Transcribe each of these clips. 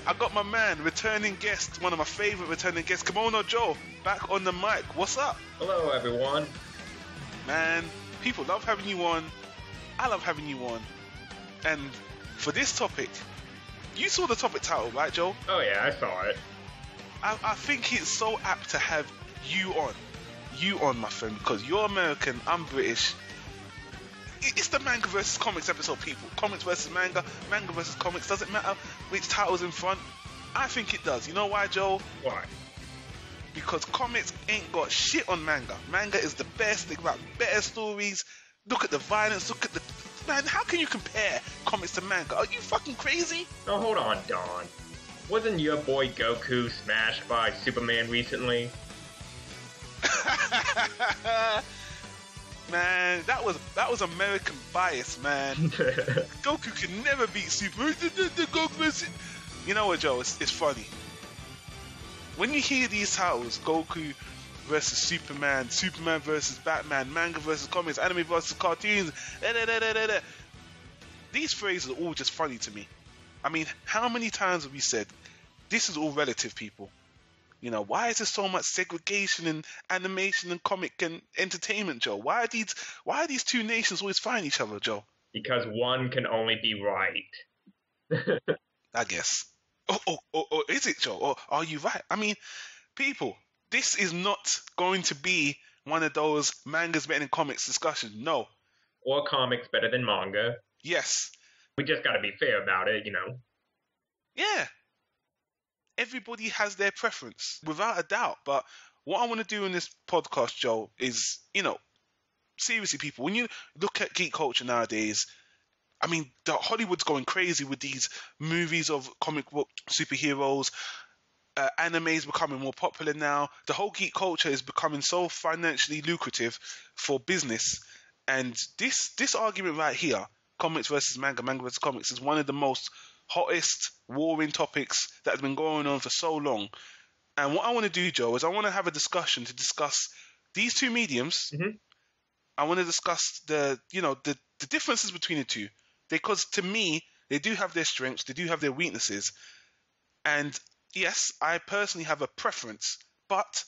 I got my man, returning guest, one of my favorite returning guests, Kimono Joe, back on the mic. What's up? Hello, everyone. Man, people love having you on. I love having you on. And for this topic, you saw the topic title, right, Joe? Oh yeah, I saw it. I think it's so apt to have you on. You on, my friend, because you're American, I'm British. It's the manga versus comics episode, people. Comics versus manga, manga versus comics. Doesn't matter which title's in front. I think it does. You know why, Joe? Why? Because comics ain't got shit on manga. Manga is the best. They got better stories. Look at the violence. Look at the... Man, how can you compare comics to manga? Are you fucking crazy? Oh, hold on, Don. Wasn't your boy Goku smashed by Superman recently? Man, that was American bias, man. Goku can never beat Super. You know what, Joe? It's funny. When you hear these titles, Goku versus Superman, Superman versus Batman, manga versus comics, anime versus cartoons, these phrases are all just funny to me. I mean, how many times have we said, this is all relative, people? You know, why is there so much segregation in animation and comic and entertainment, Joe? Why are these two nations always fighting each other, Joe? Because one can only be right. I guess. Or is it, Joe? Or are you right? I mean, people, this is not going to be one of those mangas better than comics discussions. No. Or comics better than manga. Yes. We just gotta be fair about it, you know. Yeah. Everybody has their preference, without a doubt. But what I want to do in this podcast, Joe, is, you know, seriously, people, when you look at geek culture nowadays, I mean, Hollywood's going crazy with these movies of comic book superheroes. Anime's becoming more popular now. The whole geek culture is becoming so financially lucrative for business. And this argument right here, comics versus manga, manga versus comics, is one of the most hottest warring topics that has been going on for so long. And what I want to do, Joe, is I want to have a discussion to discuss these two mediums. Mm-hmm. I want to discuss the differences between the two, because to me they do have their strengths, they do have their weaknesses. And yes, I personally have a preference, but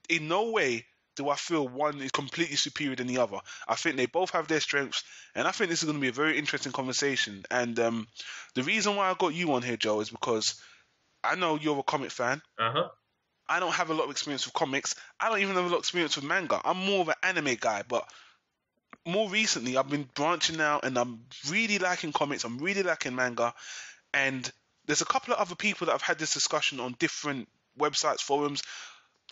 in no way do I feel one is completely superior than the other. I think they both have their strengths, and I think this is going to be a very interesting conversation. And the reason why I got you on here, Joe, is because I know you're a comic fan. Uh-huh. I don't have a lot of experience with comics. I don't even have a lot of experience with manga. I'm more of an anime guy, but more recently I've been branching out, and I'm really liking comics. I'm really liking manga. And there's a couple of other people that have had this discussion on different websites, forums.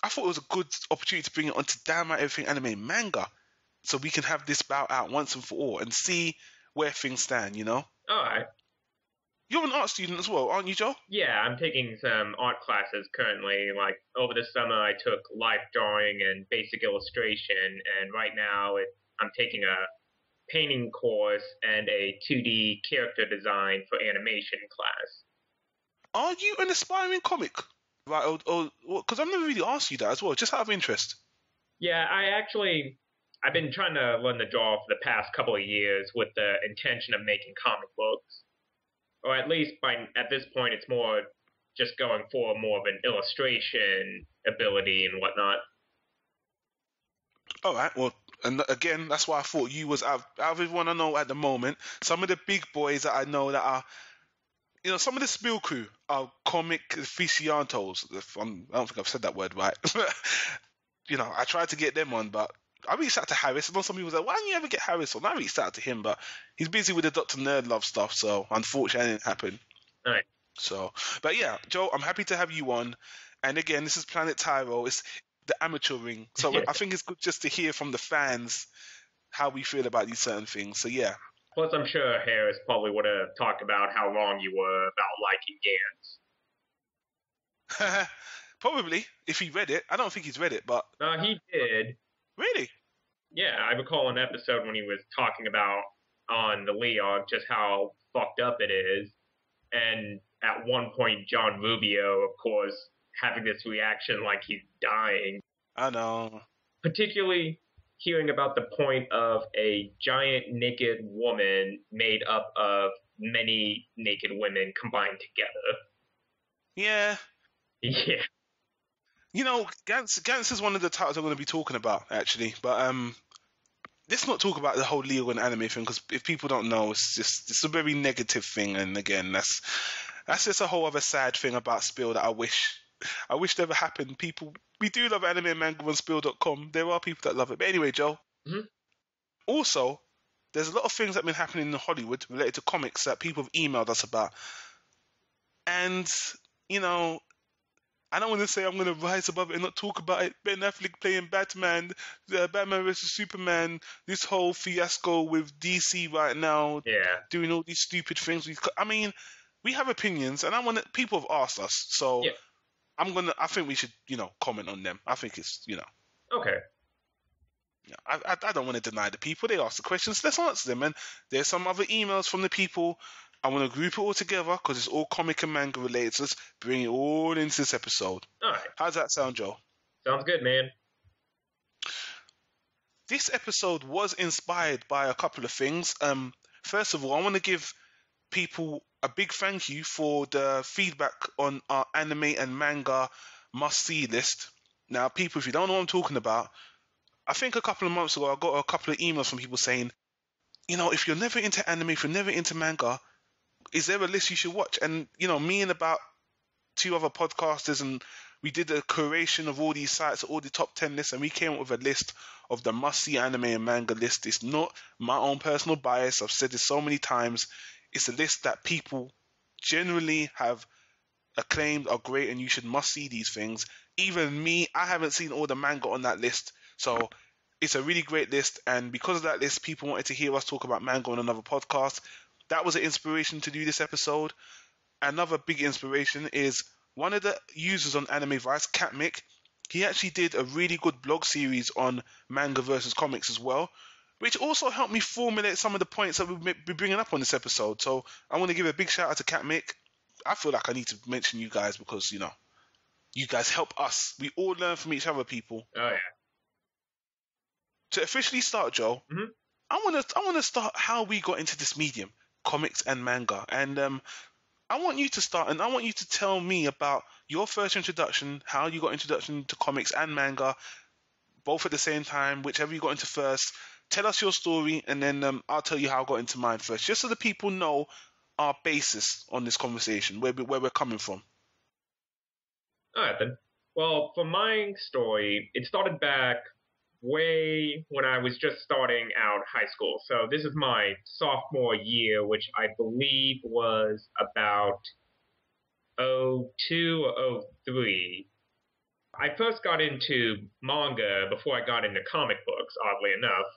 I thought it was a good opportunity to bring it on to Damn Right Everything Anime and Manga, so we can have this bout out once and for all and see where things stand, you know? Alright. You're an art student as well, aren't you, Joe? Yeah, I'm taking some art classes currently. Like, over the summer I took life drawing and basic illustration, and right now I'm taking a painting course and a 2D character design for animation class. Are you an aspiring comic? Right, or because I've never really asked you that as well, just out of interest. Yeah, I've been trying to learn to draw for the past couple of years with the intention of making comic books. Or at least at this point, it's more just going for more of an illustration ability and whatnot. All right, well, and again, that's why I thought you was out of everyone I know at the moment. Some of the big boys that I know that are, you know, some of the Spill crew are comic aficionados. I don't think I've said that word right. You know, I tried to get them on, but I reached out to Harris. I know some people say, why didn't you ever get Harris on? I reached out to him, but he's busy with the Dr. Nerdlove stuff, so unfortunately it didn't happen. All right. So, but yeah, Joe, I'm happy to have you on. And again, this is Planet Tyro. It's the amateur ring. So I think it's good just to hear from the fans how we feel about these certain things. So yeah. Plus, I'm sure Harris probably would have talked about how wrong you were about liking Gantz. Probably, if he read it. I don't think he's read it, but... He did. Really? Yeah, I recall an episode when he was talking about on the Leog just how fucked up it is. And at one point, John Rubio, of course, having this reaction like he's dying. I know. Particularly hearing about the point of a giant naked woman made up of many naked women combined together. Yeah. Yeah. Gantz is one of the titles I'm going to be talking about, actually. But let's not talk about the whole legal and anime thing, because if people don't know, it's a very negative thing. And again, that's just a whole other sad thing about Spill that I wish never happened. We do love anime and manga on Spill.com. There are people that love it. But anyway, Joe. Mm-hmm. Also, there's a lot of things that have been happening in Hollywood related to comics that people have emailed us about. And, I don't want to say I'm going to rise above it and not talk about it. Ben Affleck playing Batman, Batman vs. Superman, this whole fiasco with DC right now, doing all these stupid things. We have opinions, and people have asked us, so I think we should, comment on them. I think it's, Okay. I don't want to deny the people. They ask the questions. Let's answer them. And there's some other emails from the people. I want to group it all together because it's all comic and manga related. So let's bring it all into this episode. All right. How's that sound, Joe? Sounds good, man. This episode was inspired by a couple of things. First of all, I want to give people a big thank you for the feedback on our anime and manga must-see list. Now, people, if you don't know what I'm talking about, I think a couple of months ago, I got a couple of emails from people saying, if you're never into anime, if you're never into manga, is there a list you should watch? And, me and about 2 other podcasters, and we did a curation of all these sites, all the top 10 lists, and we came up with a list of the must-see anime and manga list. It's not my own personal bias. I've said this so many times. It's a list that people generally have acclaimed are great, and you should must-see these things. Even me, I haven't seen all the manga on that list. So it's a really great list, and because of that list, people wanted to hear us talk about manga on another podcast. That was an inspiration to do this episode. Another big inspiration is one of the users on Anime Vice, Catmick. He actually did a really good blog series on manga versus comics as well, which also helped me formulate some of the points that we'll be bringing up on this episode. So I want to give a big shout out to Catmick. I feel like I need to mention you guys because, you guys help us. We all learn from each other, people. Oh, yeah. To officially start, Joe, mm-hmm. I want to start how we got into this medium, comics and manga. And I want you to start, and I want you to tell me about your first introduction, how you got introduction to comics and manga, both at the same time, whichever you got into first. Tell us your story, and then I'll tell you how I got into mine first, just so the people know our basis on this conversation, where we're coming from. All right, then. Well, for my story, it started back way when I was just starting out high school. So this is my sophomore year, which I believe was about 02 or 03. I first got into manga before I got into comic books, oddly enough.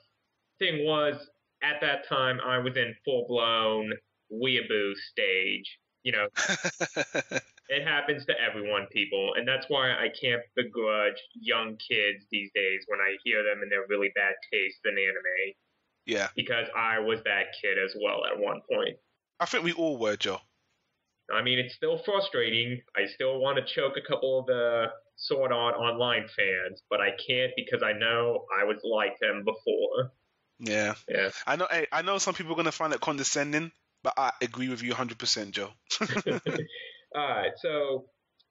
Thing was, at that time, I was in full-blown weeaboo stage. It happens to everyone, people, and that's why I can't begrudge young kids these days when I hear them and their really bad taste in anime. Yeah. Because I was that kid as well at one point. I think we all were, Joe. I mean, it's still frustrating. I still want to choke a couple of the Sword Art Online fans, but I can't because I know I was like them before. Yeah. I know some people are going to find it condescending, but I agree with you 100%, Joe. Alright, so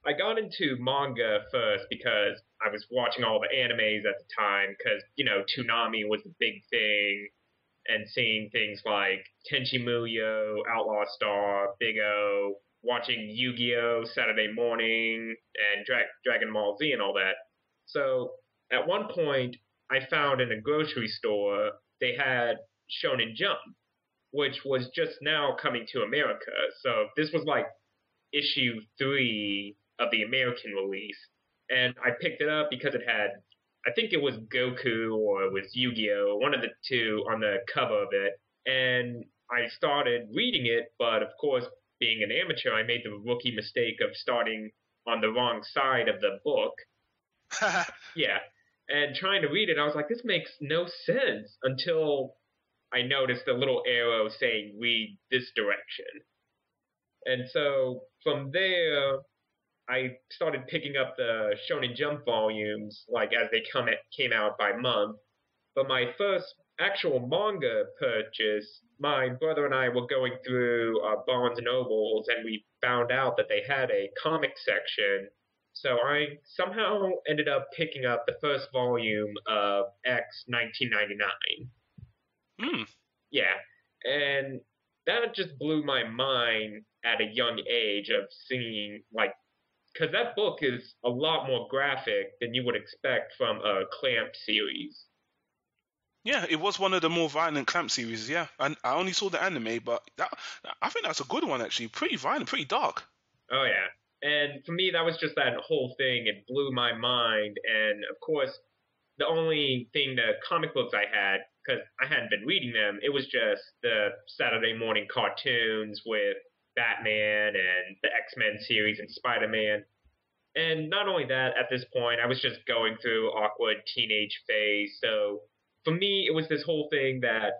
I got into manga first because I was watching all the animes at the time because, Toonami was the big thing, and seeing things like Tenchi Muyo, Outlaw Star, Big O, watching Yu-Gi-Oh! Saturday morning, and Dragon Ball Z and all that. So at one point, I found in a grocery store they had Shonen Jump, which was just now coming to America. So this was like issue 3 of the American release, and I picked it up because it had, I think it was Goku or it was Yu-Gi-Oh, one of the two on the cover of it, and I started reading it, but of course, being an amateur, I made the rookie mistake of starting on the wrong side of the book. Yeah, and trying to read it, I was like, this makes no sense, until I noticed a little arrow saying, read this direction. And so from there, I started picking up the Shonen Jump volumes, like as they came out by month. But my first actual manga purchase, my brother and I were going through Barnes and Nobles, and we found out that they had a comic section. So I somehow ended up picking up the first volume of X 1999. Hmm. Yeah. And that just blew my mind at a young age of seeing, like, because that book is a lot more graphic than you would expect from a Clamp series. Yeah, it was one of the more violent Clamp series. Yeah, and I only saw the anime, but I think that's a good one actually. Pretty violent, pretty dark. Oh, yeah. And for me, that was just that whole thing. It blew my mind. And of course, the only thing, the comic books I had, because I hadn't been reading them, it was just the Saturday morning cartoons with Batman and the X-Men series and Spider-Man. And not only that, at this point, I was just going through awkward teenage phase. So for me, it was this whole thing that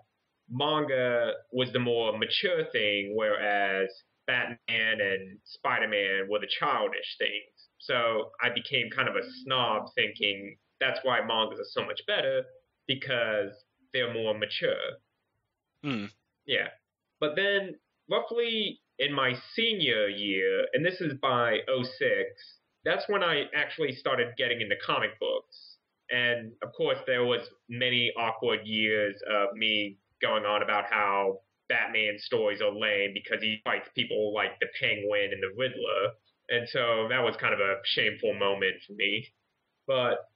manga was the more mature thing, whereas Batman and Spider-Man were the childish things. So I became kind of a snob thinking that's why mangas are so much better, because they're more mature. Hmm. Yeah. But then, roughly in my senior year, and this is by '06, that's when I actually started getting into comic books. And of course, there was many awkward years of me going on about how Batman stories are lame because he fights people like the Penguin and the Riddler. And so that was kind of a shameful moment for me. But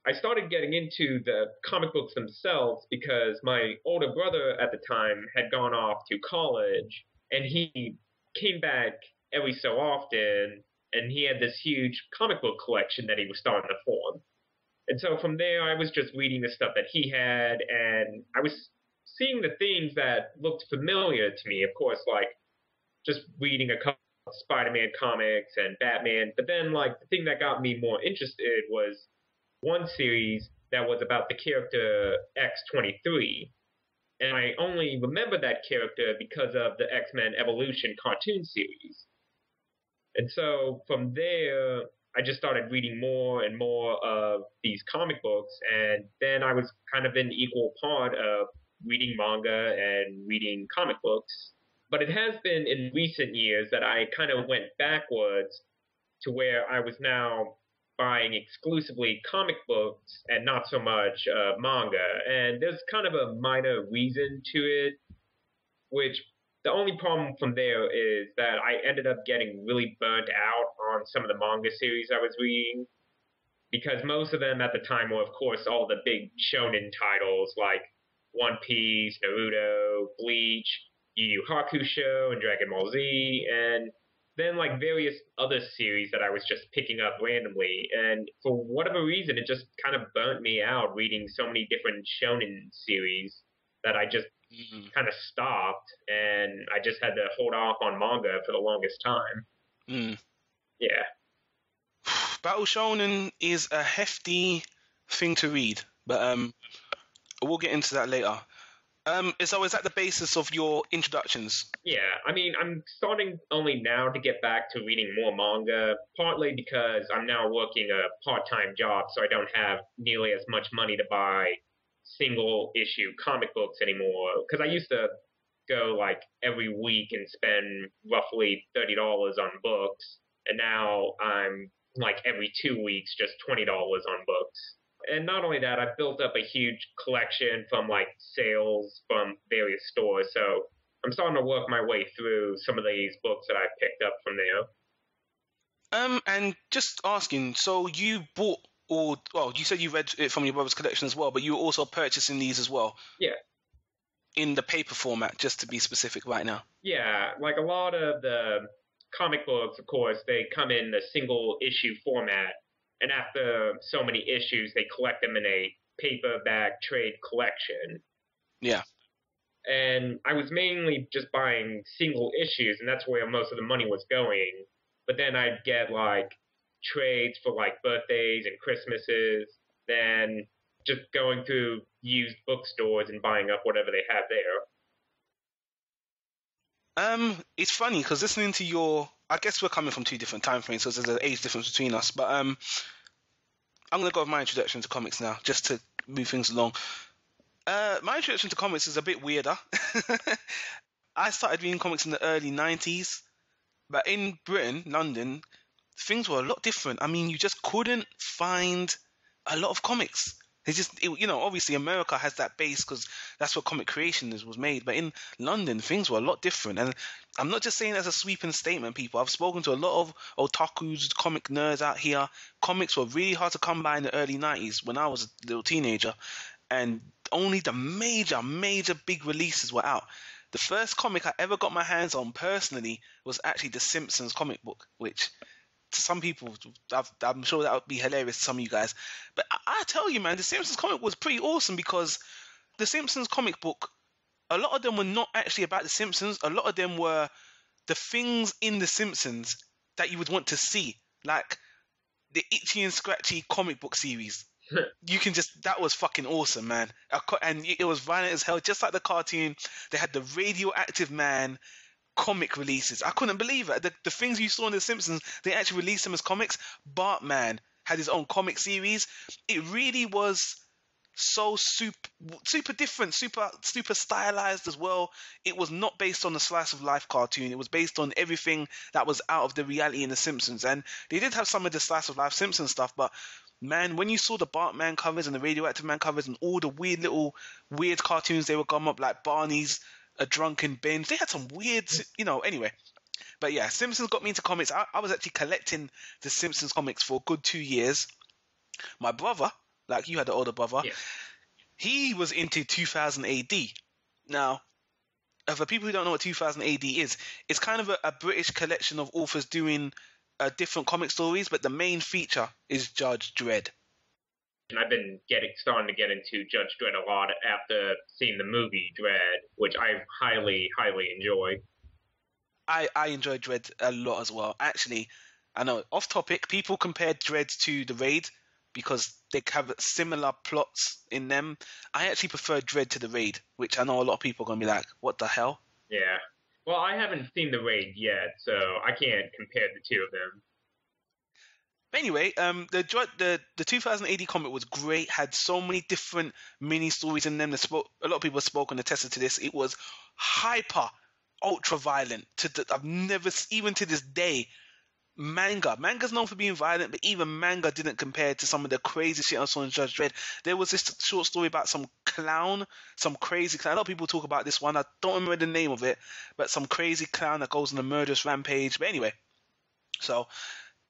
I started getting into the comic books themselves because my older brother at the time had gone off to college, and he came back every so often, and he had this huge comic book collection that he was starting to form. And so from there, I was just reading the stuff that he had, and I was seeing the things that looked familiar to me. Of course, like just reading a couple of Spider-Man comics and Batman. But then, like, the thing that got me more interested was one series that was about the character X-23. And I only remember that character because of the X-Men Evolution cartoon series. And so from there, I just started reading more and more of these comic books. And then I was kind of in equal part of reading manga and reading comic books. But it has been in recent years that I kind of went backwards to where I was now buying exclusively comic books and not so much manga. And there's kind of a minor reason to it, which the only problem from there is that I ended up getting really burnt out on some of the manga series I was reading, because most of them at the time were, of course, all the big shonen titles like One Piece, Naruto, Bleach, Yu Yu Hakusho, and Dragon Ball Z, and then like various other series that I was just picking up randomly. And for whatever reason, it just kind of burnt me out reading so many different shonen series that I just kind of stopped, and I just had to hold off on manga for the longest time. Yeah. Battle Shonen is a hefty thing to read, but we'll get into that later. So is that the basis of your introductions? Yeah, I mean, I'm starting only now to get back to reading more manga, partly because I'm now working a part-time job, so I don't have nearly as much money to buy single-issue comic books anymore. Because I used to go like every week and spend roughly $30 on books, and now I'm like every 2 weeks just $20 on books. And not only that, I've built up a huge collection from like sales from various stores. So I'm starting to work my way through some of these books that I picked up from there. And just asking, so you bought, or well, you said you read it from your brother's collection as well, but you were also purchasing these as well? Yeah. In the paper format, just to be specific right now? Yeah, like a lot of the comic books, of course, they come in the single issue format. And after so many issues, they collect them in a paperback trade collection. Yeah. And I was mainly just buying single issues, and that's where most of the money was going. But then I'd get like trades for like birthdays and Christmases, then just going through used bookstores and buying up whatever they have there. It's funny because listening to your, I guess we're coming from two different time frames, so there's an age difference between us. But I'm going to go with my introduction to comics now, just to move things along. My introduction to comics is a bit weirder. I started reading comics in the early 90s. But in Britain, London, things were a lot different. I mean, you just couldn't find a lot of comics. Obviously America has that base because that's where comic creation was made. But in London, things were a lot different. And I'm not just saying as a sweeping statement, people. I've spoken to a lot of otakus, comic nerds out here. Comics were really hard to come by in the early 90s when I was a little teenager. And only the major big releases were out. The first comic I ever got my hands on personally was actually the Simpsons comic book, which to some people, I'm sure that would be hilarious to some of you guys. But I tell you, man, the Simpsons comic was pretty awesome because the Simpsons comic book, a lot of them were not actually about the Simpsons. A lot of them were the things in the Simpsons that you would want to see, like the Itchy and Scratchy comic book series. That was fucking awesome, man. And it was violent as hell, just like the cartoon. They had the Radioactive Man comic releases. I couldn't believe it. The things you saw in The Simpsons, they actually released them as comics. Bartman had his own comic series. It really was so super different, super stylized as well. It was not based on a slice of life cartoon. It was based on everything that was out of the reality in The Simpsons. And they did have some of the slice of life Simpsons stuff, but man, when you saw the Bartman covers and the Radioactive Man covers and all the weird cartoons they would come up, like Barney's A Drunken Binge, they had some weird, anyway. But yeah, Simpsons got me into comics. I was actually collecting the Simpsons comics for a good 2 years. My brother, like you had an older brother, yeah. He was into 2000 AD. Now, for people who don't know what 2000 AD is, it's kind of a British collection of authors doing different comic stories, but the main feature is Judge Dredd. And I've been starting to get into Judge Dredd a lot after seeing the movie Dredd, which I highly, highly enjoy. I enjoy Dredd a lot as well. Actually, I know, off topic, people compared Dredd to The Raid because they have similar plots in them. I actually prefer Dredd to The Raid, which I know a lot of people are going to be like, what the hell? Yeah. Well, I haven't seen The Raid yet, so I can't compare the two of them. Anyway, the 2000 AD comic was great. Had so many different mini stories in them. A lot of people have spoken, attested to this. It was hyper, ultra violent. I've never, even to this day, Manga's known for being violent, but even manga didn't compare to some of the crazy shit I saw in Judge Dredd. There was this short story about some clown, some crazy clown. A lot of people talk about this one. I don't remember the name of it, but some crazy clown that goes on a murderous rampage. But anyway,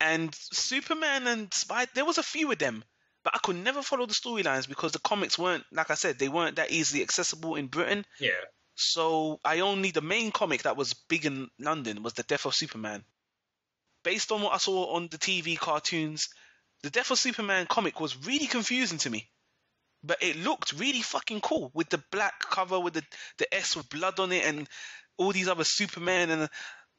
and Superman and Spider, there was a few of them, but I could never follow the storylines because the comics weren't, like I said, they weren't that easily accessible in Britain. Yeah. So the main comic that was big in London was The Death of Superman. Based on what I saw on the TV cartoons, the Death of Superman comic was really confusing to me. But it looked really fucking cool with the black cover with the S with blood on it and all these other Superman. And,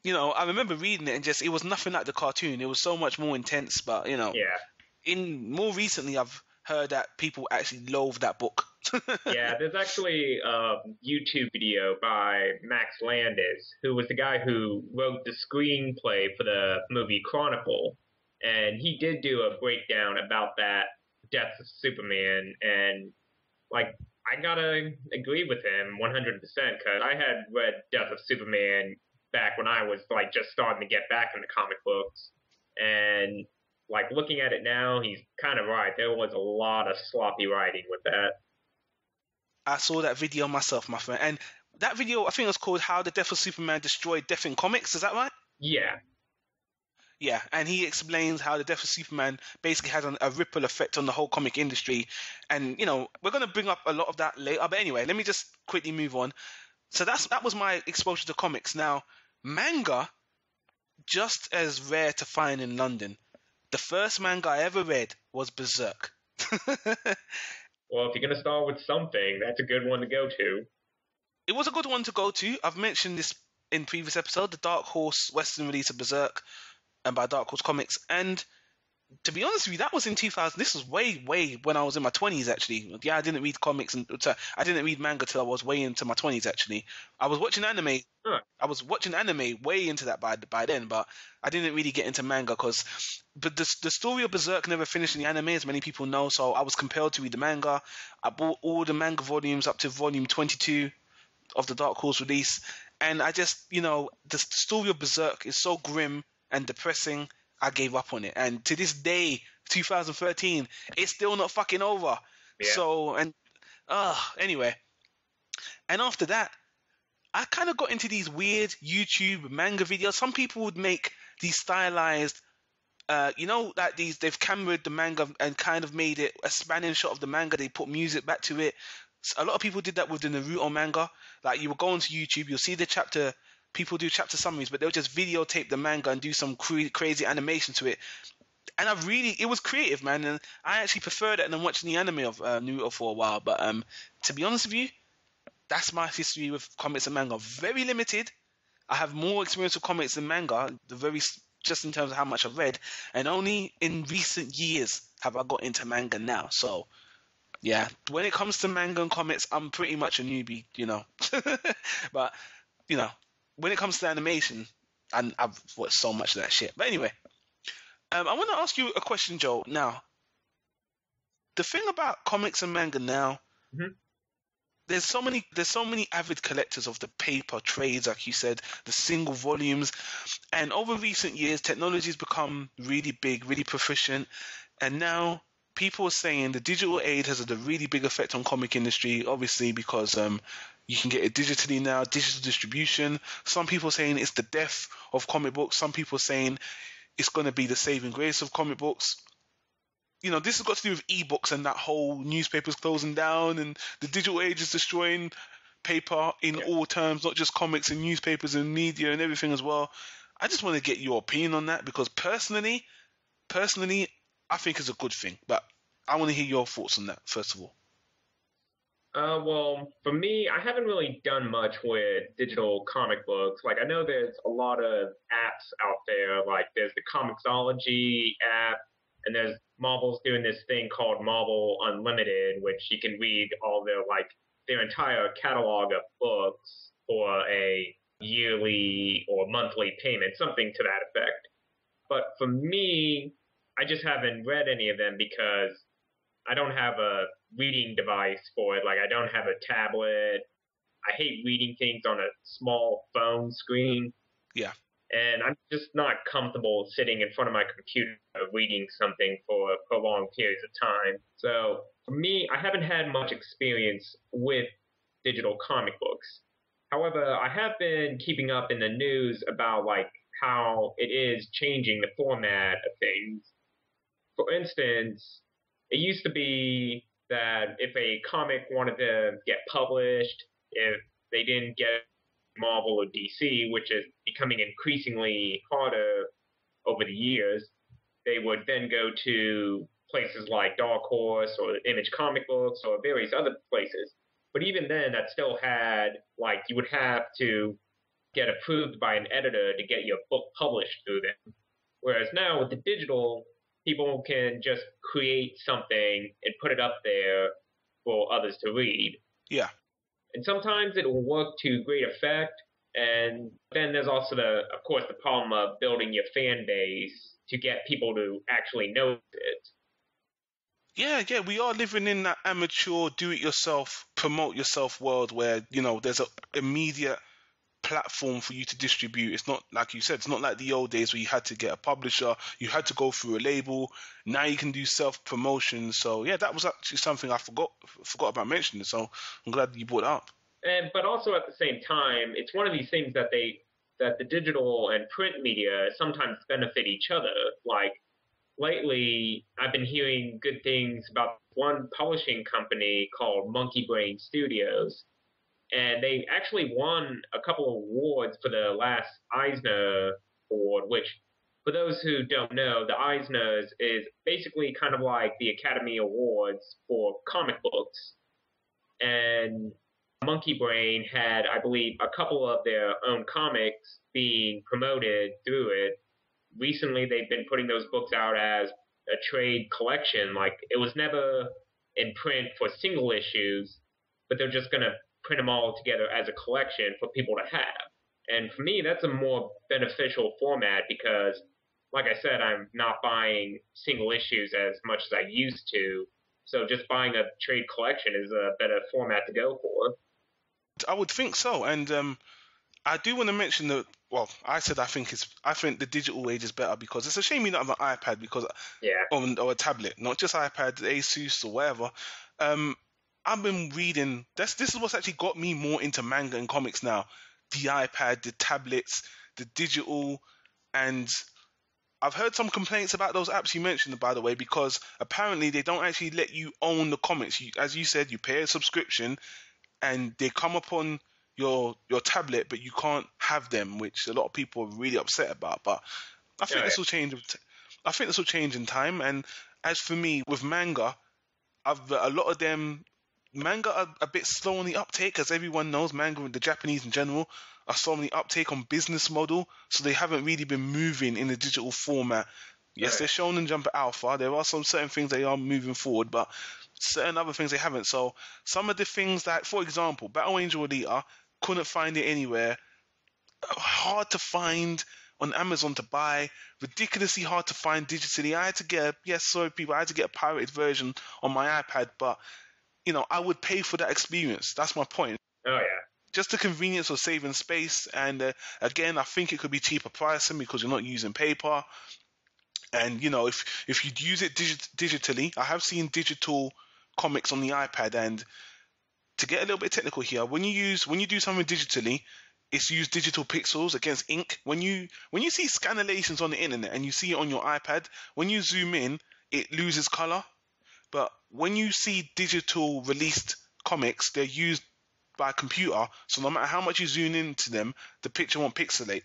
I remember reading it and it was nothing like the cartoon. It was so much more intense. But, Yeah. More recently, I've heard that people actually loathe that book. Yeah, there's actually a YouTube video by Max Landis, who was the guy who wrote the screenplay for the movie Chronicle, and he did do a breakdown about that Death of Superman, and, I gotta agree with him 100%, because I had read Death of Superman back when I was, just starting to get back into comic books, and, looking at it now, he's kind of right. There was a lot of sloppy writing with that. I saw that video myself, my friend. And that video, I think it was called How the Death of Superman Destroyed Death in Comics. Is that right? Yeah. Yeah, and he explains how the Death of Superman basically had a ripple effect on the whole comic industry. And, we're going to bring up a lot of that later. But anyway, let me just quickly move on. So that was my exposure to comics. Now, manga, just as rare to find in London. The first manga I ever read was Berserk. Well, if you're going to start with something, that's a good one to go to. It was a good one to go to. I've mentioned this in previous episode, the Dark Horse Western release of Berserk, and by Dark Horse Comics. And to be honest with you, that was in 2000. This was way when I was in my 20s, actually. Yeah, I didn't read comics, I didn't read manga till I was way into my 20s, actually. I was watching anime. Huh. I was watching anime way into that by then, but I didn't really get into manga but the story of Berserk never finished in the anime, as many people know, so I was compelled to read the manga. I bought all the manga volumes up to volume 22 of the Dark Horse release, And I just, the story of Berserk is so grim and depressing, I gave up on it. And to this day, 2013, it's still not fucking over. Yeah. So, and, anyway. And after that, I kind of got into these weird YouTube manga videos. Some people would make these stylized, that they've cameraed the manga and kind of made it a spanning shot of the manga. They put music back to it. A lot of people did that with the Naruto manga. Like, you will go onto YouTube, you'll see the chapter. People do chapter summaries, but they'll just videotape the manga and do some crazy animation to it. And it was creative, man. And I actually preferred it than watching the anime of Naruto for a while. But to be honest with you, that's my history with comics and manga. Very limited. I have more experience with comics than manga, just in terms of how much I've read. And only in recent years have I got into manga now. So, yeah, when it comes to manga and comics, I'm pretty much a newbie, But, when it comes to animation, and I've watched so much of that shit. But anyway, I want to ask you a question, Joel. Now, the thing about comics and manga now, mm-hmm. there's so many avid collectors of the paper trades, like you said, the single volumes. And over recent years, technology has become really big, really proficient. And now people are saying the digital age has a really big effect on comic industry, obviously, because you can get it digitally now, digital distribution. Some people are saying it's the death of comic books. Some people are saying it's going to be the saving grace of comic books. This has got to do with ebooks and that whole newspapers closing down, and the digital age is destroying paper in all terms, not just comics and newspapers and media and everything as well. I just want to get your opinion on that, because personally, I think it's a good thing. But I want to hear your thoughts on that, first of all. Well, for me, I haven't really done much with digital comic books. Like, I know there's a lot of apps out there. Like, there's the Comixology app, and there's Marvel's doing this thing called Marvel Unlimited, which you can read all their entire catalog of books for a yearly or monthly payment, something to that effect. But for me, I just haven't read any of them because I don't have a reading device for it. Like, I don't have a tablet. I hate reading things on a small phone screen. Yeah. And I'm just not comfortable sitting in front of my computer reading something for prolonged periods of time. So for me, I haven't had much experience with digital comic books. However, I have been keeping up in the news about how it is changing the format of things. For instance, it used to be that if a comic wanted to get published, if they didn't get Marvel or DC, which is becoming increasingly harder over the years, they would then go to places like Dark Horse or Image Comic Books or various other places. But even then, that still had, you would have to get approved by an editor to get your book published through them. Whereas now with the digital, people can just create something and put it up there for others to read. Yeah. And sometimes it will work to great effect. And then there's also the problem of building your fan base to get people to actually notice it. Yeah, we are living in that amateur, do-it-yourself, promote-yourself world where, there's an immediate platform for you to distribute. It's not, like you said, it's not like the old days where you had to get a publisher, you had to go through a label. Now you can do self-promotion. So, yeah, that was actually something I forgot about mentioning. So I'm glad you brought it up. But also at the same time, it's one of these things that the digital and print media sometimes benefit each other. Like, lately, I've been hearing good things about one publishing company called Monkey Brain Studios, and they actually won a couple of awards for the last Eisner Award, which, for those who don't know, the Eisners is basically kind of like the Academy Awards for comic books. And Monkey Brain had, I believe, a couple of their own comics being promoted through it. Recently, they've been putting those books out as a trade collection. Like, it was never in print for single issues, but they're just going to print them all together as a collection for people to have. And for me, that's a more beneficial format because, like I said, I'm not buying single issues as much as I used to. So just buying a trade collection is a better format to go for. I would think so. And I do want to mention that. Well, I said I think the digital age is better because it's a shame you don't have an iPad because Yeah. or a tablet, not just iPad, Asus or whatever. I've been reading. This is what's actually got me more into manga and comics now. The iPad, the tablets, the digital, and I've heard some complaints about those apps you mentioned, by the way, because apparently they don't actually let you own the comics. As you said, you pay a subscription and they come upon your tablet, but you can't have them, which a lot of people are really upset about. But I think this will change. I think this will change in time. And as for me, with manga, a lot of them manga are a bit slow on the uptake, as everyone knows. Manga and the Japanese in general are slow on the uptake on business model, so they haven't really been moving in the digital format. Yes, they're Shonen Jump Alpha. There are some certain things they are moving forward, but certain other things they haven't. So some of the things that, for example, Battle Angel Alita, couldn't find it anywhere. Hard to find on Amazon to buy. Ridiculously hard to find digitally. I had to get I had to get a pirated version on my iPad, but I would pay for that experience. That's my point. Oh yeah. Just the convenience of saving space, and again, I think it could be cheaper pricing because you're not using paper. And if you'd use it digitally, I have seen digital comics on the iPad. And to get a little bit technical here, when you do something digitally, it's used digital pixels against ink. When you see scanlations on the internet and you see it on your iPad, when you zoom in, it loses color. But when you see digital released comics, they're used by a computer, so no matter how much you zoom into them, the picture won't pixelate.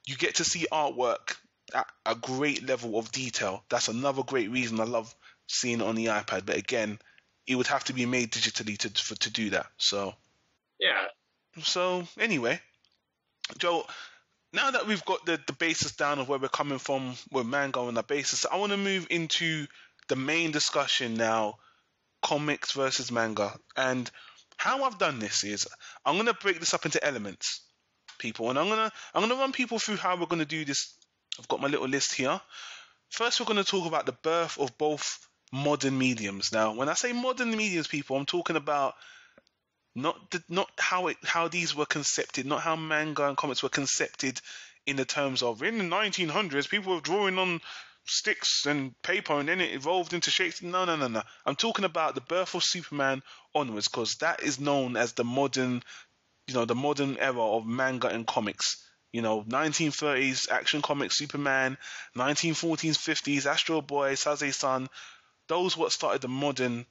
You get to see artwork at a great level of detail. That's another great reason I love seeing it on the iPad. But again, it would have to be made digitally to do that. So yeah. So anyway, Joe, now that we've got the basis down of where we're coming from with manga on the basis, I want to move into the main discussion now, comics versus manga. And how I've done this is I'm going to break this up into elements, people, and I'm going to run people through how we're going to do this. I've got my little list here. First, we're going to talk about the birth of both modern mediums. Now, when I say modern mediums, people, I'm talking about not how these were concepted, not how manga and comics were concepted in the terms of in the 1900s people were drawing on sticks and paper and then it evolved into shapes. No. I'm talking about the birth of Superman onwards, because that is known as the modern era of manga and comics. 1930s action comics, Superman, 1940s, 50s, Astro Boy, Saze-san. Those what started the modern.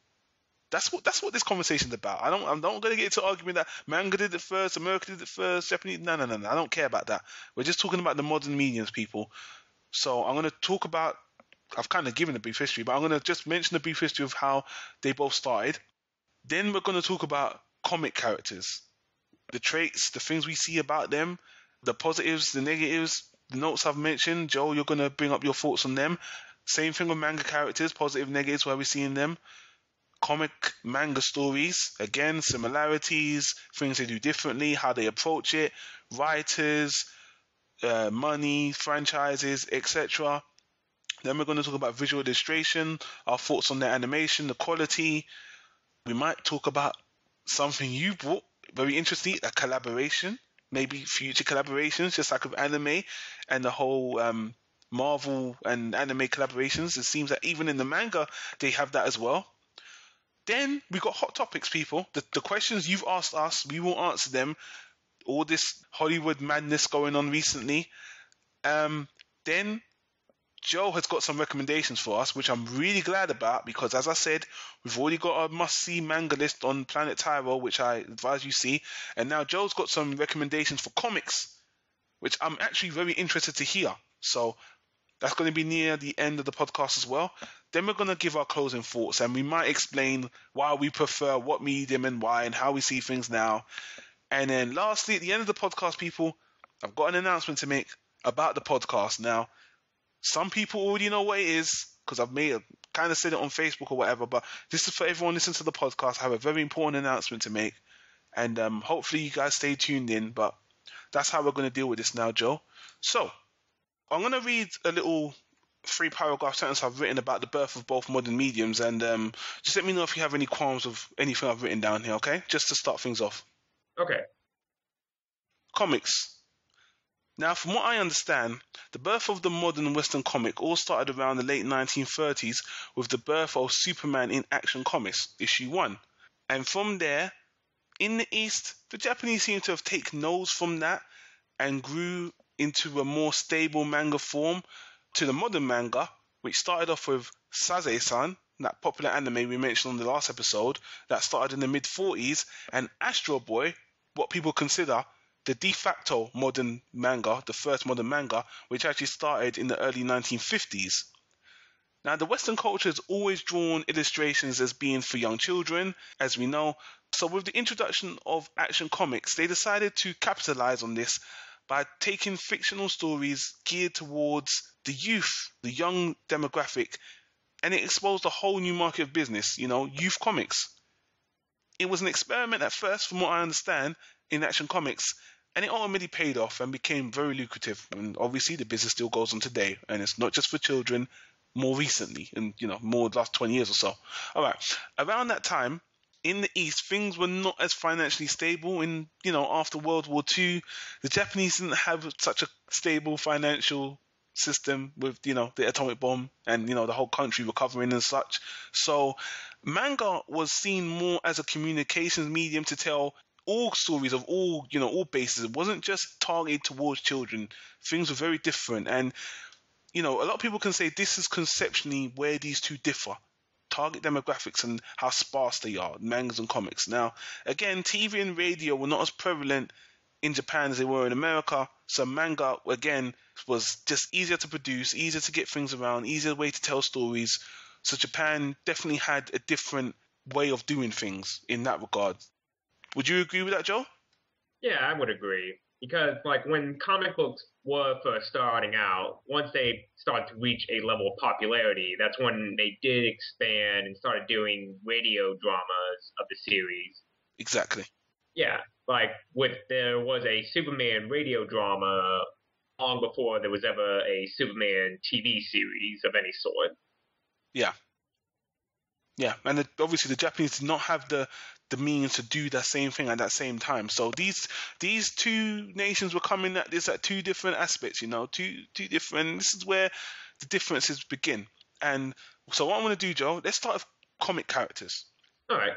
That's what this conversation's about. I'm not going to get into argument that manga did it first, America did it first, Japanese. No. I don't care about that. We're just talking about the modern mediums, people. So I'm going to talk about. I've kind of given a brief history, but I'm going to just mention the brief history of how they both started. Then we're going to talk about comic characters, the traits, the things we see about them, the positives, the negatives, the notes I've mentioned. Joe, you're going to bring up your thoughts on them. Same thing with manga characters, positive, negatives, where we're seeing them. Comic manga stories, again, similarities, things they do differently, how they approach it, writers, money, franchises, etc. Then we're going to talk about visual illustration, our thoughts on the animation, the quality. We might talk about something you brought, very interesting, a collaboration, maybe future collaborations, just like with anime and the whole Marvel and anime collaborations. It seems that even in the manga, they have that as well. Then we got hot topics, people. The questions you've asked us, we will answer them. All this Hollywood madness going on recently. Then Joe has got some recommendations for us, which I'm really glad about, because as I said, we've already got a must-see manga list on Planet Tyro, which I advise you see. And now Joe's got some recommendations for comics, which I'm actually very interested to hear. So that's going to be near the end of the podcast as well. Then we're going to give our closing thoughts, and we might explain why we prefer what medium and why, and how we see things now. And then lastly, at the end of the podcast, people, I've got an announcement to make about the podcast. Now, some people already know what it is, because I've kind of said it on Facebook or whatever, but this is for everyone listening to the podcast. I have a very important announcement to make, and hopefully you guys stay tuned in, but that's how we're going to deal with this now, Joe. So, I'm going to read a little 3-paragraph sentence I've written about the birth of both modern mediums, and just let me know if you have any qualms of anything I've written down here, okay? Just to start things off. Okay. Comics. Now, from what I understand, the birth of the modern Western comic all started around the late 1930s with the birth of Superman in Action Comics, issue 1. And from there, in the East, the Japanese seem to have taken notes from that and grew into a more stable manga form to the modern manga, which started off with Saze-san, that popular anime we mentioned on the last episode, that started in the mid-40s, and Astro Boy, what people consider the de facto modern manga, the first modern manga, which actually started in the early 1950s. Now, the Western culture has always drawn illustrations as being for young children, as we know. So with the introduction of Action Comics, they decided to capitalize on this by taking fictional stories geared towards the youth, the young demographic, and it exposed a whole new market of business, youth comics. It was an experiment at first, from what I understand, in Action Comics, and it ultimately paid off and became very lucrative. And obviously, the business still goes on today, and it's not just for children. More recently, and more the last 20 years or so. All right, around that time in the East, things were not as financially stable. In after World War II, the Japanese didn't have such a stable financial system with the atomic bomb and the whole country recovering and such. So manga was seen more as a communications medium to tell all stories of all bases. It wasn't just targeted towards children. Things were very different, and a lot of people can say this is conceptually where these two differ. Target demographics and how sparse they are, mangas and comics. Now, again, TV and radio were not as prevalent in Japan as they were in America, so manga, again, was just easier to produce, easier to get things around, easier way to tell stories. So Japan definitely had a different way of doing things in that regard. Would you agree with that, Joe? Yeah, I would agree. Because, when comic books were first starting out, once they started to reach a level of popularity, that's when they did expand and started doing radio dramas of the series. Exactly. Yeah, there was a Superman radio drama long before there was ever a Superman TV series of any sort. Yeah. Yeah, and obviously the Japanese did not have the means to do that same thing at that same time. So these two nations were coming at this at two different aspects, two different. This is where the differences begin. And so what I'm going to do, Joe, let's start with comic characters. All right.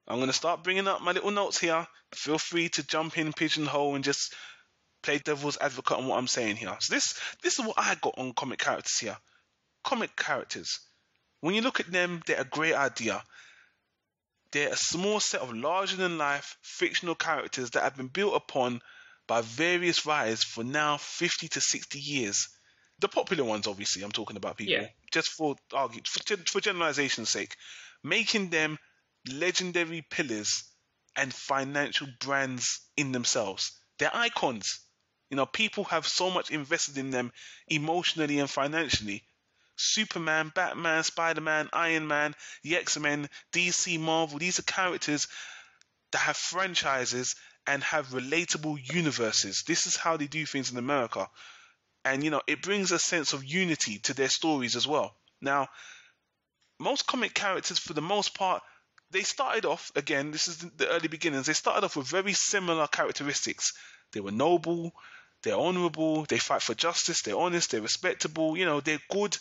I'm going to start bringing up my little notes here. Feel free to jump in, pigeonhole, and just play devil's advocate on what I'm saying here. So this is what I got on comic characters here. Comic characters. When you look at them, they're a great idea. They're a small set of larger-than-life fictional characters that have been built upon by various writers for now 50 to 60 years. The popular ones, obviously, I'm talking about people. Yeah. Just for generalization's sake. Making them legendary pillars and financial brands in themselves. They're icons. People have so much invested in them emotionally and financially. Superman, Batman, Spider-Man, Iron Man, the X-Men, DC, Marvel, these are characters that have franchises and have relatable universes. This is how they do things in America. And, it brings a sense of unity to their stories as well. Now, most comic characters, for the most part, they started off, again, this is the early beginnings, they started off with very similar characteristics. They were noble, they're honorable, they fight for justice, they're honest, they're respectable, they're good.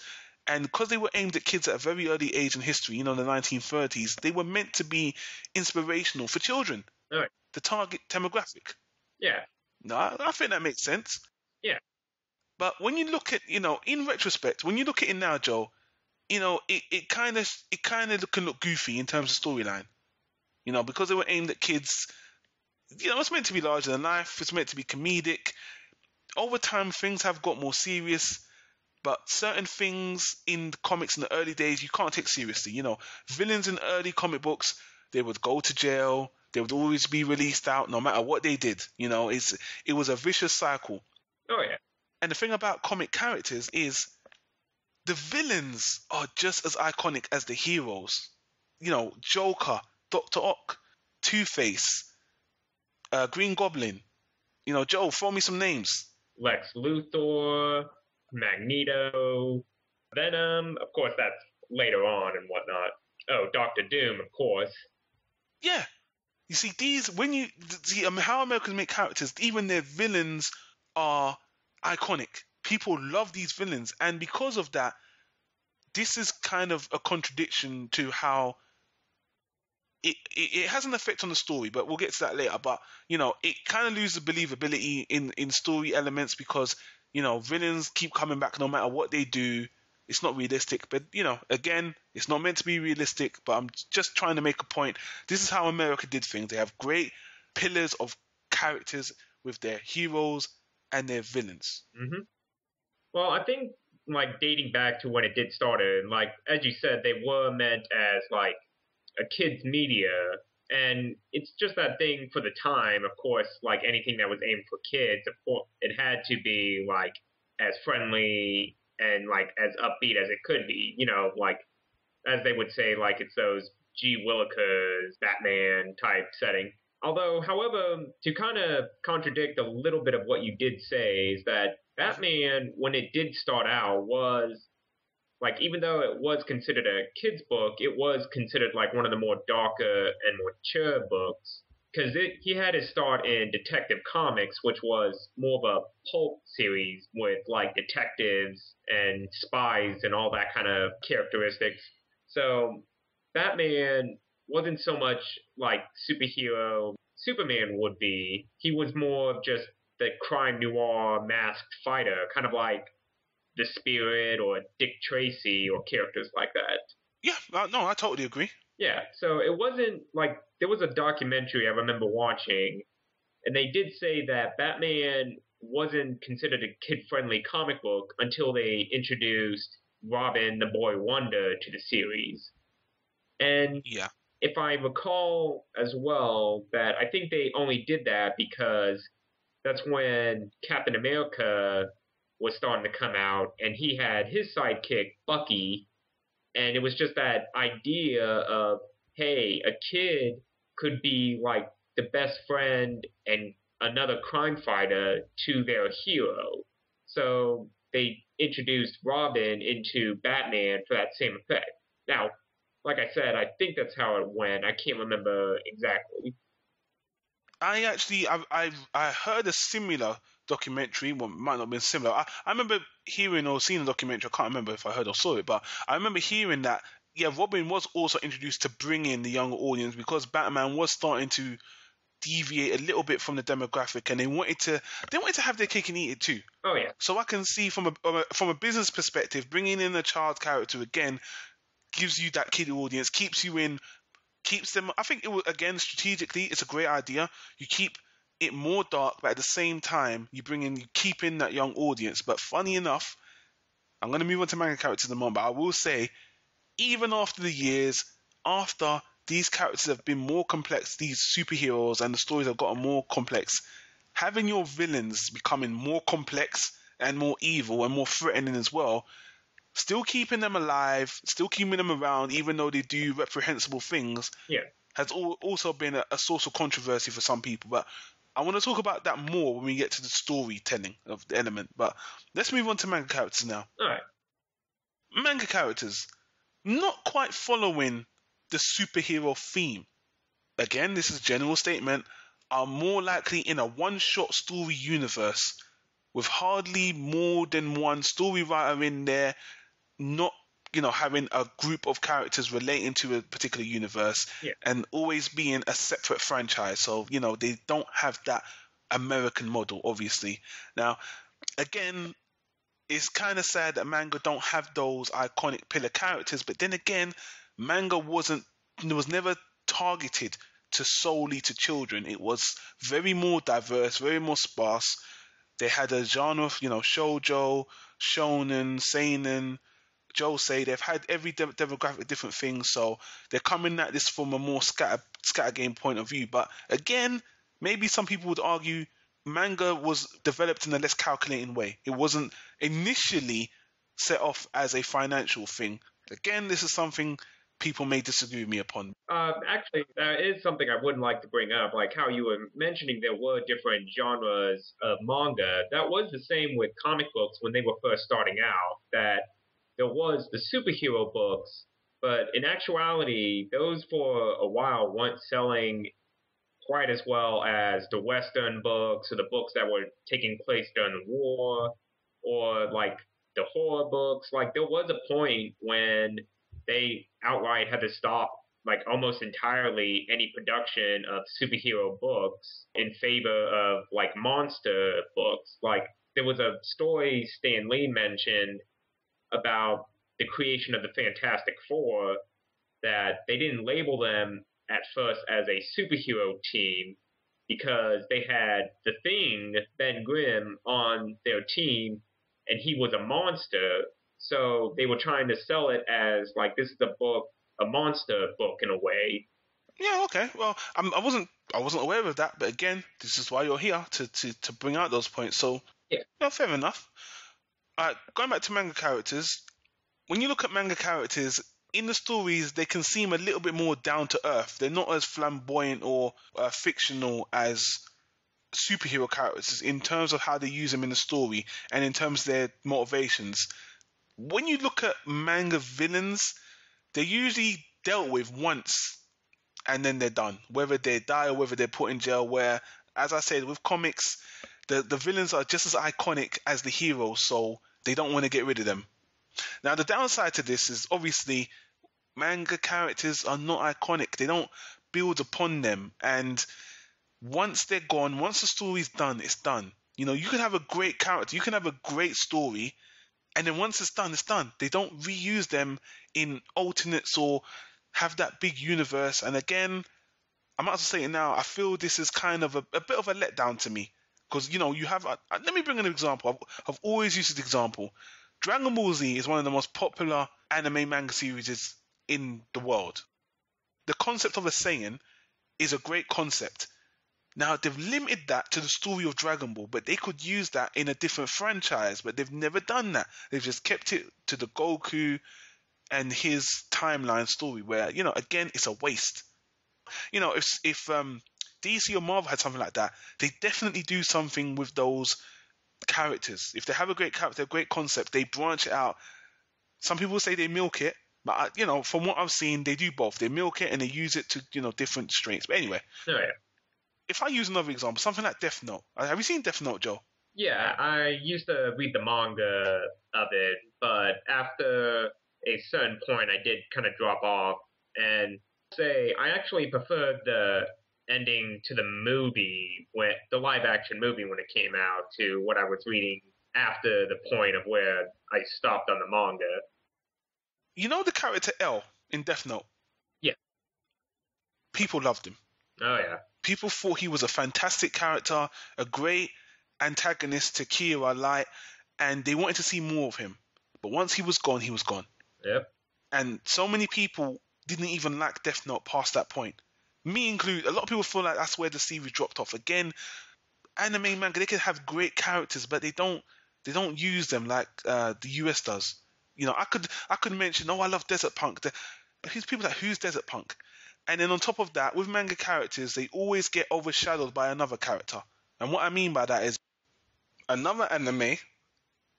And because they were aimed at kids at a very early age in history, the 1930s, they were meant to be inspirational for children. Right. The target demographic. Yeah. No, I think that makes sense. Yeah. But when you look at, in retrospect, when you look at it now, Joe, it kind of can look goofy in terms of storyline. Because they were aimed at kids, it's meant to be larger than life, it's meant to be comedic. Over time, things have got more serious. But certain things in the comics in the early days, you can't take seriously. Villains in early comic books, they would go to jail. They would always be released out no matter what they did. It was a vicious cycle. Oh, yeah. And the thing about comic characters is the villains are just as iconic as the heroes. Joker, Dr. Ock, Two-Face, Green Goblin. Joe, throw me some names. Lex Luthor, Magneto, Venom, of course that's later on and whatnot. Oh, Doctor Doom, of course. Yeah, You see, when you see how Americans make characters, even their villains are iconic. People love these villains, and because of that, this is kind of a contradiction to how it has an effect on the story, but we'll get to that later. But it kind of loses believability in story elements because villains keep coming back no matter what they do. It's not realistic, but again, it's not meant to be realistic. But I'm just trying to make a point. This is how America did things. They have great pillars of characters with their heroes and their villains. Mm-hmm. Well, I think like dating back to when it did start, like as you said, they were meant as like a kids media, and it's just that thing for the time. Of course, like anything that was aimed for kids, of course, it had to be like as friendly and like as upbeat as it could be. Like as they would say, like it's those G. Willikers, Batman type setting. Although, however, to kind of contradict a little bit of what you did say is that Batman, when it did start out, was like, even though it was considered a kid's book, it was considered like one of the more darker and more mature books. Because he had his start in Detective Comics, which was more of a pulp series with like detectives and spies and all that kind of characteristics. So Batman wasn't so much like superhero Superman would be. He was more of just the crime noir masked fighter, kind of like the Spirit or Dick Tracy or characters like that. Yeah, no, I totally agree. Yeah, so it wasn't like there was a documentary I remember watching, and they did say that Batman wasn't considered a kid-friendly comic book until they introduced Robin the Boy Wonder to the series. And yeah, if I recall as well, that I think they only did that because that's when Captain America was starting to come out, and he had his sidekick, Bucky, and it was just that idea of, hey, a kid could be like the best friend and another crime fighter to their hero. So they introduced Robin into Batman for that same effect. Now, like I said, I think that's how it went. I can't remember exactly. I heard a similar documentary. Well, it might not have been similar. I remember hearing or seeing a documentary. I can't remember if I heard or saw it, but I remember hearing that, yeah, Robin was also introduced to bring in the younger audience because Batman was starting to deviate a little bit from the demographic, and they wanted to have their cake and eat it too. Oh yeah. So I can see from a business perspective, bringing in a child character again gives you that kid audience, keeps them. I think it was, again, strategically, it's a great idea. You keep it more dark, but at the same time, you keep in that young audience. But funny enough, I'm going to move on to manga characters in a moment, but I will say, even after the years, after these characters have been more complex, these superheroes and the stories have gotten more complex, having your villains becoming more complex and more evil and more threatening as well, still keeping them alive, still keeping them around, even though they do reprehensible things, has also been a source of controversy for some people. But I want to talk about that more when we get to the storytelling of the element. But let's move on to manga characters now. All right. Manga characters, not quite following the superhero theme. Again, this is a general statement, are more likely in a one-shot story universe with hardly more than one story writer in there, not having a group of characters relating to a particular universe, and always being a separate franchise. So they don't have that American model, obviously. Now, again, it's kind of sad that manga don't have those iconic pillar characters, but then again, manga was never targeted solely to children. It was very more diverse, very more sparse. They had a genre of, shoujo, shonen, seinen, josei. They've had every demographic different things, so they're coming at this from a more scattergame point of view. But again, maybe some people would argue manga was developed in a less calculating way. It wasn't initially set off as a financial thing. Again, this is something people may disagree with me upon. Actually, that is something I would like to bring up, like how you were mentioning there were different genres of manga. That was the same with comic books when they were first starting out, that there was the superhero books, but in actuality, those for a while weren't selling quite as well as the Western books or the books that were taking place during the war or like the horror books. Like there was a point when they outright had to stop like almost entirely any production of superhero books in favor of like monster books. Like there was a story Stan Lee mentioned about the creation of the Fantastic Four that they didn't label them at first as a superhero team because they had the Thing, Ben Grimm, on their team and he was a monster. So they were trying to sell it as like this is a monster book in a way. Yeah, okay. Well, I wasn't aware of that, but again, this is why you're here to bring out those points. So yeah, fair enough. Going back to manga characters, when you look at manga characters in the stories, they can seem a little bit more down to earth. They're not as flamboyant or fictional as superhero characters in terms of how they use them in the story and in terms of their motivations. When you look at manga villains, they're usually dealt with once and then they're done. Whether they die or whether they're put in jail, where, as I said, with comics, the villains are just as iconic as the heroes, so they don't want to get rid of them. Now, the downside to this is obviously manga characters are not iconic. They don't build upon them. And once they're gone, once the story's done, it's done. You know, you can have a great character, you can have a great story, and then once it's done, it's done. They don't reuse them in alternates or have that big universe. And again, I might as well say it now, I feel this is kind of a bit of a letdown to me. Because, you know, you have... let me bring an example. I've always used this example. Dragon Ball Z is one of the most popular anime manga series in the world. The concept of a Saiyan is a great concept. Now, they've limited that to the story of Dragon Ball, but they could use that in a different franchise, but they've never done that. They've just kept it to the Goku and his timeline story where, you know, again, it's a waste. You know, if DC or Marvel had something like that, they definitely do something with those characters. If they have a great character, a great concept, they branch it out. Some people say they milk it, but, you know, from what I've seen, they do both. They milk it and they use it to, you know, different strengths. But anyway. Oh, yeah. If I use another example, something like Death Note. Have you seen Death Note, Joe? Yeah, I used to read the manga of it, but after a certain point, I did kind of drop off and say I actually preferred the ending to the movie, when the live-action movie when it came out, to what I was reading after the point of where I stopped on the manga. You know the character L in Death Note? Yeah. People loved him. Oh, yeah. People thought he was a fantastic character, a great antagonist to Kira Light, and they wanted to see more of him. But once he was gone, he was gone. Yep. And so many people didn't even like Death Note past that point. Me included. A lot of people feel like that's where the series dropped off. Again, anime manga, they can have great characters, but they don't use them like the US does. You know, I could mention, I love Desert Punk. But people like, who's Desert Punk? And then on top of that, with manga characters, they always get overshadowed by another character. And what I mean by that is another anime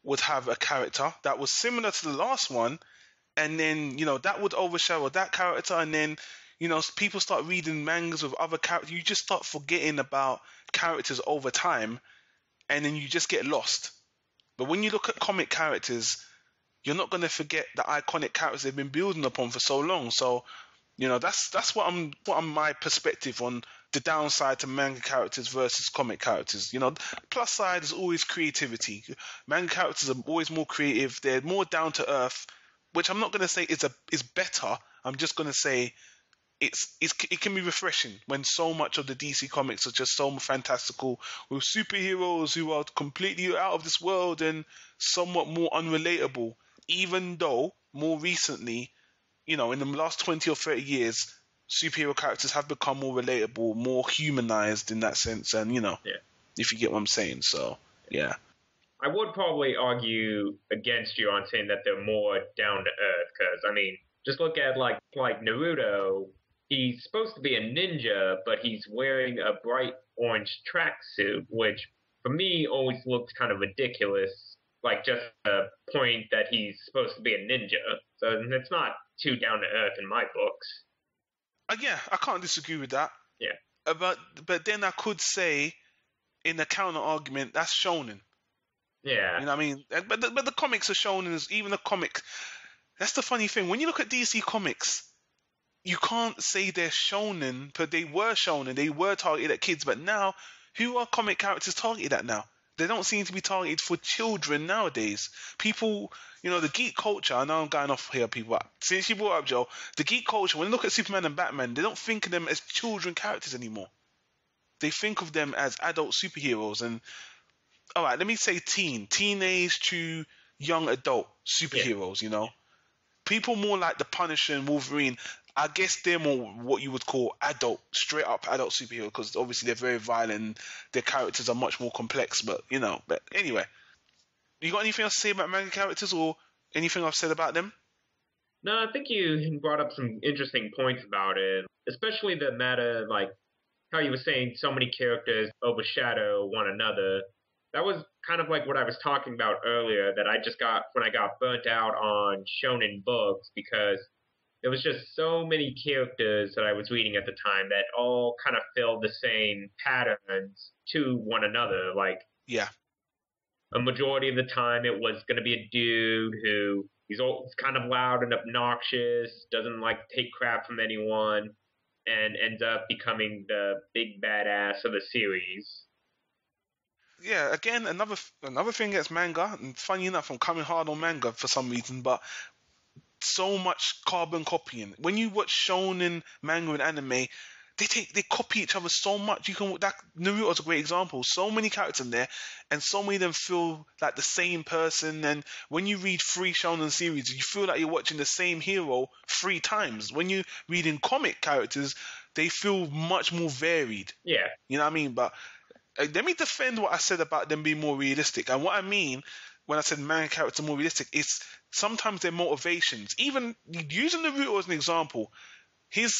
would have a character that was similar to the last one, and then, you know, that would overshadow that character, and then, you know, people start reading mangas with other characters. You just start forgetting about characters over time, and then you just get lost. But when you look at comic characters, you're not going to forget the iconic characters they've been building upon for so long. So, you know, that's what I'm my perspective on the downside to manga characters versus comic characters. You know, plus side is always creativity. Manga characters are always more creative. They're more down to earth, which I'm not going to say is better. I'm just going to say it can be refreshing when so much of the DC comics are just so fantastical with superheroes who are completely out of this world and somewhat more unrelatable. Even though more recently, you know, in the last 20 or 30 years, superhero characters have become more relatable, more humanized in that sense, and, you know, if you get what I'm saying. So, yeah. I would probably argue against you on saying that they're more down to earth, because, I mean, just look at, like Naruto. He's supposed to be a ninja, but he's wearing a bright orange tracksuit, which, for me, always looks kind of ridiculous. Like, just a point that he's supposed to be a ninja. So it's not too down to earth in my books. Yeah, I can't disagree with that. Yeah. But then I could say, in the counter argument, that's shonen. Yeah. You know what I mean? But the comics are shonen. Even the comic. That's the funny thing. When you look at DC Comics, you can't say they're shonen, but they were shonen. They were targeted at kids. But now, who are comic characters targeted at now? They don't seem to be targeted for children nowadays. People, the geek culture, I know I'm going off here, people, but since you brought up, Joe, the geek culture, when they look at Superman and Batman, they don't think of them as children characters anymore. They think of them as adult superheroes. And, all right, let me say teenage to young adult superheroes, People more like the Punisher and Wolverine, I guess they're more what you would call straight up adult superhero, because obviously they're very violent and their characters are much more complex. But anyway, you got anything else to say about manga characters or anything I've said about them? No, I think you brought up some interesting points about it, especially the matter, like how you were saying so many characters overshadow one another. That was kind of like what I was talking about earlier, that I just got when I got burnt out on shonen books, because there was just so many characters that I was reading at the time that all kind of filled the same patterns to one another. Like, yeah, a majority of the time it was going to be a dude who he's kind of loud and obnoxious, doesn't like take crap from anyone, and ends up becoming the big badass of the series. Yeah, again, another thing against manga, and funny enough, I'm coming hard on manga for some reason, but so much carbon copying. When you watch shonen manga and anime, they copy each other so much. Naruto's a great example. So many characters in there, and so many of them feel like the same person. And when you read 3 shonen series, you feel like you're watching the same hero 3 times. When you read in comic characters, they feel much more varied. Yeah, you know what I mean. But let me defend what I said about them being more realistic. And what I mean when I said manga characters are more realistic is sometimes their motivations. Even using Naruto as an example, his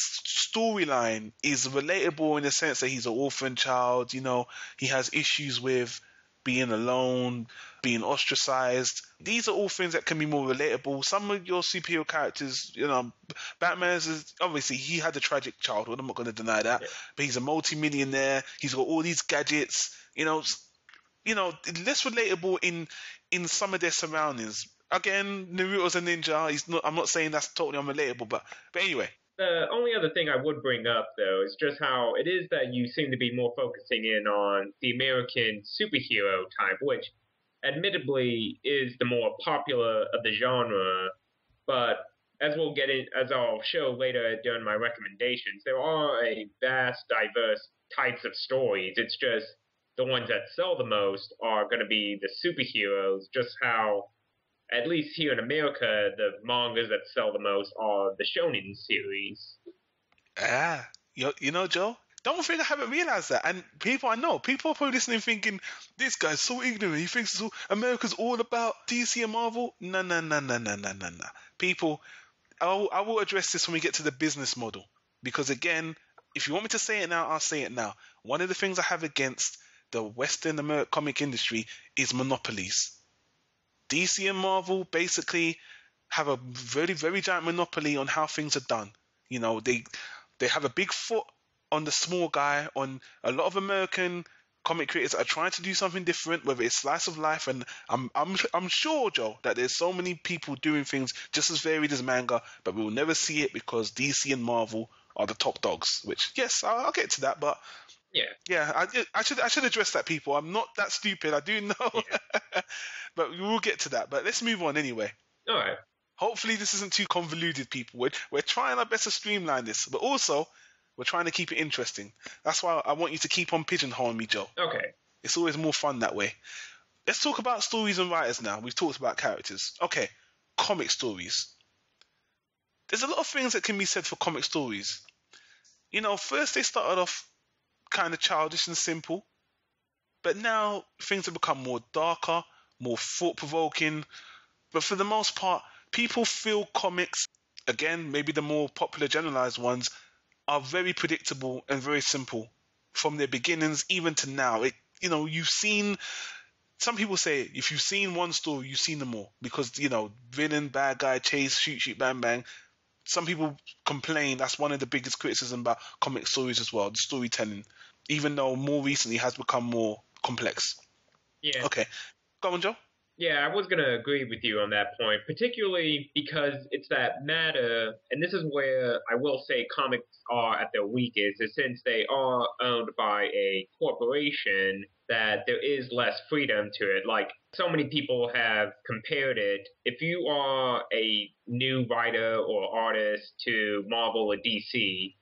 storyline is relatable in the sense that he's an orphan child. He has issues with being alone, being ostracized. These are all things that can be more relatable. Some of your superhero characters, Batman's obviously he had a tragic childhood. I'm not going to deny that, but he's a multi-millionaire. He's got all these gadgets. Less relatable in some of their surroundings. Again, Naruto's a ninja. I'm not saying that's totally unrelatable, but anyway. The only other thing I would bring up, though, is just how it is that you seem to be more focusing in on the American superhero type, which admittedly is the more popular of the genre. But as I'll show later during my recommendations, there are a vast, diverse types of stories. It's just the ones that sell the most are going to be the superheroes, just how, at least here in America, the mangas that sell the most are the shonen series. Joe, don't think I haven't realized that. And people are probably listening thinking, this guy's so ignorant. He thinks America's all about DC and Marvel. No. People, I will address this when we get to the business model. Because again, if you want me to say it now, I'll say it now. One of the things I have against the Western American comic industry is monopolies. DC and Marvel basically have a very, very giant monopoly on how things are done. They have a big foot on the small guy. On a lot of American comic creators that are trying to do something different, whether it's slice of life, and I'm sure, Joe, that there's so many people doing things just as varied as manga, but we will never see it because DC and Marvel are the top dogs. Which, yes, I'll get to that, but. Yeah, I should address that, people. I'm not that stupid. I do know. Yeah. But we will get to that. But let's move on anyway. All right. Hopefully this isn't too convoluted, people. We're trying our best to streamline this. But also, we're trying to keep it interesting. That's why I want you to keep on pigeonholing me, Joe. Okay. It's always more fun that way. Let's talk about stories and writers now. We've talked about characters. Okay, comic stories. There's a lot of things that can be said for comic stories. First they started off kind of childish and simple, but now things have become more darker, more thought-provoking. But for the most part, people feel comics, again, maybe the more popular generalized ones, are very predictable and very simple from their beginnings even to now. You've seen, some people say if you've seen one story, you've seen them all, because villain, bad guy, chase, shoot, bang, bang. some people complain that's one of the biggest criticisms about comic stories as well, the storytelling, even though more recently has become more complex. Yeah. Okay, go on, Joe. Yeah, I was going to agree with you on that point, particularly because it's that matter, and this is where I will say comics are at their weakest, is since they are owned by a corporation, that there is less freedom to it. Like, so many people have compared it. If you are a new writer or artist to Marvel or DC,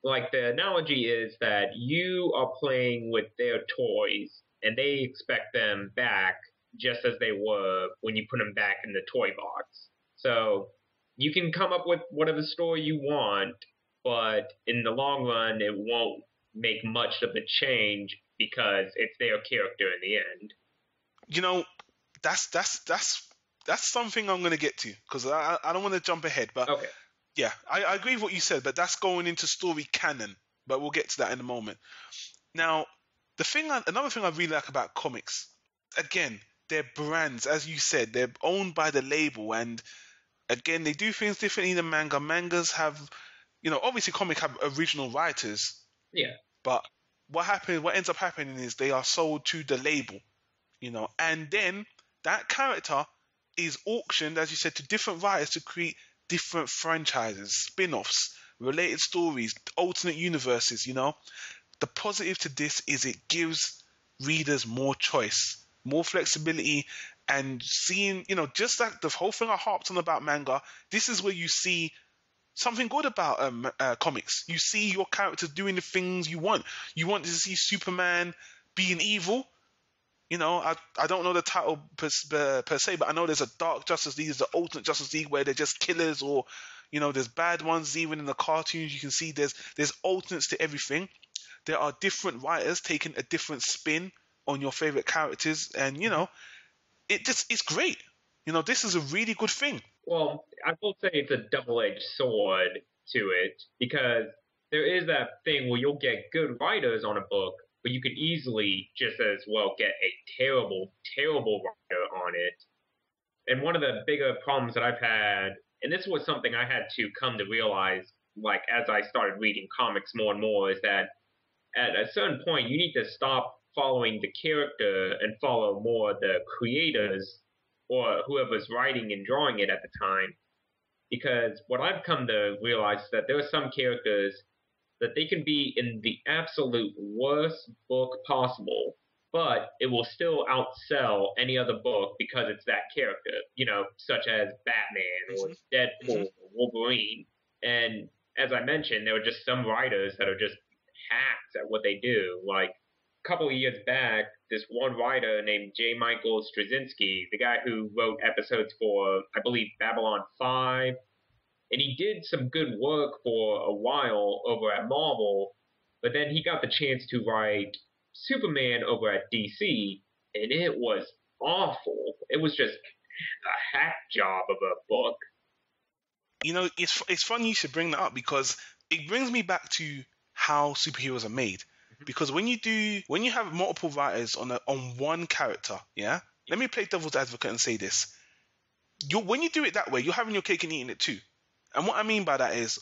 like the analogy is that you are playing with their toys and they expect them back just as they were when you put them back in the toy box. So you can come up with whatever story you want, but in the long run, it won't make much of a change because it's their character in the end. You know, that's something I'm going to get to, because I don't want to jump ahead, but Okay. yeah, I agree with what you said, but that's going into story canon, but we'll get to that in a moment. Now, another thing I really like about comics, again, they're brands, as you said, they're owned by the label, and again, they do things differently than manga. Mangas have, obviously comics have original writers. Yeah. But what ends up happening is they are sold to the label, and then that character is auctioned, as you said, to different writers to create different franchises, spin-offs, related stories, alternate universes, The positive to this is it gives readers more choice, more flexibility, and seeing, just like the whole thing I harped on about manga, this is where you see something good about comics. You see your characters doing the things you want. You want to see Superman being evil. I don't know the title per se, but I know there's a Dark Justice League, there's the Ultimate Justice League where they're just killers, or there's bad ones. Even in the cartoons, you can see there's alternates to everything. There are different writers taking a different spin on your favorite characters, and it's great. This is a really good thing. Well, I will say it's a double-edged sword to it, because there is that thing where you'll get good writers on a book, but you could easily just as well get a terrible, terrible writer on it. And one of the bigger problems that I've had, and this was something I had to come to realize, like, as I started reading comics more and more, is that at a certain point, you need to stop following the character and follow more the creators or whoever's writing and drawing it at the time. Because what I've come to realize is that there are some characters that they can be in the absolute worst book possible, but it will still outsell any other book because it's that character, such as Batman or Deadpool or Wolverine. And as I mentioned, there are just some writers that are just hacks at what they do. Like, a couple of years back, this one writer named J. Michael Straczynski, the guy who wrote episodes for, I believe, Babylon 5, and he did some good work for a while over at Marvel, but then he got the chance to write Superman over at DC, and it was awful. It was just a hack job of a book. It's funny you should bring that up, because it brings me back to how superheroes are made. Because when you have multiple writers on one character, yeah? Let me play devil's advocate and say this. When you do it that way, you're having your cake and eating it too. And what I mean by that is,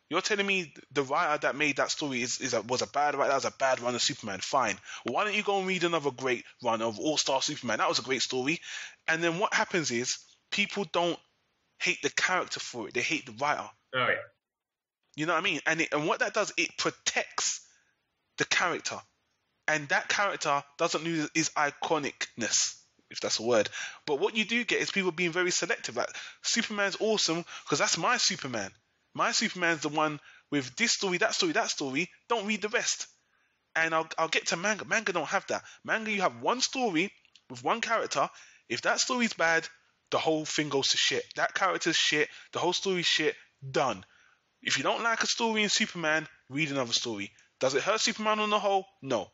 you're telling me the writer that made that story was a bad writer, that was a bad run of Superman. Fine. Why don't you go and read another great run of All-Star Superman? That was a great story. And then what happens is, people don't hate the character for it. They hate the writer. Oh, yeah. You know what I mean? And what that does, it protects the character. And that character doesn't lose his iconicness, if that's a word. But what you do get is people being very selective. Like, Superman's awesome because that's my Superman. My Superman's the one with this story, that story, that story. Don't read the rest. And I'll get to manga. Manga don't have that. Manga, you have one story with one character. If that story's bad, the whole thing goes to shit. That character's shit. The whole story's shit. Done. If you don't like a story in Superman, read another story. Does it hurt Superman on the whole? No.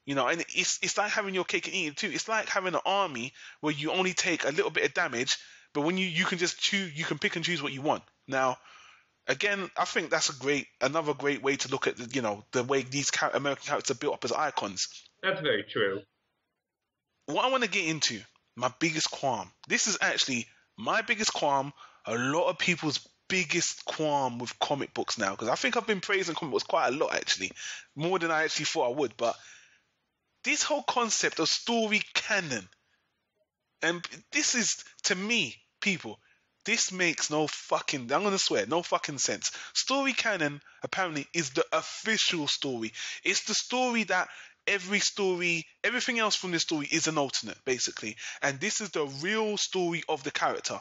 And it's like having your cake and eating it too. It's like having an army where you only take a little bit of damage, but when you can just choose, you can pick and choose what you want. Now, again, I think that's another great way to look at the way these American characters are built up as icons. That's very true. What I want to get into, my biggest qualm. This is actually my biggest qualm. A lot of people's biggest qualm with comic books now, because I think I've been praising comic books quite a lot, actually, more than I actually thought I would. But this whole concept of story canon, and this is, to me, people, this makes no fucking, I'm gonna swear, no fucking sense. Story canon apparently is the official story. It's the story that everything else from this story is an alternate, basically. And this is the real story of the character.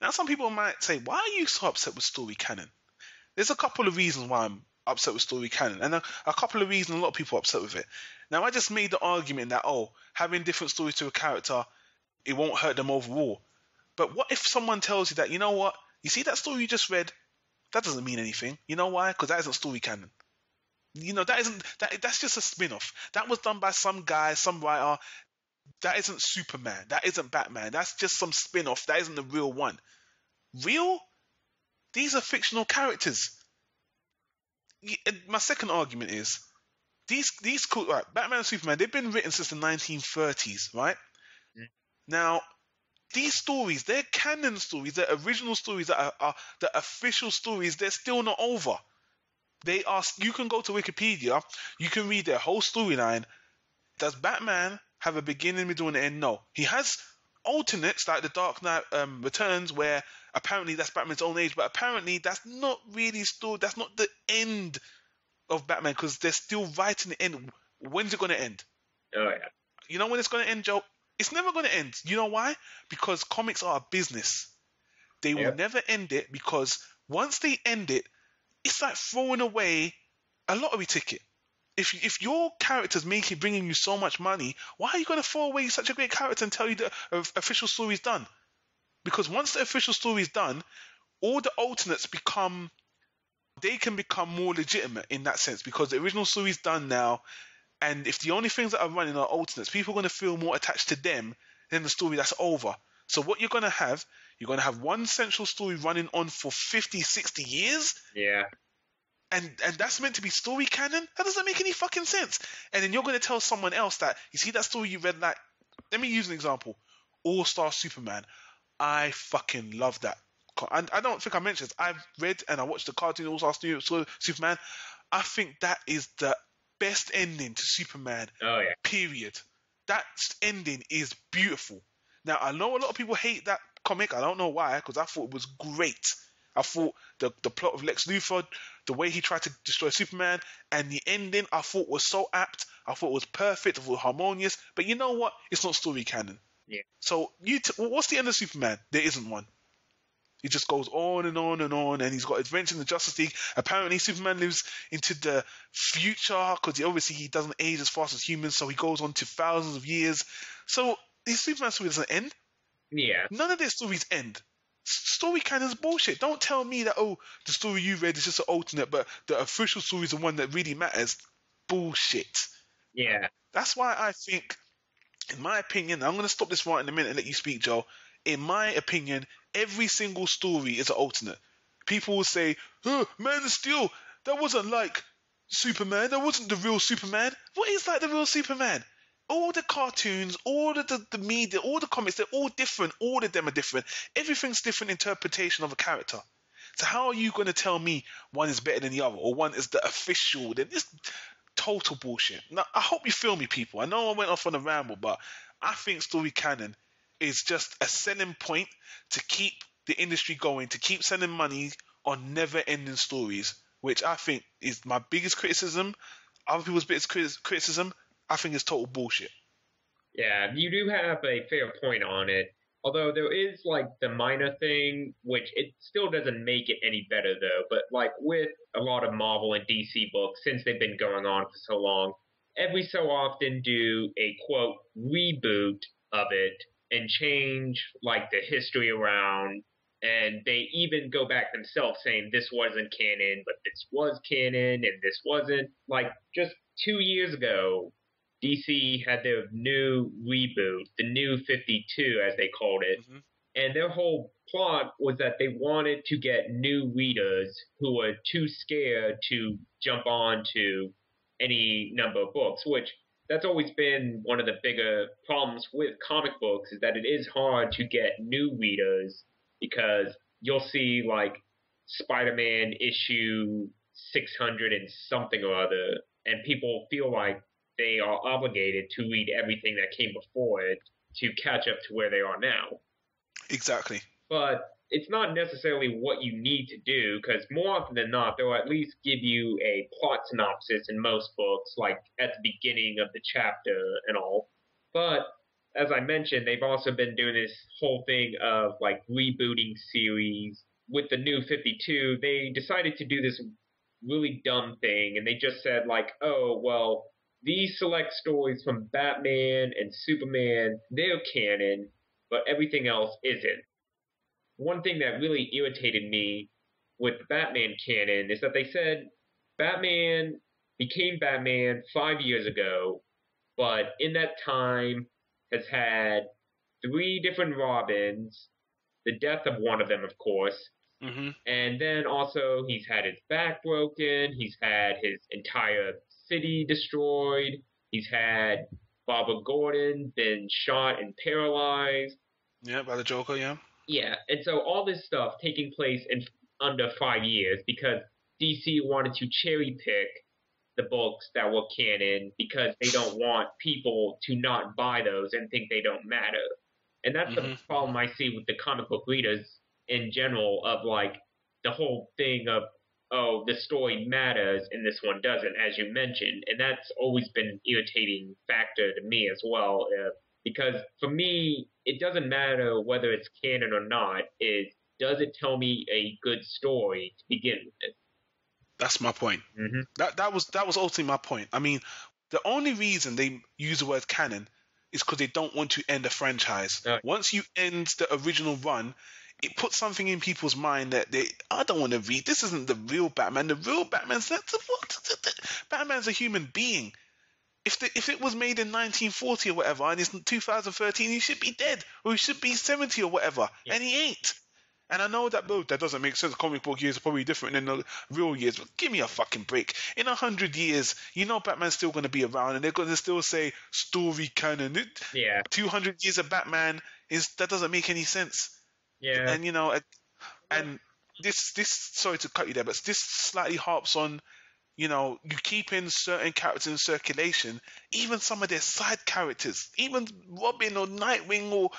Now, some people might say, why are you so upset with story canon? There's a couple of reasons why I'm upset with story canon, and a couple of reasons a lot of people are upset with it. Now, I just made the argument that, having different stories to a character, it won't hurt them overall. But what if someone tells you that, you know what, you see that story you just read, that doesn't mean anything. You know why? Because that isn't story canon. That's just a spin-off. That was done by some guy, some writer. That isn't Superman. That isn't Batman. That's just some spin-off. That isn't the real one. Real? These are fictional characters. My second argument is these right, Batman and Superman, they've been written since the 1930s, right? Mm. Now, these stories, they're canon stories, they're original stories that are the official stories. They're still not over. They are. You can go to Wikipedia. You can read their whole storyline. Does Batman have a beginning, middle, and end? No. He has alternates like the Dark Knight Returns, where apparently that's Batman's own age, but apparently that's not really that's not the end of Batman, because they're still writing the end. When's it going to end? Oh, yeah. You know when it's going to end, Joe? It's never going to end. You know why? Because comics are a business. They will never end it, because once they end it, it's like throwing away a lottery ticket. If your character's bringing you so much money, why are you going to throw away such a great character and tell you the official story is done? Because once the official story is done, all the alternates can become more legitimate in that sense, because the original story is done now, and if the only things that are running are alternates, people are going to feel more attached to them than the story that's over. So what you're going to have one central story running on for 50, 60 years. Yeah. And that's meant to be story canon? That doesn't make any fucking sense. And then you're going to tell someone else that, you see that story you read, like, let me use an example. All-Star Superman. I fucking love that. I don't think I mentioned this. I've read and I watched the cartoon All-Star Superman. I think that is the best ending to Superman. Oh, yeah. Period. That ending is beautiful. Now, I know a lot of people hate that comic. I don't know why, because I thought it was great. I thought the plot of Lex Luthor, the way he tried to destroy Superman, and the ending I thought was so apt. I thought it was perfect, it was harmonious. But you know what? It's not story canon. Yeah. So what's the end of Superman? There isn't one. It just goes on and on and on, and he's got adventure in the Justice League. Apparently, Superman lives into the future, because he doesn't age as fast as humans, so he goes on to thousands of years. So his Superman story doesn't end. Yeah. None of their stories end. Story canon is bullshit. Don't tell me that, the story you read is just an alternate, but the official story is the one that really matters. Bullshit. Yeah. That's why I think, in my opinion, I'm going to stop this right in a minute and let you speak, Joe. In my opinion, every single story is an alternate. People will say, Man of Steel, that wasn't like Superman. That wasn't the real Superman. What is like the real Superman? All the cartoons, all the media, all the comics, they're all different. All of them are different. Everything's different interpretation of a character. So how are you going to tell me one is better than the other, or one is the official? Then it's total bullshit. Now, I hope you feel me, people. I know I went off on a ramble, but I think story canon is just a selling point to keep the industry going, to keep sending money on never-ending stories, which I think is my biggest criticism. Other people's biggest criticism, I think it's total bullshit. Yeah, you do have a fair point on it. Although there is, like, the minor thing, which it still doesn't make it any better, though. But, like, with a lot of Marvel and DC books, since they've been going on for so long, every so often do a, quote, reboot of it and change, like, the history around. And they even go back themselves saying this wasn't canon, but this was canon, and this wasn't. Like, just 2 years ago, DC had their new reboot, the New 52, as they called it. Mm-hmm. And their whole plot was that they wanted to get new readers who were too scared to jump on to any number of books, which that's always been one of the bigger problems with comic books, is that it is hard to get new readers because you'll see like Spider-Man issue 600 and something or other, and people feel like they are obligated to read everything that came before it to catch up to where they are now. Exactly. But it's not necessarily what you need to do, because more often than not, they'll at least give you a plot synopsis in most books, like at the beginning of the chapter and all. But as I mentioned, they've also been doing this whole thing of like rebooting series. With the new 52, they decided to do this really dumb thing, and they just said like, oh, well, these select stories from Batman and Superman, they're canon, but everything else isn't. One thing that really irritated me with the Batman canon is that they said Batman became Batman 5 years ago, but in that time has had 3 different Robins, the death of one of them, of course, and then also he's had his back broken, he's had his entire city destroyed, he's had Barbara Gordon been shot and paralyzed. Yeah, by the Joker, yeah. Yeah, and so all this stuff taking place in under 5 years because DC wanted to cherry pick the books that were canon because they don't want people to not buy those and think they don't matter. And that's the problem I see with the comic book readers in general, of like the whole thing of, oh, the story matters and this one doesn't, as you mentioned. And that's always been an irritating factor to me as well, because for me, it doesn't matter whether it's canon or not. Does it tell me a good story to begin with? That's my point. That was ultimately my point. I mean, the only reason they use the word canon is because they don't want to end a franchise. Once you end the original run, it puts something in people's mind that I don't want to read. This isn't the real Batman. The real Batman's Batman's a human being. If it was made in 1940 or whatever, and it's 2013, he should be dead, or he should be 70 or whatever, and he ain't. And I know that that doesn't make sense. Comic book years are probably different than the real years, but give me a fucking break. In 100 years, Batman's still going to be around, and they're going to still say story canon. 200 years of Batman that doesn't make any sense. Yeah. And and this sorry to cut you there, but this slightly harps on, you keep in certain characters in circulation, even some of their side characters, even Robin or Nightwing or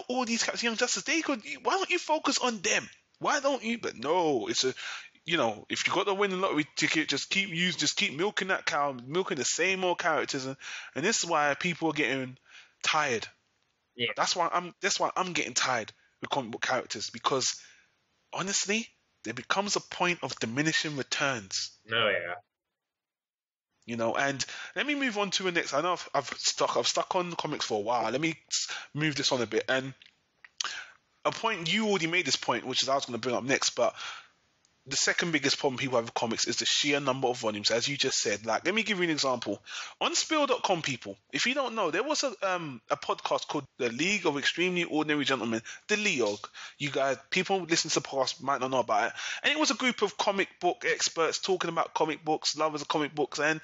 all these characters, Young Justice. Why don't you focus on them? Why don't you? But no, it's if you got the winning lottery ticket, just keep milking that cow, milking the same old characters, and this is why people are getting tired. Yeah. That's why I'm getting tired with comic book characters, because honestly, there becomes a point of diminishing returns. Oh yeah. And let me move on to the next. I know I've stuck on comics for a while. Let me move this on a bit. And a point, you already made this point, which is I was going to bring up next, but the second biggest problem people have with comics is the sheer number of volumes, as you just said. Like, let me give you an example. On Spill.com, people, if you don't know, there was a podcast called The League of Extremely Ordinary Gentlemen, the Leog. You guys, people listen to the podcast might not know about it. And it was a group of comic book experts talking about comic books, lovers of comic books, and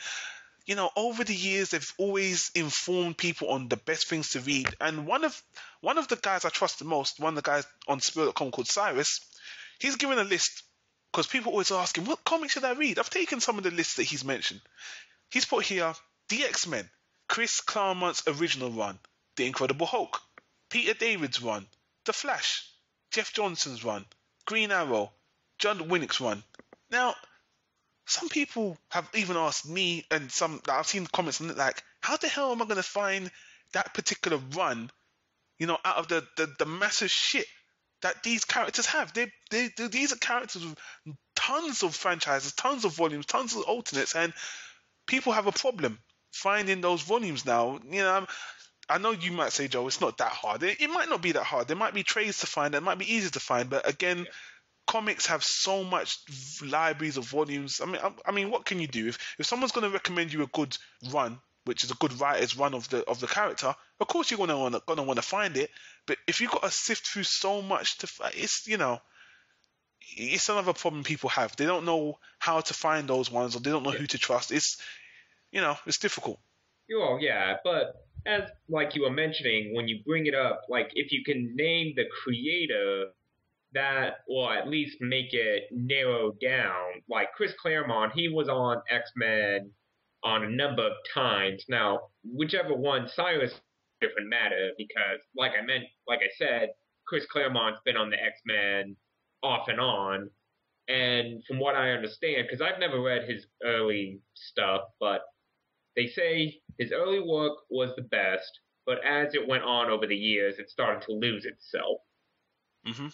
over the years, they've always informed people on the best things to read. And one of the guys I trust the most, one of the guys on Spill.com called Cyrus, he's given a list. Because people always ask him, what comics should I read? I've taken some of the lists that he's mentioned. He's put here, The X-Men, Chris Claremont's original run, The Incredible Hulk, Peter David's run, The Flash, Jeff Johnson's run, Green Arrow, John Winnick's run. Now, some people have even asked me, and some that I've seen comments on it, like, how the hell am I going to find that particular run, out of the massive shit that these characters have? These are characters with tons of franchises, tons of volumes, tons of alternates, and people have a problem finding those volumes now. I know you might say, Joe, it's not that hard. It might not be that hard. There might be trades to find. It might be easy to find. But again, comics have so much libraries of volumes. I mean, what can you do? If someone's going to recommend you a good run, which is a good writer's run of the character, of course you're gonna want to find it. But if you've got to sift through so much it's another problem people have. They don't know how to find those ones, or they don't know who to trust. It's difficult. Well, yeah, but as like you were mentioning, when you bring it up, like if you can name the creator, that will at least make it narrow down. Like Chris Claremont, he was on X-Men on a number of times. Now, whichever one, Cyrus different matter because, like I said, Chris Claremont's been on the X-Men off and on, and from what I understand, because I've never read his early stuff, but they say his early work was the best, but as it went on over the years, it started to lose itself. Mm-hmm.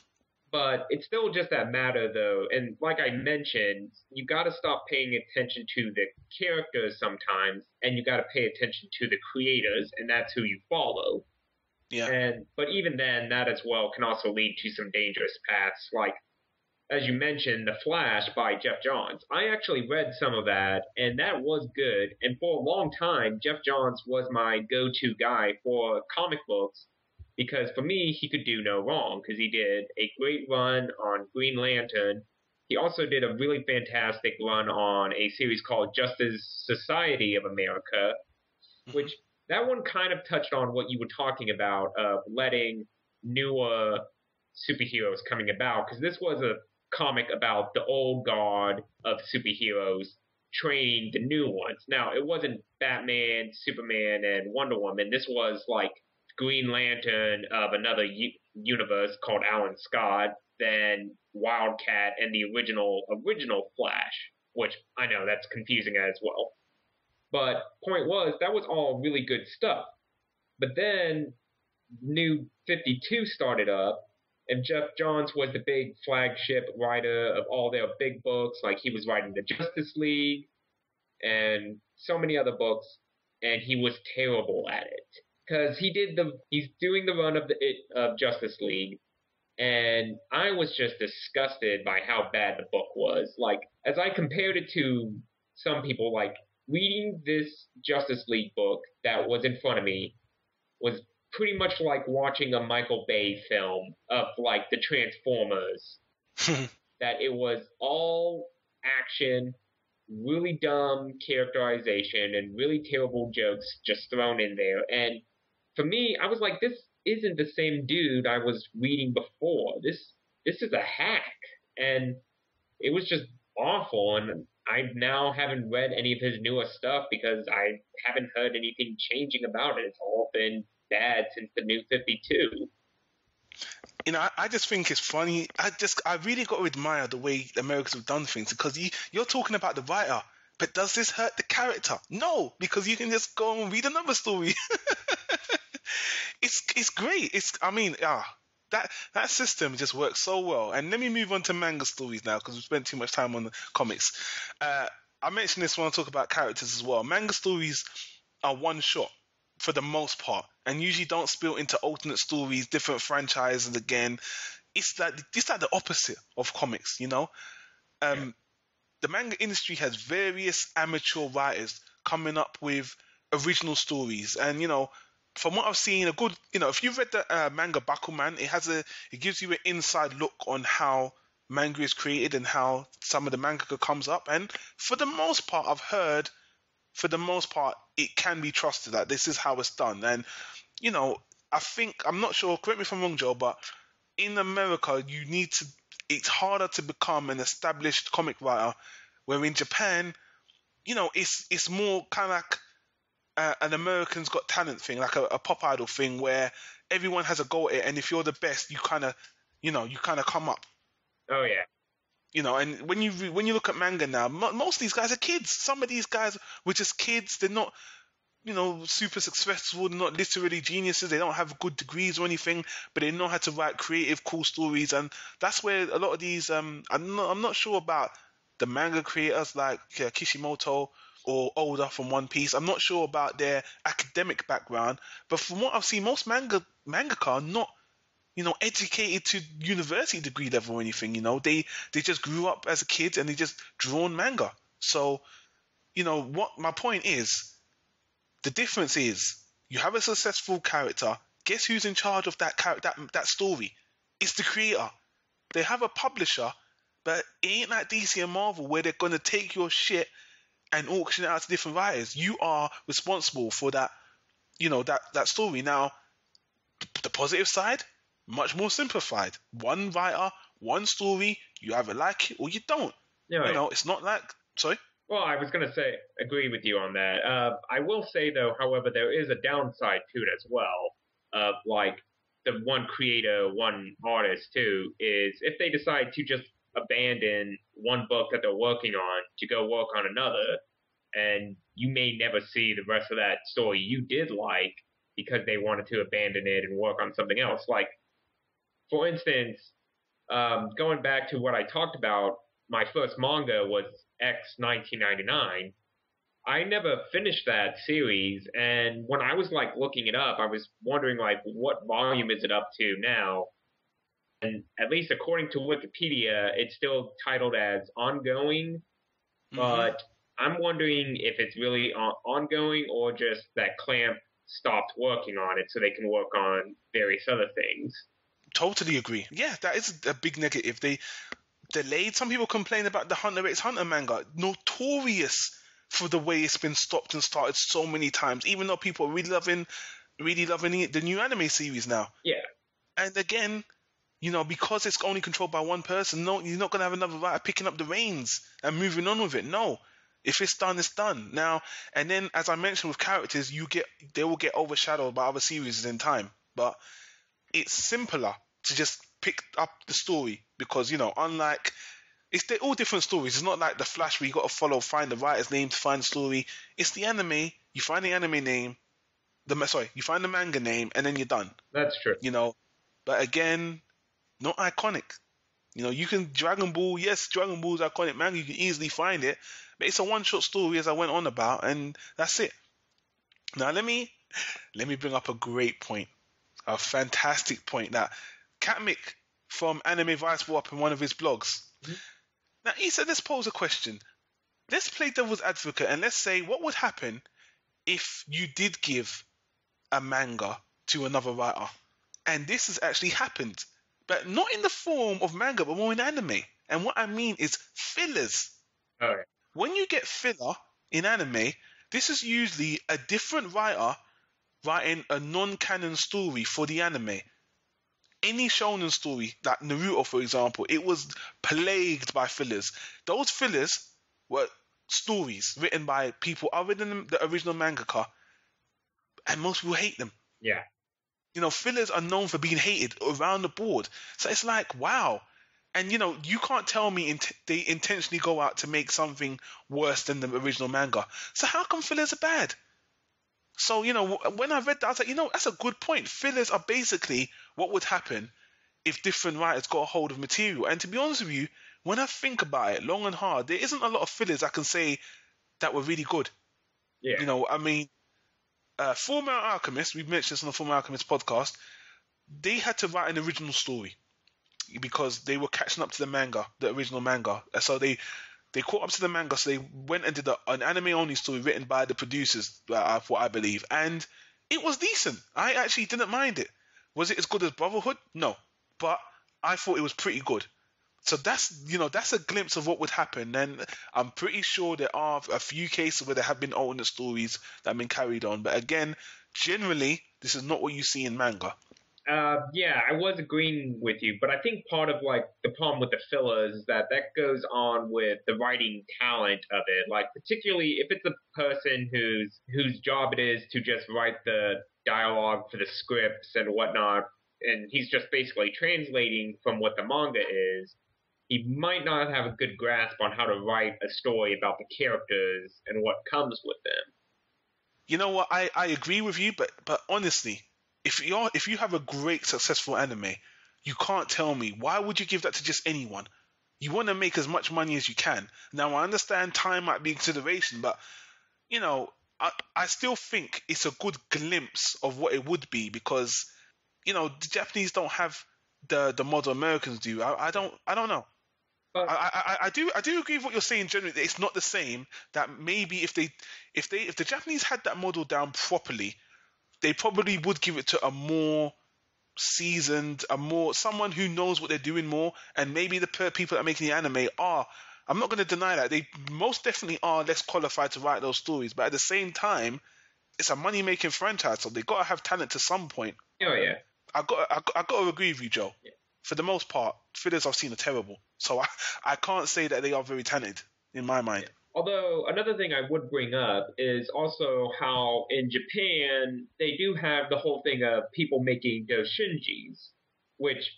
But it's still just that matter, though. And like I mentioned, you got to stop paying attention to the characters sometimes, and you got to pay attention to the creators, and that's who you follow. Yeah. But even then, that as well can also lead to some dangerous paths. Like, as you mentioned, The Flash by Jeff Johns. I actually read some of that, and that was good. And for a long time, Jeff Johns was my go-to guy for comic books. Because for me, he could do no wrong, because he did a great run on Green Lantern. He also did a really fantastic run on a series called Justice Society of America, which that one kind of touched on what you were talking about of letting newer superheroes coming about, because this was a comic about the old guard of superheroes training the new ones. Now, it wasn't Batman, Superman, and Wonder Woman. This was like Green Lantern of another universe called Alan Scott, then Wildcat, and the original Flash, which I know that's confusing as well. But point was, that was all really good stuff. But then New 52 started up, and Jeff Johns was the big flagship writer of all their big books. Like, he was writing the Justice League and so many other books, and he was terrible at it. Because he's doing the run of Justice League, and I was just disgusted by how bad the book was. Like, as I compared it to some people, like, reading this Justice League book that was in front of me was pretty much like watching a Michael Bay film of, like, the Transformers. That it was all action, really dumb characterization, and really terrible jokes just thrown in there. And for me, I was like, this isn't the same dude I was reading before. This is a hack. And it was just awful. And I now haven't read any of his newer stuff because I haven't heard anything changing about it. It's all been bad since the New 52. You know, I just think it's funny. I really got to admire the way Americans have done things, because you're talking about the writer, but does this hurt the character? No, because you can just go and read another story. It's great. That system just works so well. And let me move on to manga stories now, because we've spent too much time on the comics. I mentioned this when I talk about characters as well. Manga stories are one shot for the most part, and usually don't spill into alternate stories, different franchises again. It's like the opposite of comics, you know. The manga industry has various amateur writers coming up with original stories, and you know, from what I've seen, if you've read the manga Bakuman, it gives you an inside look on how manga is created and how some of the manga comes up. And for the most part, I've heard, it can be trusted that this is how it's done. And you know, I'm not sure, correct me if I'm wrong, Joe, but in America, it's harder to become an established comic writer, where in Japan, you know, it's more kind of like an American's Got Talent thing, like a pop idol thing, where everyone has a go at it, and if you're the best, you kind of come up. Oh yeah. You know, and when you look at manga now, most of these guys are kids. Some of these guys were just kids. They're not, you know, super successful. They're not literally geniuses. They don't have good degrees or anything, but they know how to write creative, cool stories. And that's where a lot of these, I'm not sure about the manga creators like Kishimoto or Oda from One Piece. I'm not sure about their academic background, but from what I've seen, most mangaka are not, you know, educated to university degree level or anything. You know, they just grew up as a kid and they just drawn manga. So, you know, what my point is, the difference is you have a successful character. Guess who's in charge of that character, that story? It's the creator. They have a publisher, but it ain't like DC and Marvel where they're gonna take your shit and auction it out to different writers. You are responsible for that, you know, that story. Now, the positive side, much more simplified. One writer, one story, you either like it or you don't. No, You know, it's not like, sorry? well, I was going to say, agree with you on that. I will say, though, however, there is a downside to it as well. Like, the one creator, one artist, too, is if they decide to just abandon one book that they're working on to go work on another, and you may never see the rest of that story you did like because they wanted to abandon it and work on something else. Like, for instance, going back to what I talked about, my first manga was X 1999. I never finished that series, and when I was like looking it up, I was wondering like what volume is it up to now? And at least according to Wikipedia, it's still titled as ongoing, but I'm wondering if it's really ongoing or just that Clamp stopped working on it so they can work on various other things. Totally agree. Yeah, that is a big negative. They delayed. Some people complain about the Hunter x Hunter manga, notorious for the way it's been stopped and started so many times, even though people are really loving the new anime series now. Yeah. And again, you know, because it's only controlled by one person, no, you're not going to have another writer picking up the reins and moving on with it. No. If it's done, it's done. Now, and then, as I mentioned with characters, they will get overshadowed by other series in time. But it's simpler to just pick up the story because, you know, unlike, they're all different stories. It's not like the Flash where you got to find the writer's name to find the story. It's the anime. You find the anime name, you find the manga name, and then you're done. That's true. You know, but again, not iconic. You know, you can Dragon Ball is iconic manga. You can easily find it, but it's a one-shot story, as I went on about, and that's it. Now let me bring up a great point, a fantastic point that Catmick from Anime Vice brought up in one of his blogs. Mm-hmm. Now he said, let's pose a question. Let's play devil's advocate, and let's say what would happen if you did give a manga to another writer, and this has actually happened. But not in the form of manga, but more in anime. And what I mean is fillers. All right. When you get filler in anime, this is usually a different writer writing a non-canon story for the anime. Any shonen story, like Naruto, for example, it was plagued by fillers. Those fillers were stories written by people other than the original mangaka, and most people hate them. Yeah. You know, fillers are known for being hated around the board. So it's like, wow. And, you know, you can't tell me they intentionally go out to make something worse than the original manga. So how come fillers are bad? So, you know, when I read that, I was like, you know, that's a good point. Fillers are basically what would happen if different writers got a hold of material. And to be honest with you, when I think about it long and hard, there isn't a lot of fillers I can say that were really good. Yeah. You know, I mean, Fullmetal Alchemist, we've mentioned this on the Fullmetal Alchemist podcast, they had to write an original story because they were catching up to the original manga. So they caught up to the manga, so they went and did an anime-only story written by the producers, what I believe. And it was decent. I actually didn't mind it. Was it as good as Brotherhood? No. But I thought it was pretty good. So that's a glimpse of what would happen. And I'm pretty sure there are a few cases where there have been alternate stories that have been carried on. But again, generally, this is not what you see in manga. Yeah, I was agreeing with you, but I think part of like the problem with the fillers is that goes on with the writing talent of it. Like particularly if it's a person whose job it is to just write the dialogue for the scripts and whatnot, and he's just basically translating from what the manga is. He might not have a good grasp on how to write a story about the characters and what comes with them. You know what? I agree with you, but honestly, if you have a great successful anime, you can't tell me why would you give that to just anyone. You want to make as much money as you can. Now I understand time might be a consideration, but you know, I still think it's a good glimpse of what it would be because you know the Japanese don't have the model Americans do. I don't know. I do agree with what you're saying generally. It's not the same. That maybe if the Japanese had that model down properly, they probably would give it to a more seasoned, someone who knows what they're doing more, and maybe the people that are making the anime are. I'm not going to deny that they most definitely are less qualified to write those stories, but at the same time, it's a money-making franchise, so they got to have talent to some point. Oh yeah. I got to agree with you, Joe. Yeah. for the most part, fillers I've seen are terrible. So I can't say that they are very talented in my mind. Although another thing I would bring up is also how in Japan they do have the whole thing of people making doshinjis, which,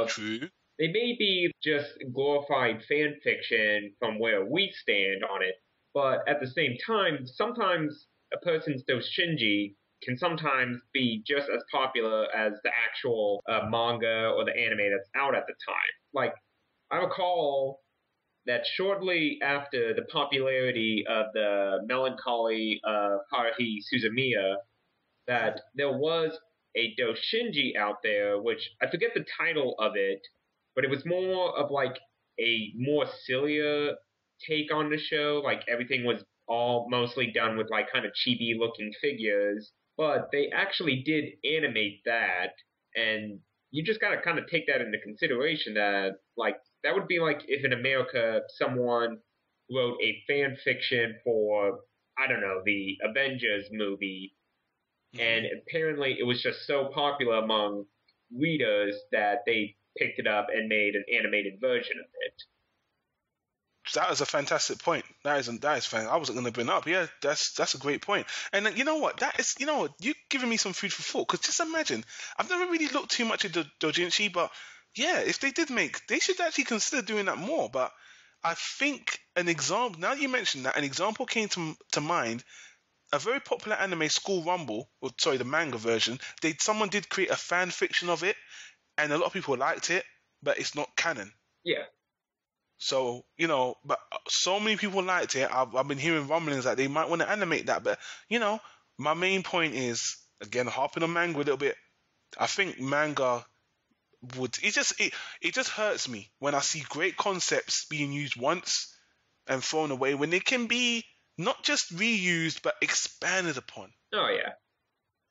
True. they may be just glorified fan fiction from where we stand on it, but at the same time, sometimes a person's doshinji can sometimes be just as popular as the actual manga or the anime that's out at the time. Like, I recall that shortly after the popularity of the melancholy of Haruhi Suzumiya, that there was a doshinji out there, which I forget the title of it, but it was more of like a more sillier take on the show. Like everything was all mostly done with like kind of chibi looking figures, but they actually did animate that, and you just gotta kind of take that into consideration that like that would be like if in America someone wrote a fan fiction for, I don't know, the Avengers movie, and apparently it was just so popular among readers that they picked it up and made an animated version of it. That is a fantastic point. That is fan. I wasn't going to bring it up. Yeah, that's a great point. And you know what? You're giving me some food for thought. Because just imagine, I've never really looked too much at doujinshi, but yeah, if they did they should actually consider doing that more. But I think an example, now that you mentioned that, an example came to mind. A very popular anime, School Rumble, the manga version. Someone did create a fan fiction of it, and a lot of people liked it, but it's not canon. Yeah. So, but so many people liked it. I've been hearing rumblings that they might want to animate that. But, my main point is, again, harping on manga a little bit. I think manga it just hurts me when I see great concepts being used once and thrown away when they can be not just reused, but expanded upon. Oh, yeah.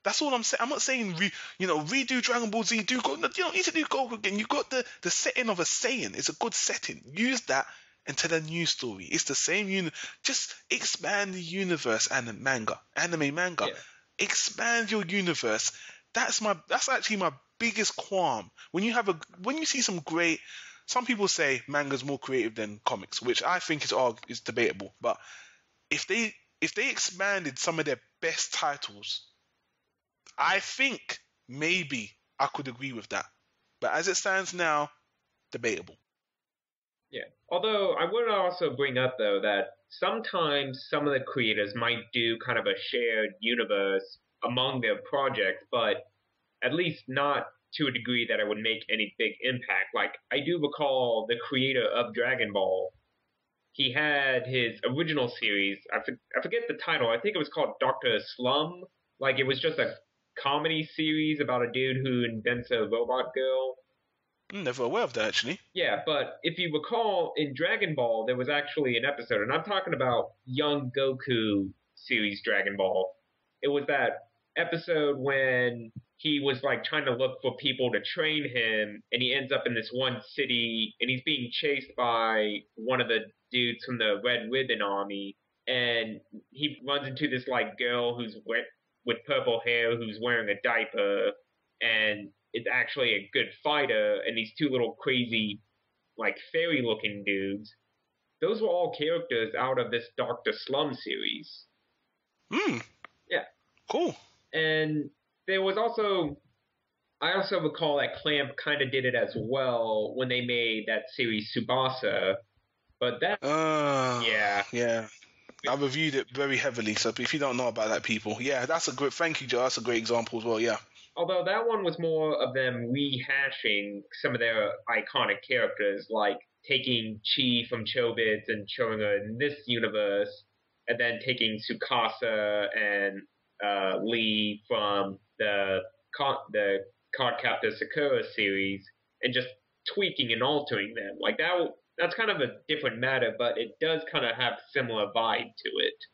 That's all I'm saying. I'm not saying redo Dragon Ball Z. You don't need to do Goku again. You got the setting of a Saiyan. It's a good setting. Use that and tell a new story. It's the same just expand the universe and anime manga. Yeah. Expand your universe. That's actually my biggest qualm. When you see some great, some people say manga's more creative than comics, which I think is debatable. But if they expanded some of their best titles, I think maybe I could agree with that. But as it stands now, debatable. Yeah. Although I would also bring up, though, that sometimes some of the creators might do kind of a shared universe among their projects, but at least not to a degree that it would make any big impact. Like, I do recall the creator of Dragon Ball. He had his original series. I forget the title. I think it was called Dr. Slum. Like, it was just a comedy series about a dude who invents a robot girl. I'm never aware of that, actually. Yeah, but if you recall, in Dragon Ball, there was actually an episode, and I'm talking about Young Goku series Dragon Ball. It was that episode when he was like trying to look for people to train him, and he ends up in this one city, and he's being chased by one of the dudes from the Red Ribbon Army, and he runs into this like girl who's with purple hair who's wearing a diaper, and it's actually a good fighter, and these two little crazy, like, fairy-looking dudes. Those were all characters out of this Dr. Slum series. Yeah. Cool. And there was I also recall that Clamp kind of did it as well when they made that series Tsubasa, but that... Yeah. I reviewed it very heavily, so if you don't know about that, people, thank you, Joe. That's a great example as well, yeah. Although that one was more of them rehashing some of their iconic characters, like taking Chi from Chobits and showing her in this universe, and then taking Tsukasa and Lee from the Cardcaptor Sakura series and just tweaking and altering them. Like that's kind of a different matter, but it does kind of have similar vibe to it.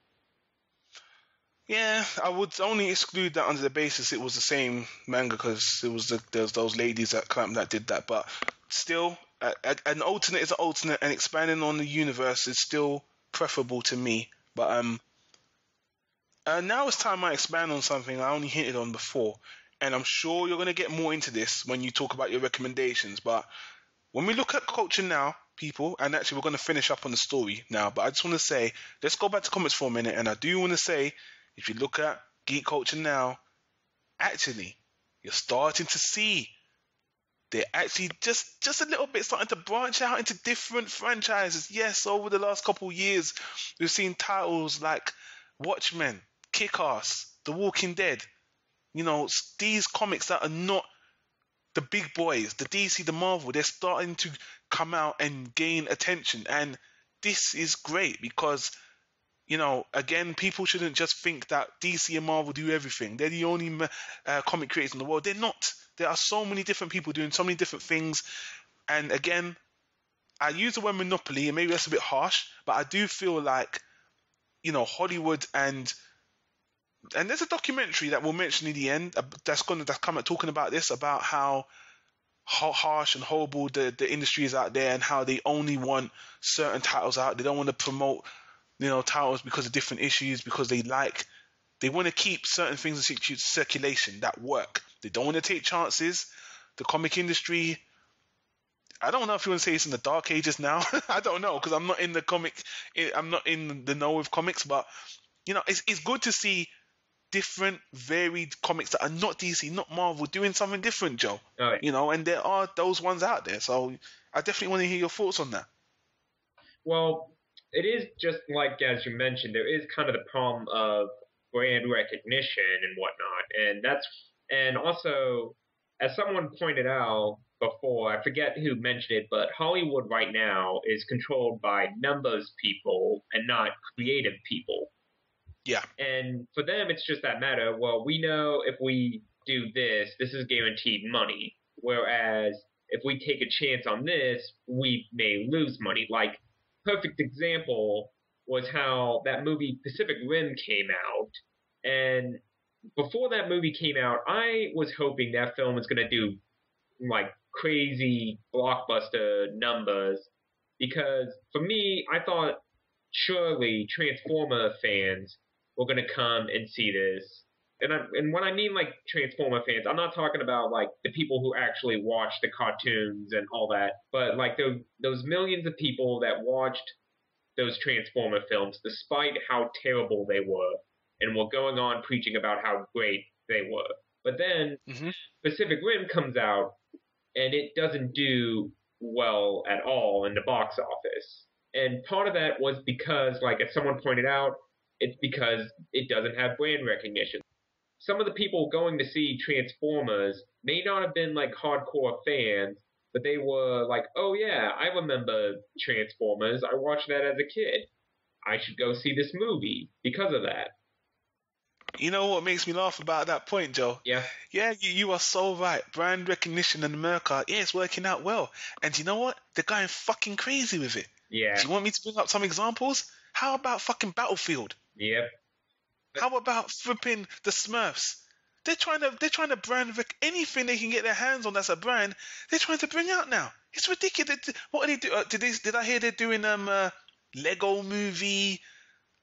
Yeah, I would only exclude that under the basis it was the same manga because there's those ladies at Clamp that did that. But still, an alternate is an alternate, and expanding on the universe is still preferable to me. But now it's time I expand on something I only hinted on before. and I'm sure you're going to get more into this when you talk about your recommendations, but when we look at culture now, people, and actually we're going to finish up on the story now, but I just want to say, let's go back to comics for a minute, and I do want to say, if you look at geek culture now, actually, you're starting to see they're actually just a little bit starting to branch out into different franchises. Yes, over the last couple of years, we've seen titles like Watchmen, Kick-Ass, The Walking Dead. You know, these comics that are not the big boys, the DC, the Marvel, they're starting to come out and gain attention. And this is great because, you know, again, people shouldn't just think that DC and Marvel do everything. They're the only comic creators in the world. They're not. There are so many different people doing so many different things. And again, I use the word monopoly, and maybe that's a bit harsh, but I do feel like, you know, Hollywood and there's a documentary that we'll mention in the end that's come out talking about this, about how harsh and horrible the industry is out there, and how they only want certain titles out. They don't want to promote, you know, titles because of different issues, because they want to keep certain things in circulation that work. They don't want to take chances. The comic industry, I don't know if you want to say it's in the dark ages now. I don't know, because I'm not in the know with comics, but you know, it's good to see different varied comics that are not DC, not Marvel, doing something different, Joe. Right. You know, and there are those ones out there. So I definitely want to hear your thoughts on that. Well, it is just like, as you mentioned, there is kind of the problem of brand recognition and whatnot. And also, as someone pointed out before, I forget who mentioned it, but Hollywood right now is controlled by numbers people and not creative people. Yeah. And for them, it's just that matter. Well, we know if we do this, this is guaranteed money. Whereas if we take a chance on this, we may lose money. Like, perfect example was how that movie Pacific Rim came out. And before that movie came out, I was hoping that film was going to do like crazy blockbuster numbers. Because for me, I thought surely Transformer fans were going to come and see this. And when I mean like Transformer fans, I'm not talking about like the people who actually watch the cartoons and all that, but like those millions of people that watched those Transformer films despite how terrible they were and were going on preaching about how great they were. But then Pacific Rim comes out and it doesn't do well at all in the box office. And part of that was because, like as someone pointed out, it's because it doesn't have brand recognition. Some of the people going to see Transformers may not have been like hardcore fans, but they were like, oh yeah, I remember Transformers. I watched that as a kid. I should go see this movie because of that. You know what makes me laugh about that point, Joe? Yeah. Yeah, you are so right. Brand recognition in America, yeah, it's working out well. And you know what? They're going fucking crazy with it. Yeah. Do you want me to bring up some examples? How about fucking Battlefield? Yep. How about flipping the Smurfs? They're trying to brand anything they can get their hands on that's a brand. They're trying to bring out now. It's ridiculous. What are they do? Did I hear they're doing Lego movie,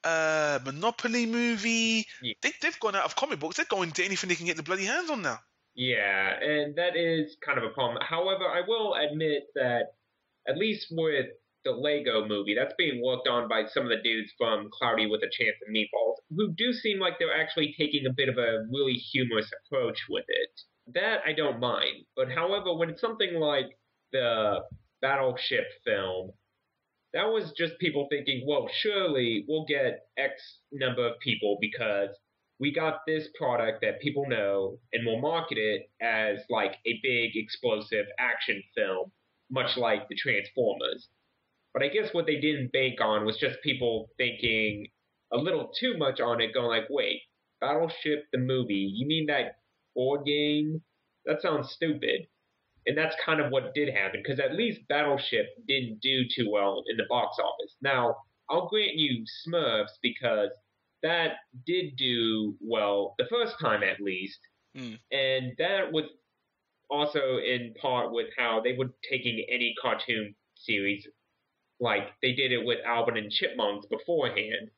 Monopoly movie? Yeah. They've gone out of comic books. They're going to anything they can get the bloody hands on now. Yeah, and that is kind of a problem. However, I will admit that at least with the Lego movie, that's being worked on by some of the dudes from Cloudy with a Chance of Meatballs, who do seem like they're actually taking a bit of a really humorous approach with it. That I don't mind. But however, when it's something like the Battleship film, that was just people thinking, well, surely we'll get X number of people because we got this product that people know and we'll market it as like a big explosive action film, much like the Transformers. But I guess what they didn't bank on was just people thinking a little too much on it, going like, wait, Battleship the movie, you mean that board game? That sounds stupid. And that's kind of what did happen, because at least Battleship didn't do too well in the box office. Now, I'll grant you Smurfs, because that did do well the first time at least. And that was also in part with how they were taking any cartoon series, like they did it with Alvin and Chipmunks beforehand.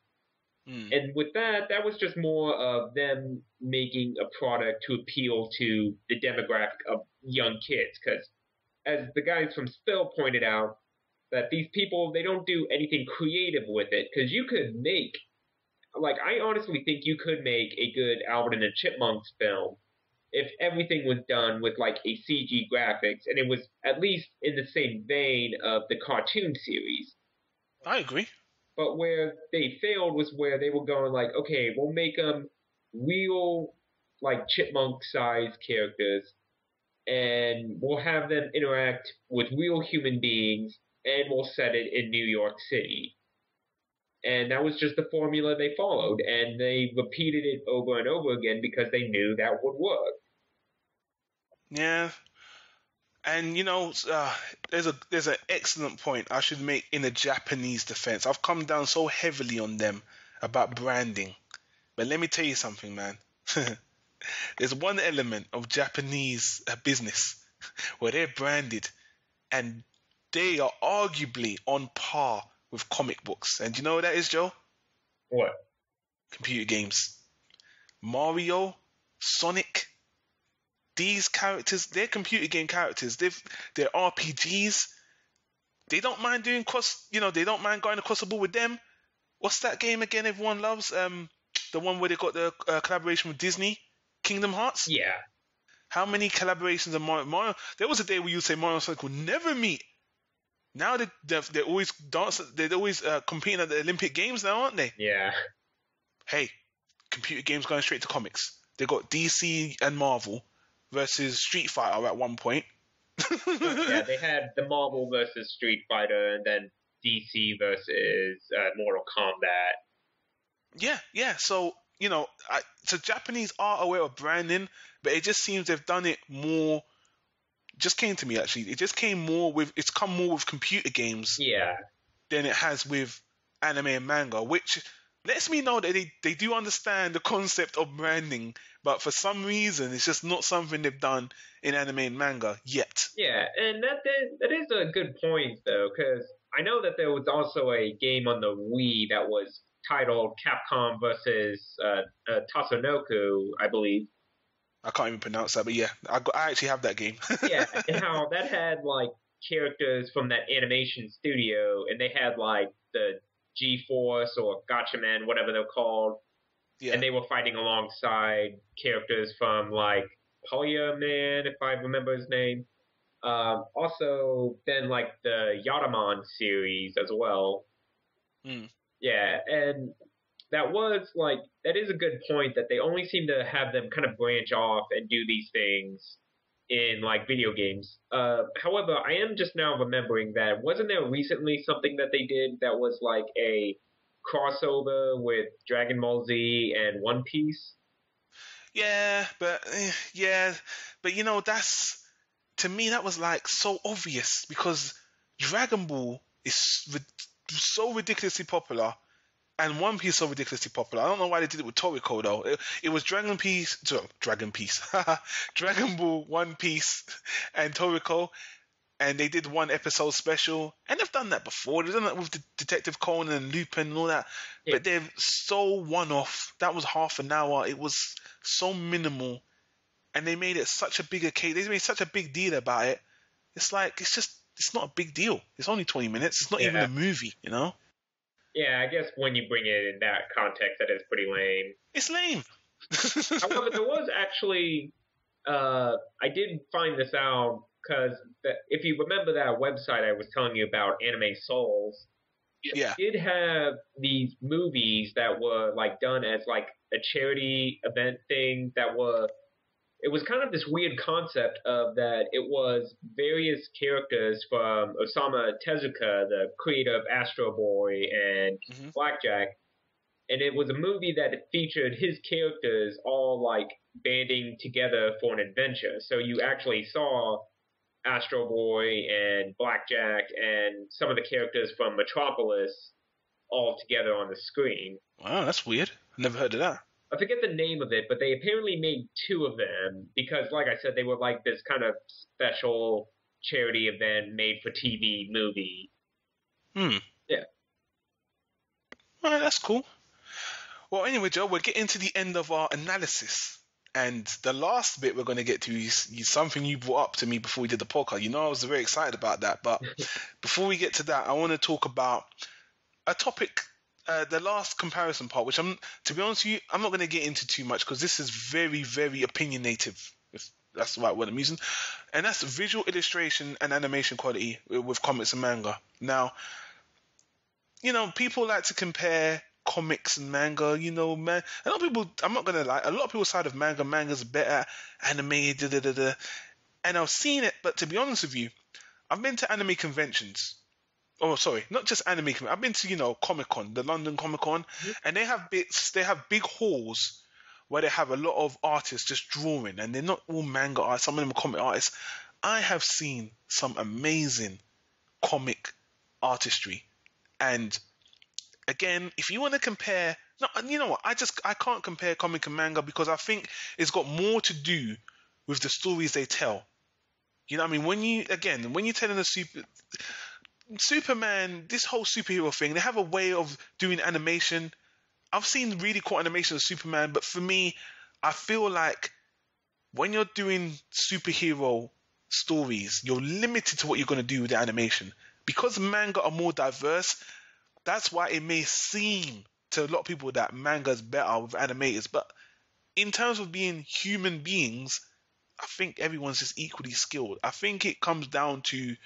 Mm. And with that, that was just more of them making a product to appeal to the demographic of young kids. Because as the guys from Spill pointed out, that these people, they don't do anything creative with it. Because you could make, like, I honestly think you could make a good Alvin and the Chipmunks film if everything was done with like a CG graphics and it was at least in the same vein of the cartoon series. I agree. But where they failed was where they were going like, okay, we'll make them real, like chipmunk-sized characters, and we'll have them interact with real human beings, and we'll set it in New York City. And that was just the formula they followed, and they repeated it over and over again because they knew that would work. Yeah. And there's an excellent point I should make in a Japanese defense. I've come down so heavily on them about branding, but let me tell you something, man. There's one element of Japanese business where they're branded, and they are arguably on par with comic books. And do you know what that is, Joe? What? Computer games. Mario, Sonic. These characters, they're computer game characters. They're RPGs. They don't mind doing they don't mind going across the board with them. What's that game again everyone loves? The one where they got the collaboration with Disney, Kingdom Hearts? Yeah. How many collaborations of Mario? There was a day where you'd say Mario and Sonic will never meet. Now they're always they're always competing at the Olympic Games now, aren't they? Yeah. Hey, computer games going straight to comics. They got DC and Marvel versus Street Fighter at one point. Yeah, they had the Marvel versus Street Fighter, and then DC versus Mortal Kombat. Yeah. So so Japanese are aware of branding, but it just seems they've done it more. Just came to me actually. It just came more with. It's come more with computer games. Yeah. Than it has with anime and manga, which lets me know that they do understand the concept of branding, but for some reason it's just not something they've done in anime and manga yet. Yeah, and that is a good point though, because I know that there was also a game on the Wii that was titled Capcom versus Tatsunoko, I believe. I can't even pronounce that, but yeah, I actually have that game. Yeah, and how that had like characters from that animation studio, and they had like the G-Force or Gatchaman, whatever they're called, Yeah. and they were fighting alongside characters from like Polya Man, if I remember his name. Also, then like the Yataman series as well. Mm. Yeah, and that is a good point that they only seem to have them kind of branch off and do these things in like video games. However, I am just now remembering that wasn't there recently something that they did that was like a crossover with Dragon Ball Z and One Piece? Yeah, but that's, to me that was like so obvious because Dragon Ball is so ridiculously popular. And One Piece is so ridiculously popular. I don't know why they did it with Toriko though. It was Dragon Ball, One Piece, and Toriko, and they did one episode special. And they've done that before. They've done that with Detective Conan and Lupin and all that. Yeah. But they're so one-off. That was half an hour. It was so minimal, and they made it such a bigger case. They made such a big deal about it. It's like it's not a big deal. It's only 20 minutes. It's not even a movie, you know. Yeah, I guess when you bring it in that context, that is pretty lame. It's lame. However, there was actually, I did find this out because if you remember that website I was telling you about, Anime Souls, yeah, it did have these movies that were like done as like a charity event thing it was kind of this weird concept of that it was various characters from Osamu Tezuka, the creator of Astro Boy and Blackjack. And it was a movie that featured his characters all like banding together for an adventure. So you actually saw Astro Boy and Blackjack and some of the characters from Metropolis all together on the screen. Wow, that's weird. Never heard of that. I forget the name of it, but they apparently made two of them because, like I said, they were like this kind of special charity event made for TV movie. Yeah. Well, that's cool. Well, anyway, Joe, we're getting to the end of our analysis. And the last bit we're going to get to is something you brought up to me before we did the podcast. You know, I was very excited about that. But before we get to that, I want to talk about a topic, the last comparison part, which to be honest with you, I'm not going to get into too much because this is very, very opinionative, if that's the right word I'm using. And that's visual illustration and animation quality with comics and manga. Now, you know, people like to compare comics and manga, you know, man. A lot of people, I'm not gonna lie, a lot of people side of manga. Manga's better, animated, da da da da. And I've seen it, but to be honest with you, I've been to anime conventions. Oh, sorry, not just anime. I've been to, you know, Comic Con, the London Comic Con, and they have big halls where they have a lot of artists just drawing, and they're not all manga artists. Some of them are comic artists. I have seen some amazing comic artistry, and again, if you want to compare, no, you know what? I can't compare comic and manga because I think it's got more to do with the stories they tell. You know what I mean? When you're telling Superman, this whole superhero thing, they have a way of doing animation. I've seen really cool animation of Superman, but for me, I feel like when you're doing superhero stories, you're limited to what you're going to do with the animation. Because manga are more diverse, that's why it may seem to a lot of people that manga's better with animators. But in terms of being human beings, I think everyone's just equally skilled. I think it comes down to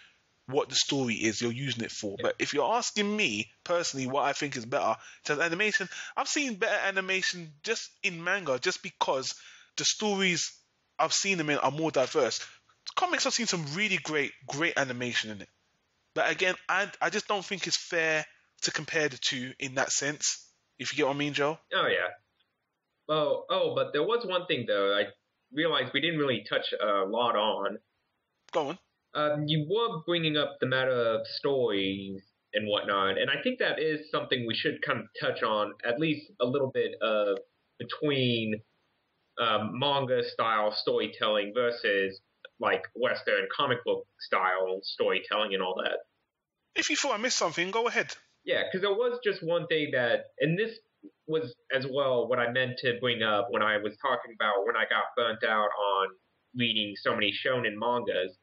what the story is you're using it for. But if you're asking me personally what I think is better in terms of animation, I've seen better animation just in manga just because the stories I've seen them in are more diverse. Comics, I've seen some really great animation in it. But again, I just don't think it's fair to compare the two in that sense, if you get what I mean, Joe. Oh, yeah. But there was one thing, though, I realized we didn't really touch a lot on. Go on. You were bringing up the matter of stories and whatnot, and I think that is something we should kind of touch on, at least a little bit of between manga-style storytelling versus, like, Western comic book style storytelling and all that. If you thought I missed something, go ahead. Yeah, because there was just one thing that, and this was as well what I meant to bring up when I was talking about when I got burnt out on reading so many shonen mangas.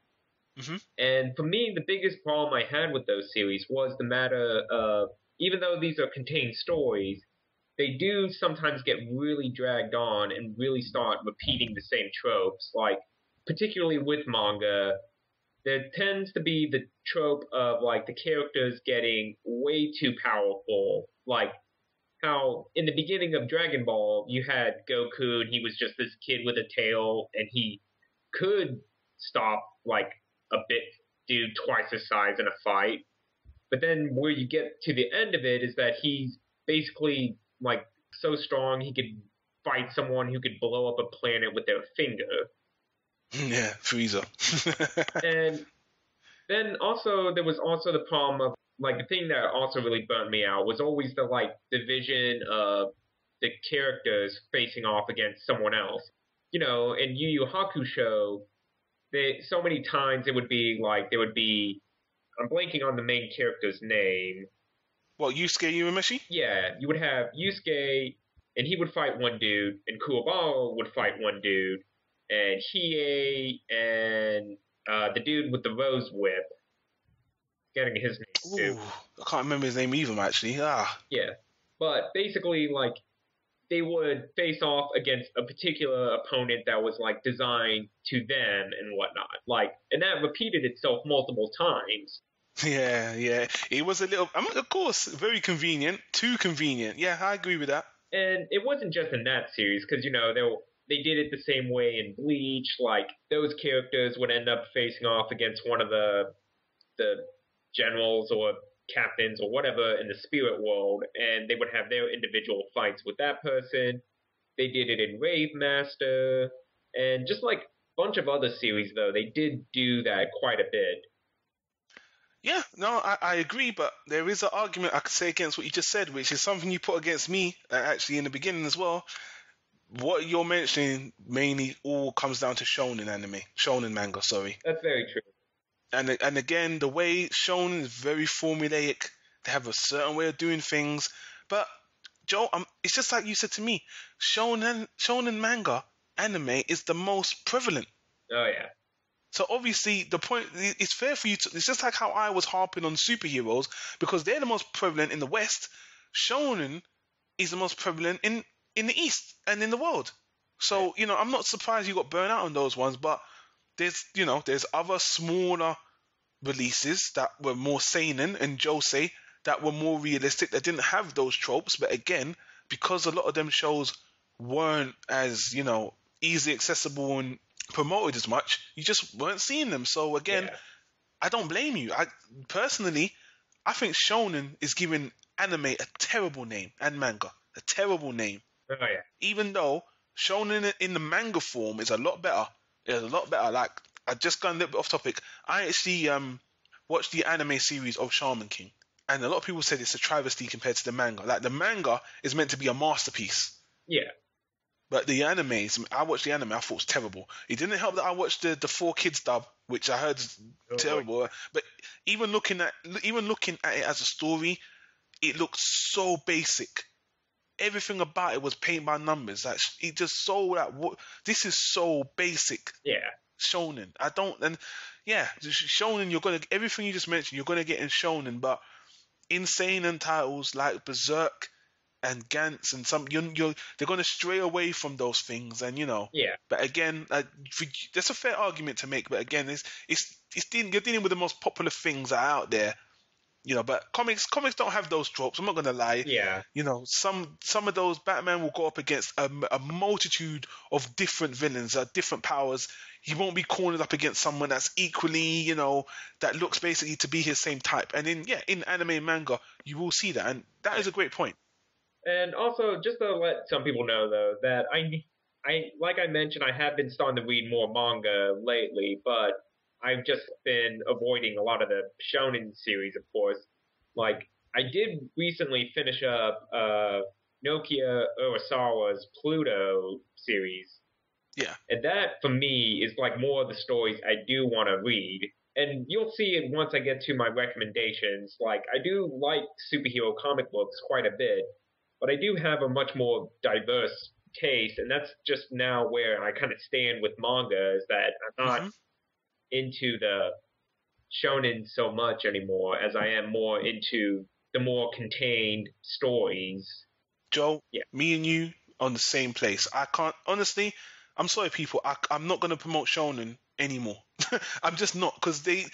Mm-hmm. And for me, the biggest problem I had with those series was the matter of, even though these are contained stories, they do sometimes get really dragged on and really start repeating the same tropes. Like, particularly with manga, there tends to be the trope of, like, the characters getting way too powerful. Like, how in the beginning of Dragon Ball, you had Goku, and he was just this kid with a tail, and he could stop, like, a bit dude twice his size in a fight. But then where you get to the end of it is that he's basically, like, so strong he could fight someone who could blow up a planet with their finger. Yeah, Frieza. And then also there was also the problem of, like, the thing that also really burnt me out was always the, like, division of the characters facing off against someone else. You know, in Yu Yu Hakusho, so many times it would be like there would be, I'm blanking on the main character's name. What, Yusuke Urameshi? Yeah, you would have Yusuke, and he would fight one dude, and Kuwabara would fight one dude, and Hiei and the dude with the rose whip. Getting his name too. Ooh, I can't remember his name either, actually. Yeah, but basically, like, they would face off against a particular opponent that was, like, designed to them and whatnot. Like, and that repeated itself multiple times. Yeah. It was a little, I mean, of course, very convenient. Too convenient. Yeah, I agree with that. And it wasn't just in that series, because, you know, they did it the same way in Bleach. Like, those characters would end up facing off against one of the generals or captains or whatever in the spirit world, and they would have their individual fights with that person. They did it in Rave Master, and just like a bunch of other series, though, they did do that quite a bit. Yeah, no, I agree, but there is an argument I could say against what you just said, which is something you put against me, actually, in the beginning as well. What you're mentioning mainly all comes down to shonen manga, sorry. That's very true. And again, the way shonen is very formulaic. They have a certain way of doing things. But Joe, it's just like you said to me. Shonen manga anime is the most prevalent. Oh yeah. So obviously, the point it's fair for you to. It's just like how I was harping on superheroes because they're the most prevalent in the West. Shonen is the most prevalent in the East and in the world. So I'm not surprised you got burnt out on those ones. But there's other smaller releases that were more seinen and josei that were more realistic that didn't have those tropes. But again, because a lot of them shows weren't as easily accessible and promoted as much, you just weren't seeing them. So again, I don't blame you. I think shonen is giving anime a terrible name and manga a terrible name. Oh yeah. Even though shonen in the manga form is a lot better. It's a lot better. Like I just got a little bit off topic. I actually watched the anime series of Shaman King, and a lot of people said it's a travesty compared to the manga. Like the manga is meant to be a masterpiece. Yeah. But the animes, I watched the anime, I thought it was terrible. It didn't help that I watched the 4Kids dub, which I heard is terrible. But even looking at it as a story, it looked so basic. Everything about it was paint by numbers. Like it just this is so basic. Yeah. Shonen. Shonen. Everything you just mentioned, you're gonna get in shonen, but insane and titles like Berserk and Gantz and they're going to stray away from those things, and Yeah. But again, that's a fair argument to make. But again, you're dealing with the most popular things that are out there, But comics don't have those tropes. I'm not going to lie. Yeah. Some of those Batman will go up against a multitude of different villains, different powers. He won't be cornered up against someone that's equally, that looks basically to be his same type. And in anime and manga, you will see that, and that is a great point. And also, just to let some people know, though, that like I mentioned, I have been starting to read more manga lately, but I've just been avoiding a lot of the shonen series, of course. Like, I did recently finish up Nokia Urasawa's Pluto series. Yeah. And that, for me, is like more of the stories I do want to read. And you'll see it once I get to my recommendations. Like, I do like superhero comic books quite a bit, but I do have a much more diverse taste, and that's just now where I kind of stand with manga, is that I'm not into the shonen so much anymore as I am more into the more contained stories. Joe, me and you on the same place. I can't, honestly, I'm sorry people, I'm not going to promote shonen anymore. I'm just not, because they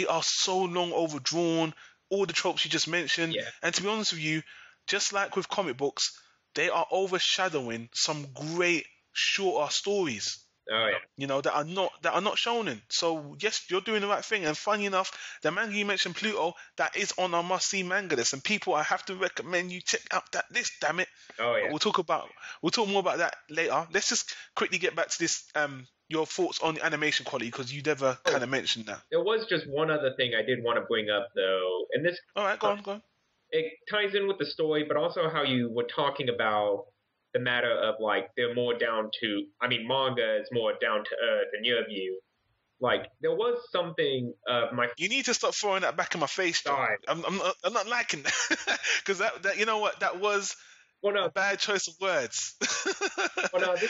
are so long overdrawn, all the tropes you just mentioned, and to be honest with you, just like with comic books, they are overshadowing some great shorter stories. Oh yeah. That are not shonen. So yes, you're doing the right thing. And funny enough, the manga you mentioned, Pluto, that is on our must-see manga list. And people, I have to recommend you check out that list. Damn it. Oh yeah. We'll talk more about that later. Let's just quickly get back to this. Your thoughts on the animation quality, because you never kind of mentioned that. There was just one other thing I did want to bring up, though, and this. All right, go on. It ties in with the story, but also how you were talking about the matter of, like, they're more down to, manga is more down to earth in your view. Like, there was something of my... You need to stop throwing that back in my face, John. Sorry. I'm not liking that. Because that you know what, that was a bad choice of words.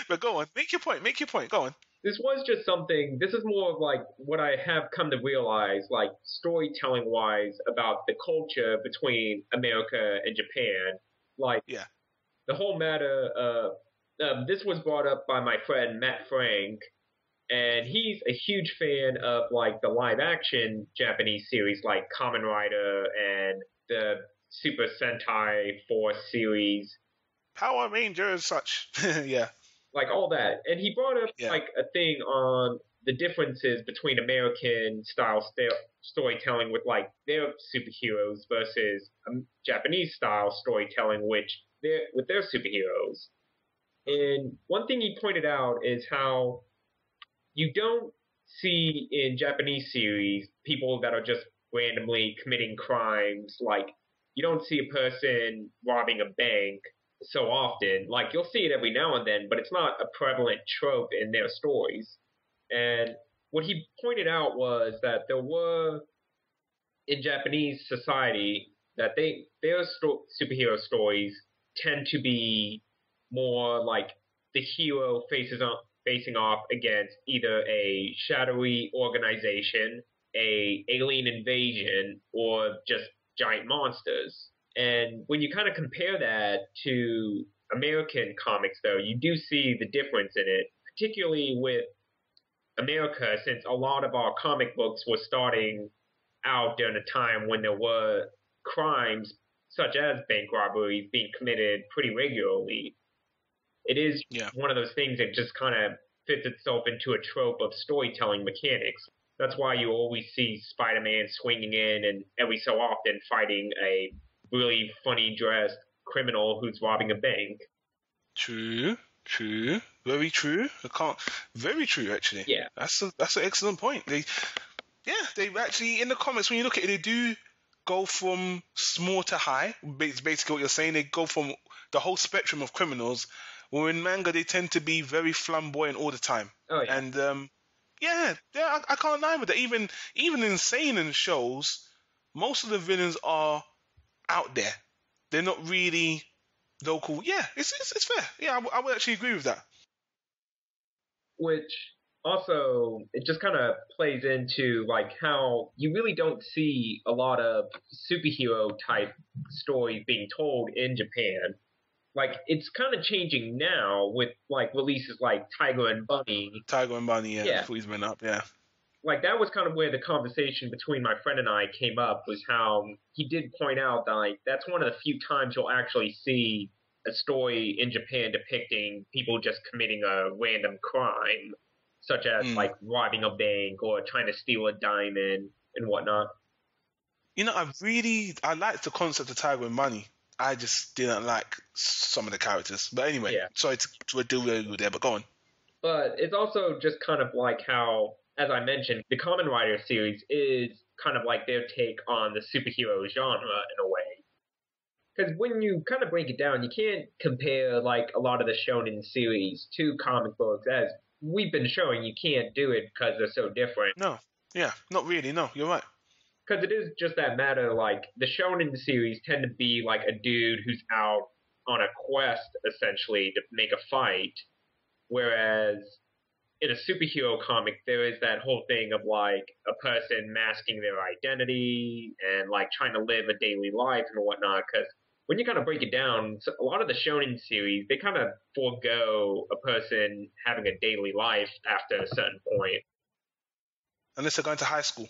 But go on, make your point, go on. This was just something, this is more of like what I have come to realize, like storytelling-wise, about the culture between America and Japan. Like, the whole matter of, this was brought up by my friend Matt Frank, and he's a huge fan of, like, the live-action Japanese series like Kamen Rider and the Super Sentai Force series. Power Rangers, such. Yeah. Like all that. And he brought up like a thing on the differences between American style storytelling with like their superheroes versus Japanese style storytelling with their superheroes. And one thing he pointed out is how you don't see in Japanese series people that are just randomly committing crimes. Like, you don't see a person robbing a bank so often. Like, you'll see it every now and then, but it's not a prevalent trope in their stories. And what he pointed out was that there were, in Japanese society, that their superhero stories tend to be more like the hero facing off against either a shadowy organization, a alien invasion, or just giant monsters. And when you kind of compare that to American comics, though, you do see the difference in it, particularly with America, since a lot of our comic books were starting out during a time when there were crimes such as bank robberies being committed pretty regularly. It is one of those things that just kind of fits itself into a trope of storytelling mechanics. That's why you always see Spider-Man swinging in and every so often fighting a really funny dressed criminal who's robbing a bank. True. Very true. Very true, actually. Yeah. That's an excellent point. They actually, in the comics, when you look at it, they do go from small to high. Basically what you're saying, they go from the whole spectrum of criminals, where in manga they tend to be very flamboyant all the time. Oh, yeah. And I can't lie with that. Even in seinen shows, most of the villains are out there. They're not really local. Yeah, it's fair. Yeah, I would actually agree with that. Which also, it just kind of plays into like how you really don't see a lot of superhero type stories being told in Japan. Like, it's kind of changing now with like releases like Tiger and Bunny. Yeah. Before he's been up, yeah. Like, that was kind of where the conversation between my friend and I came up, was how he did point out that like that's one of the few times you'll actually see a story in Japan depicting people just committing a random crime, such as like robbing a bank or trying to steal a diamond and whatnot. You know, I liked the concept of Tiger and Bunny. I just didn't like some of the characters. But anyway, sorry to deal with you there, but go on. But it's also just kind of like how, as I mentioned, the Kamen Rider series is kind of like their take on the superhero genre in a way. Because when you kind of break it down, you can't compare like a lot of the shonen series to comic books. As we've been showing, you can't do it because they're so different. No, yeah, not really. No, you're right. Because it is just that matter. Like, the shonen series tend to be like a dude who's out on a quest, essentially, to make a fight. Whereas in a superhero comic, there is that whole thing of like a person masking their identity and like trying to live a daily life and whatnot. Because when you kind of break it down, a lot of the shonen series, they kind of forego a person having a daily life after a certain point. Unless they're going to high school.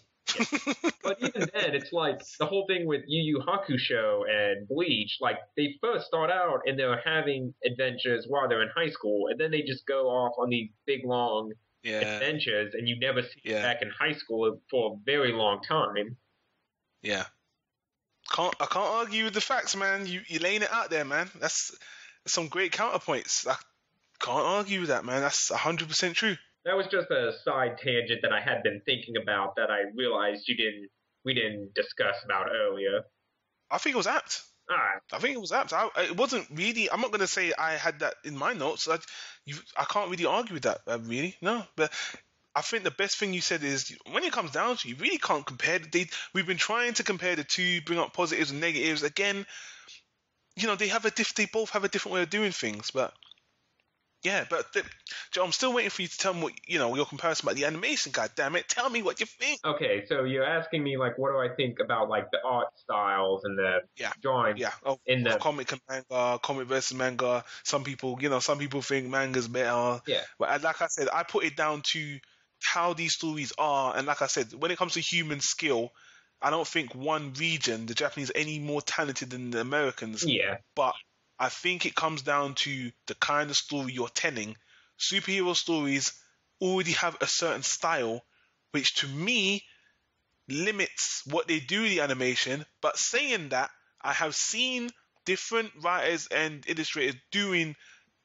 But even then, it's like the whole thing with Yu Yu Hakusho and Bleach. Like, they first start out and they're having adventures while they're in high school, and then they just go off on these big, long adventures, and you never see them back in high school for a very long time. Yeah. I can't argue with the facts, man. You're laying it out there, man. That's some great counterpoints. I can't argue with that, man. That's 100% true. That was just a side tangent that I had been thinking about that I realized we didn't discuss about earlier. I think it was apt. I think it was apt. It wasn't really. I'm not going to say I had that in my notes. I can't really argue with that. Really, no. But I think the best thing you said is when it comes down to it, you really can't compare. We've been trying to compare the two, bring up positives and negatives. Again, you know, they both have a different way of doing things, but. Yeah, but Joe, I'm still waiting for you to tell me what, your comparison about the animation. God damn it, tell me what you think. Okay, so you're asking me like, what do I think about like the art styles and the drawing? Yeah, of comic and manga, comic versus manga. Some people think manga's better. Yeah, but like I said, I put it down to how these stories are, and like I said, when it comes to human skill, I don't think one region, the Japanese, are any more talented than the Americans. Yeah, but I think it comes down to the kind of story you're telling. Superhero stories already have a certain style, which to me limits what they do in the animation. But saying that, I have seen different writers and illustrators doing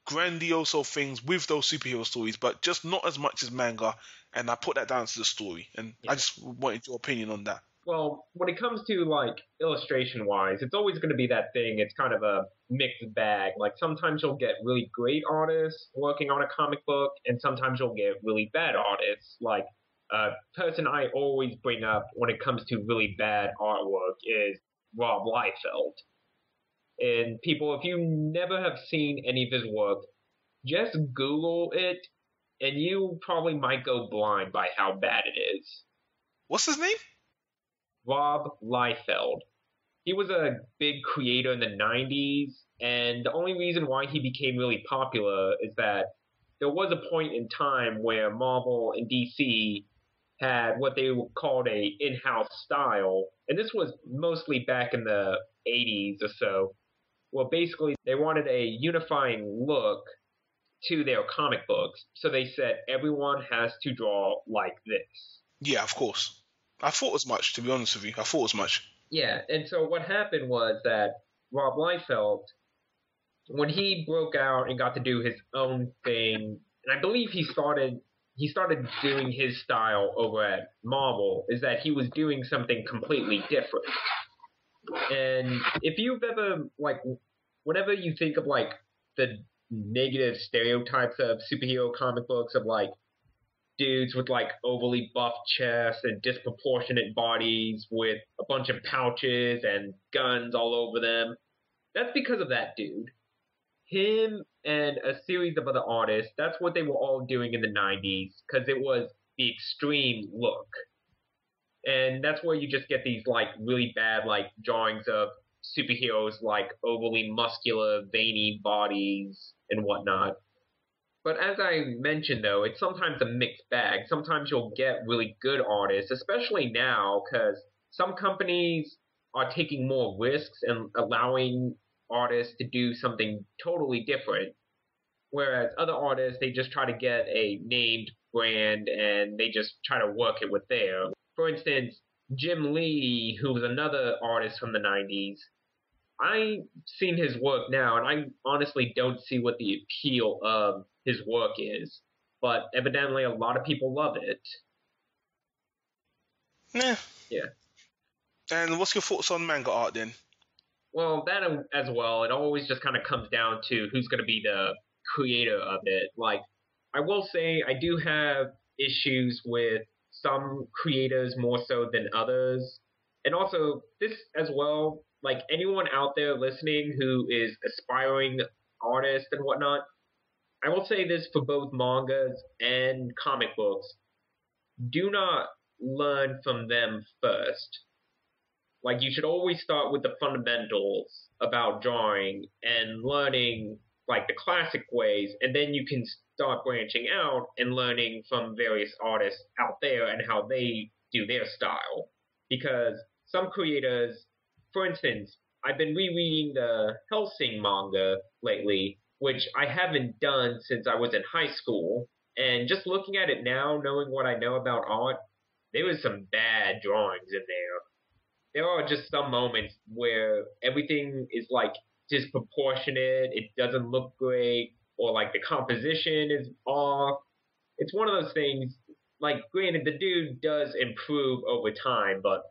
grandiose things with those superhero stories, but just not as much as manga. And I put that down to the story. And I just wanted your opinion on that. Well, when it comes to, like, illustration-wise, it's always going to be that thing. It's kind of a mixed bag. Like, sometimes you'll get really great artists working on a comic book, and sometimes you'll get really bad artists. Like, a person I always bring up when it comes to really bad artwork is Rob Liefeld. And people, if you never have seen any of his work, just Google it, and you probably might go blind by how bad it is. What's his name? Rob Liefeld. He was a big creator in the 90s, and the only reason why he became really popular is that there was a point in time where Marvel and DC had what they called a in-house style, and this was mostly back in the 80s or so. Well, basically, they wanted a unifying look to their comic books, so they said everyone has to draw like this. Yeah, of course. I thought as much, to be honest with you. I thought as much. Yeah, and so what happened was that Rob Liefeld, when he broke out and got to do his own thing, and I believe he started doing his style over at Marvel, is that he was doing something completely different. And if you've ever, like, whenever you think of, like, the negative stereotypes of superhero comic books of, like, dudes with, like, overly buffed chests and disproportionate bodies with a bunch of pouches and guns all over them, that's because of that dude. Him and a series of other artists, that's what they were all doing in the 90s, because it was the extreme look. And that's where you just get these, like, really bad, like, drawings of superheroes, like, overly muscular, veiny bodies and whatnot. But as I mentioned, though, it's sometimes a mixed bag. Sometimes you'll get really good artists, especially now, because some companies are taking more risks and allowing artists to do something totally different. Whereas other artists, they just try to get a named brand and they just try to work it with theirs. For instance, Jim Lee, who was another artist from the 90s, I've seen his work now, and I honestly don't see what the appeal of his work is. But evidently, a lot of people love it. Yeah. And what's your thoughts on manga art then? Well, that as well, it always just kind of comes down to who's going to be the creator of it. Like, I will say I do have issues with some creators more so than others. And also, this as well, like anyone out there listening who is aspiring artist and whatnot, I will say this for both mangas and comic books. Do not learn from them first. Like, you should always start with the fundamentals about drawing and learning, like, the classic ways, and then you can start branching out and learning from various artists out there and how they do their style. Because some creators, for instance, I've been rereading the Hellsing manga lately, which I haven't done since I was in high school, and just looking at it now, knowing what I know about art, there was some bad drawings in there. There are just some moments where everything is, like, disproportionate, it doesn't look great, or, like, the composition is off. It's one of those things, like, granted, the dude does improve over time, but,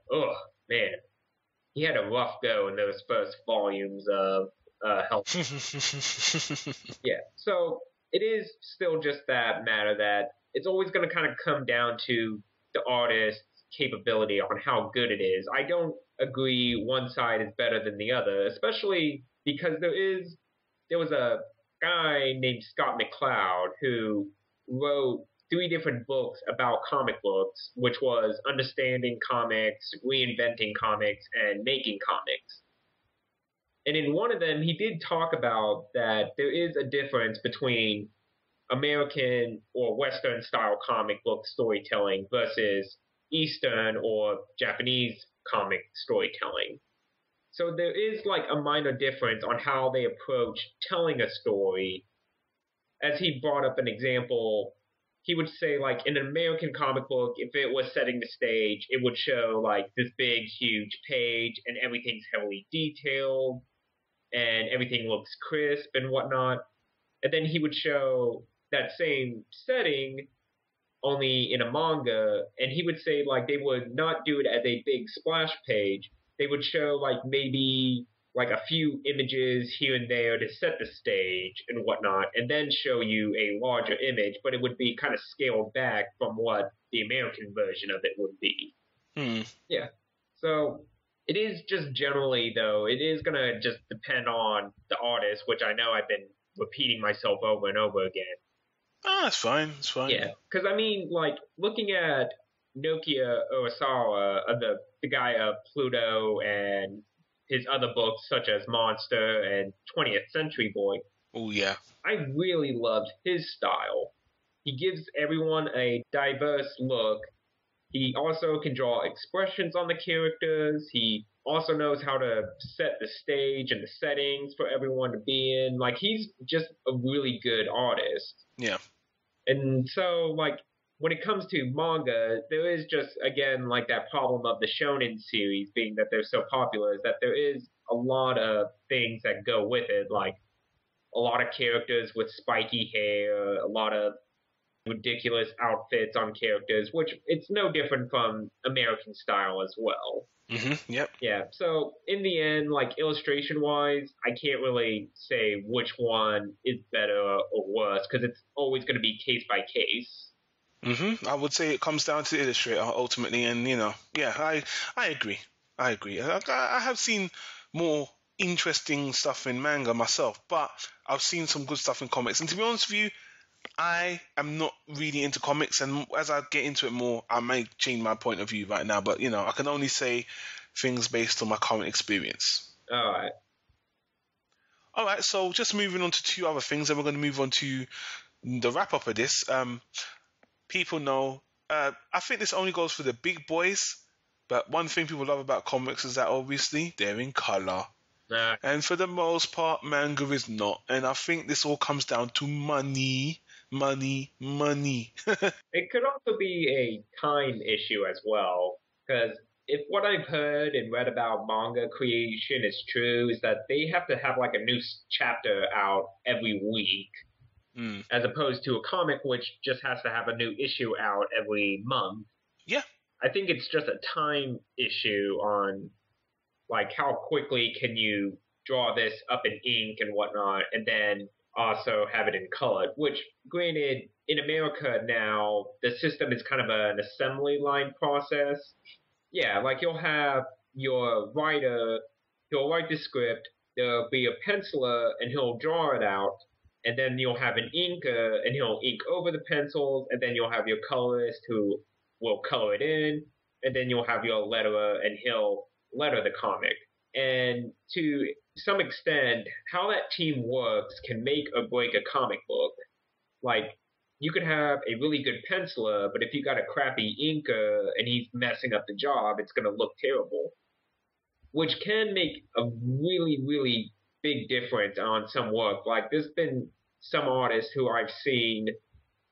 man, he had a rough go in those first volumes of Help. Yeah, so it is still just that matter that it's always going to kind of come down to the artist's capability on how good it is. I don't agree one side is better than the other, especially because there was a guy named Scott McCloud who wrote 3 different books about comic books, which was Understanding Comics, Reinventing Comics, and Making Comics. And in one of them, he did talk about that there is a difference between American or Western style comic book storytelling versus Eastern or Japanese comic storytelling. So there is, like, a minor difference on how they approach telling a story. As he brought up an example, he would say, like, in an American comic book, if it was setting the stage, it would show, like, this big, huge page, and everything's heavily detailed, and everything looks crisp and whatnot. And then he would show that same setting, only in a manga, and he would say, like, they would not do it as a big splash page. They would show, like, maybe, like, a few images here and there to set the stage and whatnot, and then show you a larger image, but it would be kind of scaled back from what the American version of it would be. Yeah. So It is just generally, though, it is going to just depend on the artist, which I know I've been repeating myself over and over again. Ah, it's fine. It's fine. Yeah, because I mean, like, looking at Nokia Urasawa, the guy of Pluto and his other books, such as Monster and 20th Century Boy, Oh, yeah. I really loved his style. He gives everyone a diverse look. He also can draw expressions on the characters. He also knows how to set the stage and the settings for everyone to be in. Like, he's just a really good artist. Yeah. And so, like, when it comes to manga, there is just, again, like that problem of the shonen series being that they're so popular, is that there is a lot of things that go with it, like a lot of characters with spiky hair, a lot of ridiculous outfits on characters, which it's no different from American style as well. Yep. Yeah, so in the end, like illustration-wise, I can't really say which one is better or worse, because it's always going to be case by case. I would say it comes down to the illustrator ultimately, and yeah, I agree. I have seen more interesting stuff in manga myself, but I've seen some good stuff in comics. And to be honest with you, I am not really into comics, and as I get into it more, I may change my point of view right now. But I can only say things based on my current experience. All right. So just moving on to two other things, and we're going to move on to the wrap up of this. People know. I think this only goes for the big boys, but one thing people love about comics is that obviously they're in color. And for the most part, manga is not. And I think this all comes down to money. It could also be a time issue as well, because if what I've heard and read about manga creation is true, is that they have to have like a new chapter out every week, as opposed to a comic which just has to have a new issue out every month. Yeah. I think it's just a time issue on like how quickly can you draw this up in ink and whatnot, and then also have it in color, which granted in America now the system is kind of an assembly line process. Yeah, like you'll have your writer, he'll write the script, there'll be a penciler and he'll draw it out, and then you'll have an inker and he'll ink over the pencils, and then you'll have your colorist who will color it in, and then you'll have your letterer and he'll letter the comic. And to some extent, how that team works can make or break a comic book. Like, you could have a really good penciler, but if you got a crappy inker and he's messing up the job, it's going to look terrible. Which can make a really, really big difference on some work. Like, there's been some artists who I've seen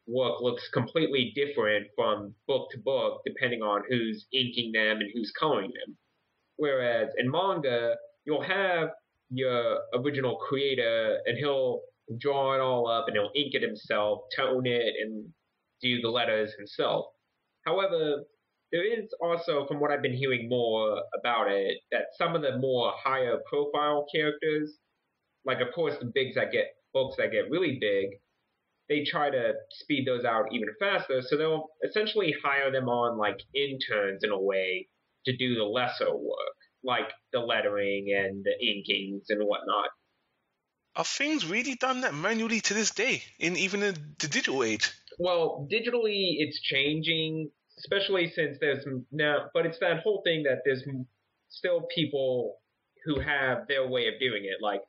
work looks completely different from book to book, depending on who's inking them and who's coloring them. Whereas in manga, you'll have your original creator, and he'll draw it all up, and he'll ink it himself, tone it, and do the letters himself. However, there is also, from what I've been hearing more about it, that some of the more higher profile characters, like of course the books that get really big, they try to speed those out even faster, so they'll essentially hire them on like interns in a way to do the lesser work, like the lettering and the inkings and whatnot. Are things really done that manually to this day, in even the digital age? Well, digitally it's changing, especially since there's now, but it's that whole thing that there's still people who have their way of doing it. Like,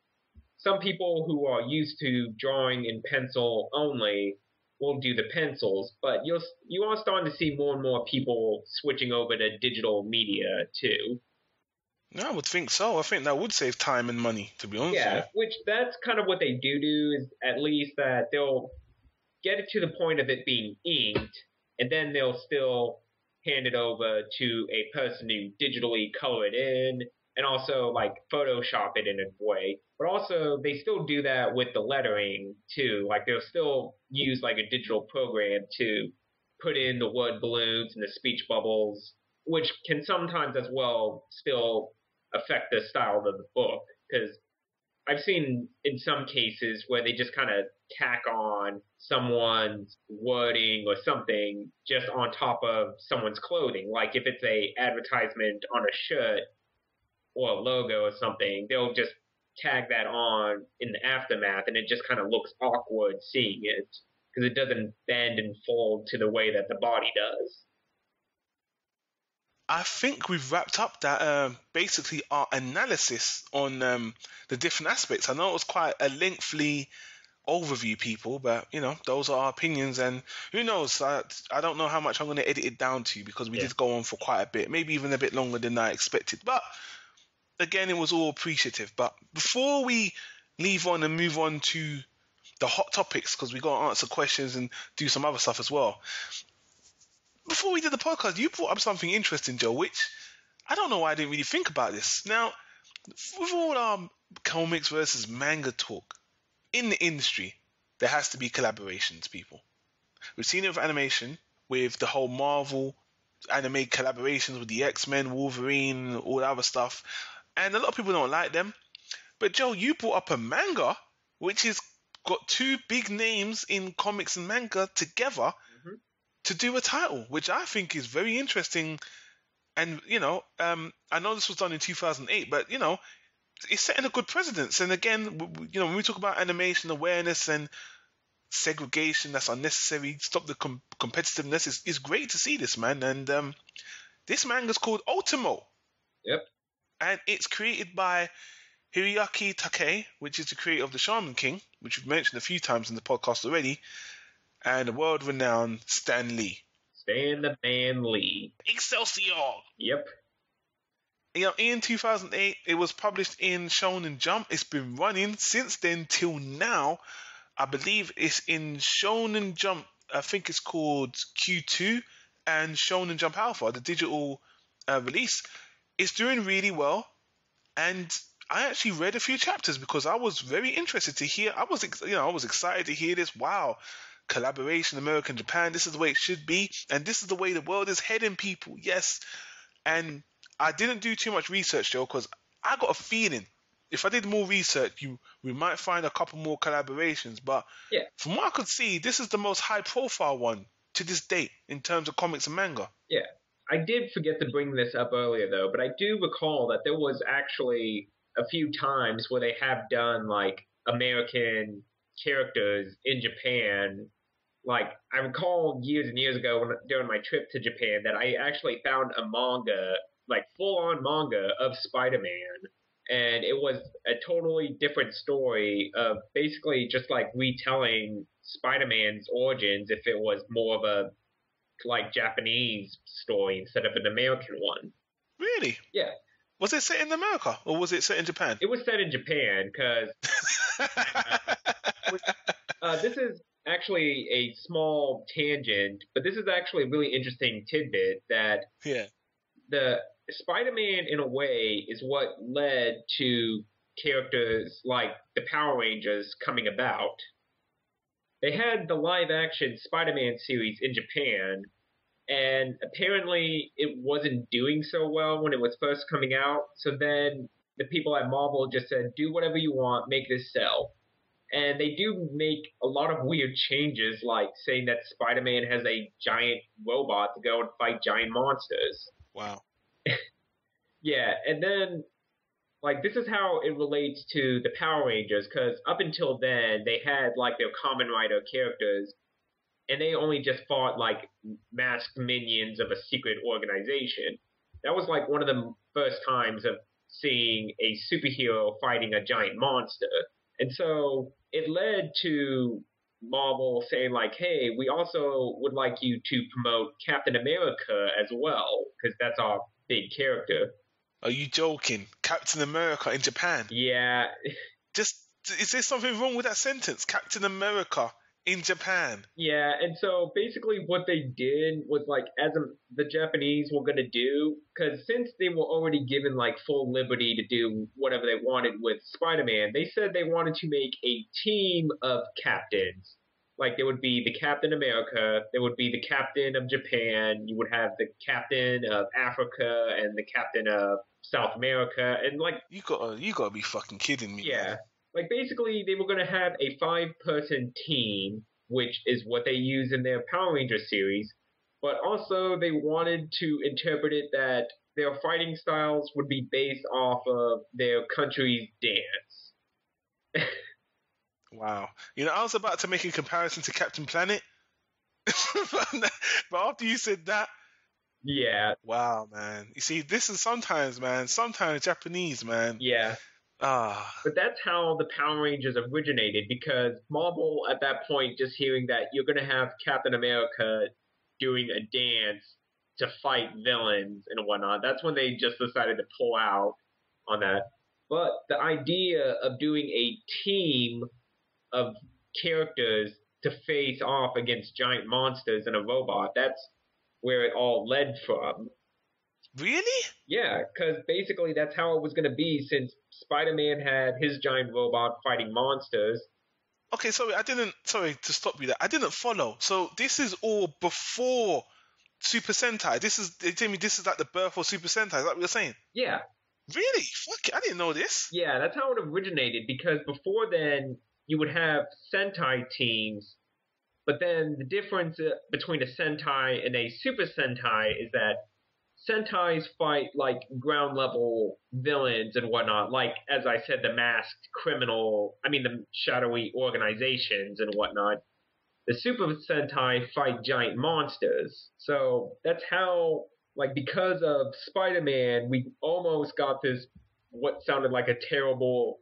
some people who are used to drawing in pencil only will do the pencils, but you are starting to see more and more people switching over to digital media too. I would think so. I think that would save time and money, to be honest. Yeah, which that's kind of what they do is at least that they'll get it to the point of it being inked, and then they'll still hand it over to a person to digitally color it in, and also like Photoshop it in a way. But also they still do that with the lettering too. Like they'll still use like a digital program to put in the word balloons and the speech bubbles, which can sometimes as well still affect the style of the book. Because I've seen in some cases where they just kind of tack on someone's wording or something just on top of someone's clothing. Like if it's a advertisement on a shirt, or a logo or something, they'll just tag that on in the aftermath, and it just kind of looks awkward seeing it because it doesn't bend and fold to the way that the body does. I think we've wrapped up that basically our analysis on the different aspects. I know it was quite a lengthy overview, people, but those are our opinions, and who knows? I don't know how much I'm going to edit it down to, because we did go on for quite a bit, maybe even a bit longer than I expected. But again, it was all appreciative. But before we leave on and move on to the hot topics, because we got to answer questions and do some other stuff as well. Before we did the podcast, you brought up something interesting, Joe, which I don't know why I didn't really think about this. Now, with all our comics versus manga talk, in the industry, there has to be collaborations, people. We've seen it with animation, with the whole Marvel anime collaborations with the X-Men, Wolverine, all that other stuff. And a lot of people don't like them. But Joe, you brought up a manga, which has got two big names in comics and manga together to do a title, which I think is very interesting. And, I know this was done in 2008, but, it's setting a good precedence. And again, when we talk about animation awareness and segregation that's unnecessary, stop the competitiveness, it's great to see this, man. And this manga's called Ultimo. Yep. And it's created by Hiroyuki Takei, which is the creator of The Shaman King, which we've mentioned a few times in the podcast already, and the world-renowned Stan Lee. Stan the Man Lee. Excelsior! Yep. In 2008, it was published in Shonen Jump. It's been running since then till now. I believe it's in Shonen Jump. I think it's called Q2 and Shonen Jump Alpha, the digital release. It's doing really well, and I actually read a few chapters because I was very interested to hear. I was excited to hear this. Wow, collaboration, America and Japan. This is the way it should be, and this is the way the world is heading, people. Yes, and I didn't do too much research, Joe, because I got a feeling if I did more research, we might find a couple more collaborations. But from what I could see, this is the most high-profile one to this date in terms of comics and manga. Yeah. I did forget to bring this up earlier, though, but I do recall that there was actually a few times where they have done, like, American characters in Japan. Like, I recall years and years ago during my trip to Japan that I actually found a manga, like full-on manga of Spider-Man, and it was a totally different story of basically just like retelling Spider-Man's origins if it was more of a like Japanese story instead of an American one. Really? Yeah. Was it set in America or was it set in Japan? It was set in Japan because this is actually a small tangent, but this is actually a really interesting tidbit that the Spider-Man, in a way, is what led to characters like the Power Rangers coming about. They had the live-action Spider-Man series in Japan, and apparently it wasn't doing so well when it was first coming out, so then the people at Marvel just said, do whatever you want, make this sell. And they do make a lot of weird changes, like saying that Spider-Man has a giant robot to go and fight giant monsters. Wow. Yeah, and then, like, this is how it relates to the Power Rangers, because up until then, they had, like, their Kamen Rider characters, and they only just fought, like, masked minions of a secret organization. That was, like, one of the first times of seeing a superhero fighting a giant monster. And so it led to Marvel saying, like, hey, we also would like you to promote Captain America as well, because that's our big character. Are you joking? Captain America in Japan? Yeah. Is there something wrong with that sentence? Captain America in Japan? Yeah, and so basically what they did was, like, as the Japanese were going to do, because since they were already given, like, full liberty to do whatever they wanted with Spider-Man, they said they wanted to make a team of captains. Like, there would be the Captain America, there would be the Captain of Japan, you would have the Captain of Africa, and the Captain of South America, and, like... You gotta be fucking kidding me. Yeah. Man. Like, basically, they were going to have a 5-person team, which is what they use in their Power Rangers series, but also they wanted to interpret it that their fighting styles would be based off of their country's dance. Wow. I was about to make a comparison to Captain Planet, but after you said that, Yeah, wow, man. You see, this is sometimes, man. Sometimes Japanese, man. yeah. Ah, But that's how the Power Rangers originated, because Marvel, at that point, just hearing that you're going to have Captain America doing a dance to fight villains and whatnot, that's when they just decided to pull out on that. But the idea of doing a team of characters to face off against giant monsters and a robot, that's where it all led from. really? Yeah, because basically that's how it was going to be, since Spider-Man had his giant robot fighting monsters. Okay, sorry to stop you there. I didn't follow. So this is all before Super Sentai. They tell me this is like the birth of Super Sentai. Is that what you're saying? Yeah, Really? Fuck it, I didn't know this. yeah, that's how it originated, because before then you would have Sentai teams, but then the difference between a Sentai and a Super Sentai is that Sentais fight like ground level villains and whatnot, like, as I said, the masked the shadowy organizations and whatnot. The Super Sentai fight giant monsters. So that's how, like, because of Spider-Man, we almost got this, what sounded like a terrible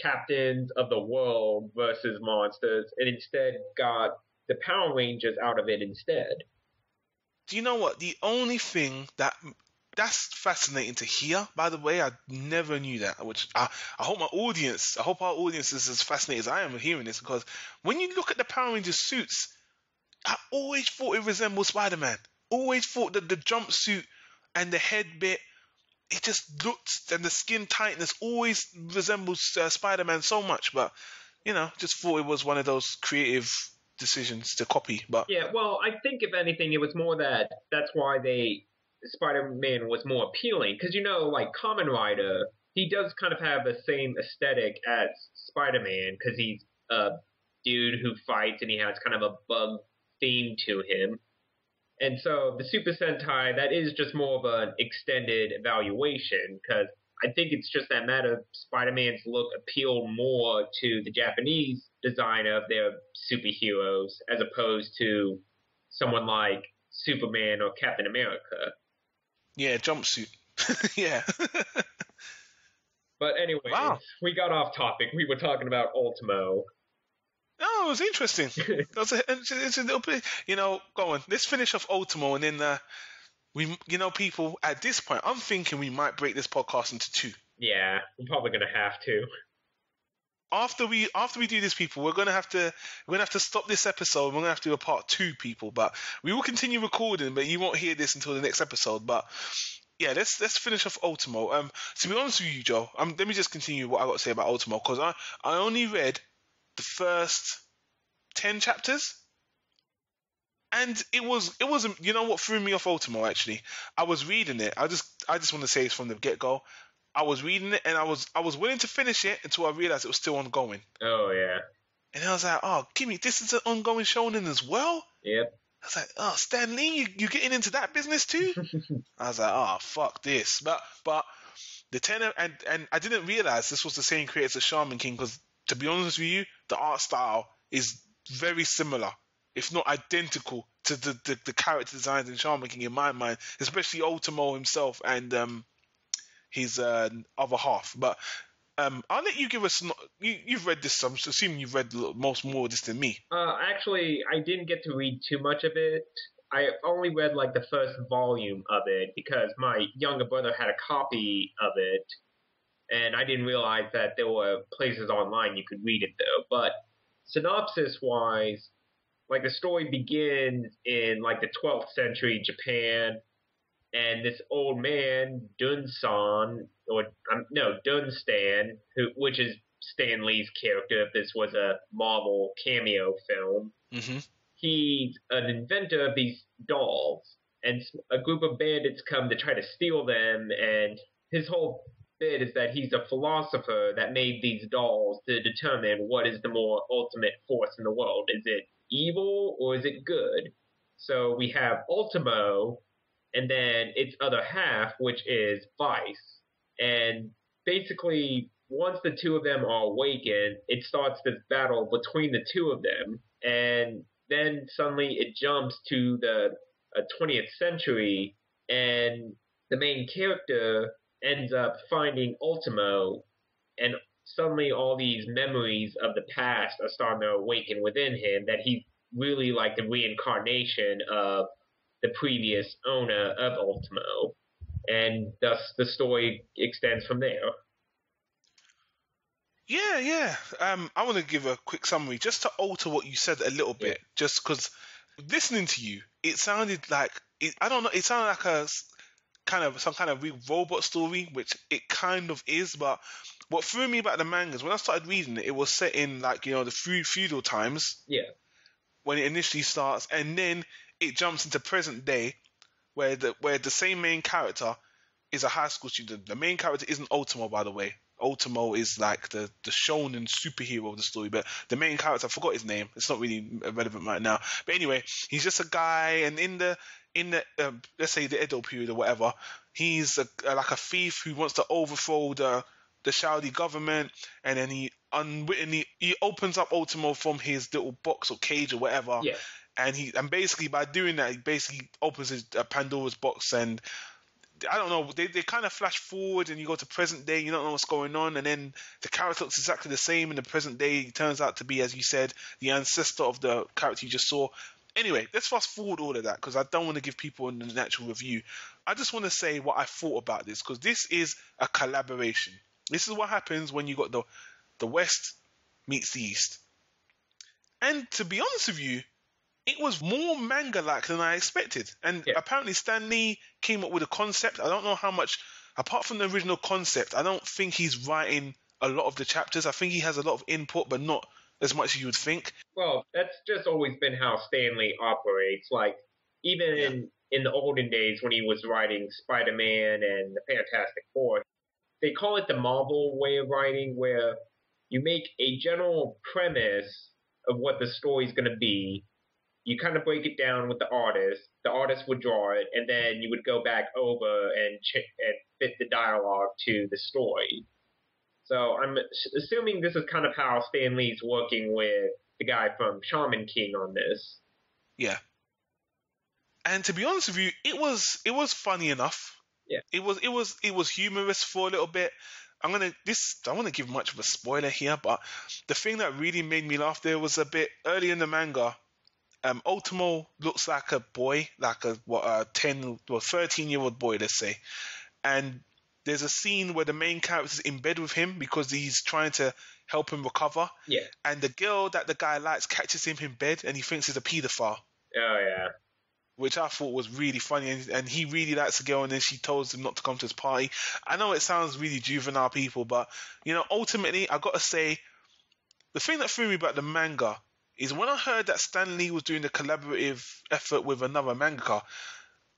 Captains of the World versus monsters, and instead got the Power Rangers out of it instead. Do you know what? The only thing that's fascinating to hear, by the way, I never knew that, which I hope I hope our audience is as fascinated as I am hearing this, because when you look at the Power Rangers suits, I always thought it resembled Spider-Man. Always thought that the jumpsuit and the head bit, it just looked, and the skin tightness always resembles Spider-Man so much, but, just thought it was one of those creative decisions to copy. But Yeah, well, I think if anything, it was more that's why Spider-Man was more appealing, because like Kamen Rider, he does kind of have the same aesthetic as Spider-Man, because he's a dude who fights and he has kind of a bug theme to him. And so the Super Sentai, that is just more of an extended evaluation, because I think it's just that matter of Spider-Man's look appealed more to the Japanese design of their superheroes as opposed to someone like Superman or Captain America. yeah, jumpsuit. Yeah. But anyways, Wow. we got off topic. We were talking about Ultimo. Oh, it was interesting. It's a little bit, go on. Let's finish off Ultimo, and then people, at this point, I'm thinking we might break this podcast into two. Yeah, we're probably gonna have to. After we do this, people, we're gonna have to stop this episode. We're gonna have to do a part 2, people. But we will continue recording, but you won't hear this until the next episode. But yeah, let's finish off Ultimo. To be honest with you, Joe, let me just continue what I got to say about Ultimo, because I only read the first 10 chapters, and it wasn't. You know what threw me off Ultimo? Actually, I was reading it. I just want to say it's from the get go. I was reading it, and I was willing to finish it until I realized it was still ongoing. Oh yeah. And I was like, oh, gimme, this is an ongoing shonen as well. Yep. I was like, oh, Stan Lee, you getting into that business too? I was like, oh, fuck this. But the 10, and I didn't realize this was the same creators as Shaman King, because to be honest with you, the art style is very similar, if not identical, to the character designs in Shaman King in my mind, especially Ultimo himself and his other half. But I'll let you give us. You've read this, so I'm assuming you've read more of this than me. Actually, I didn't get to read too much of it. I only read like the first volume of it because my younger brother had a copy of it, and I didn't realize that there were places online you could read it though. But synopsis-wise, like the story begins in like the 12th century Japan, and this old man Dunstan, which is Stan Lee's character if this was a Marvel cameo film. Mm-hmm. He's an inventor of these dolls, and a group of bandits come to try to steal them, and his whole bit is that he's a philosopher that made these dolls to determine what is the more ultimate force in the world. Is it evil or is it good? So we have Ultimo, and then its other half, which is Vice. And basically, once the two of them are awakened, it starts this battle between the two of them, and then suddenly it jumps to the 20th century, and the main character ends up finding Ultimo, and suddenly all these memories of the past are starting to awaken within him, that he's really like the reincarnation of the previous owner of Ultimo, and thus the story extends from there. Yeah. I want to give a quick summary just to alter what you said a little bit, just because listening to you, it sounded like I don't know. It sounded like some kind of real robot story, which it kind of is. But what threw me about the mangas when I started reading it, it was set in like the feudal times. Yeah. When it initially starts, and then it jumps into present day, where the same main character is a high school student. The main character isn't Ultimo, by the way. Ultimo is like the shonen superhero of the story, but the main character, I forgot his name. It's not really relevant right now. But anyway, he's just a guy, and in the let's say the Edo period or whatever, he's like a thief who wants to overthrow the Saudi government, and then he unwittingly he opens up Ultimo from his little box or cage or whatever, Yeah. and basically by doing that, he basically opens his Pandora's box, and I don't know, they kind of flash forward and you go to present day, you don't know what's going on, and then the character looks exactly the same in the present day. He turns out to be, as you said, the ancestor of the character you just saw. Anyway, let's fast forward all of that because I don't want to give people an actual review. I just want to say what I thought about this, because this is a collaboration. This is what happens when you got the West meets the East. And to be honest with you, it was more manga-like than I expected. And apparently Stan Lee came up with a concept. I don't know how much, apart from the original concept, I don't think he's writing a lot of the chapters. I think he has a lot of input, but not as much as you would think. Well, that's just always been how Stan Lee operates. Like, even in the olden days when he was writing Spider-Man and the Fantastic Four, they call it the Marvel way of writing, where you make a general premise of what the story's going to be. You kind of break it down with the artist would draw it, and then you would go back over and fit the dialogue to the story. So I'm assuming this is kind of how Stan Lee's working with the guy from Shaman King on this. Yeah. And to be honest with you, it was funny enough. Yeah. It was humorous for a little bit. I don't want to give much of a spoiler here, but the thing that really made me laugh there was a bit early in the manga. Ultimo looks like a boy, like a 13-year-old boy, let's say. And there's a scene where the main character's in bed with him because he's trying to help him recover. Yeah. And the girl that the guy likes catches him in bed and he thinks he's a paedophile. Oh, yeah. Which I thought was really funny. And he really likes the girl, and then she tells him not to come to his party. I know it sounds really juvenile, people, but, ultimately, I got to say, the thing that threw me about the manga is when I heard that Stan Lee was doing a collaborative effort with another mangaka,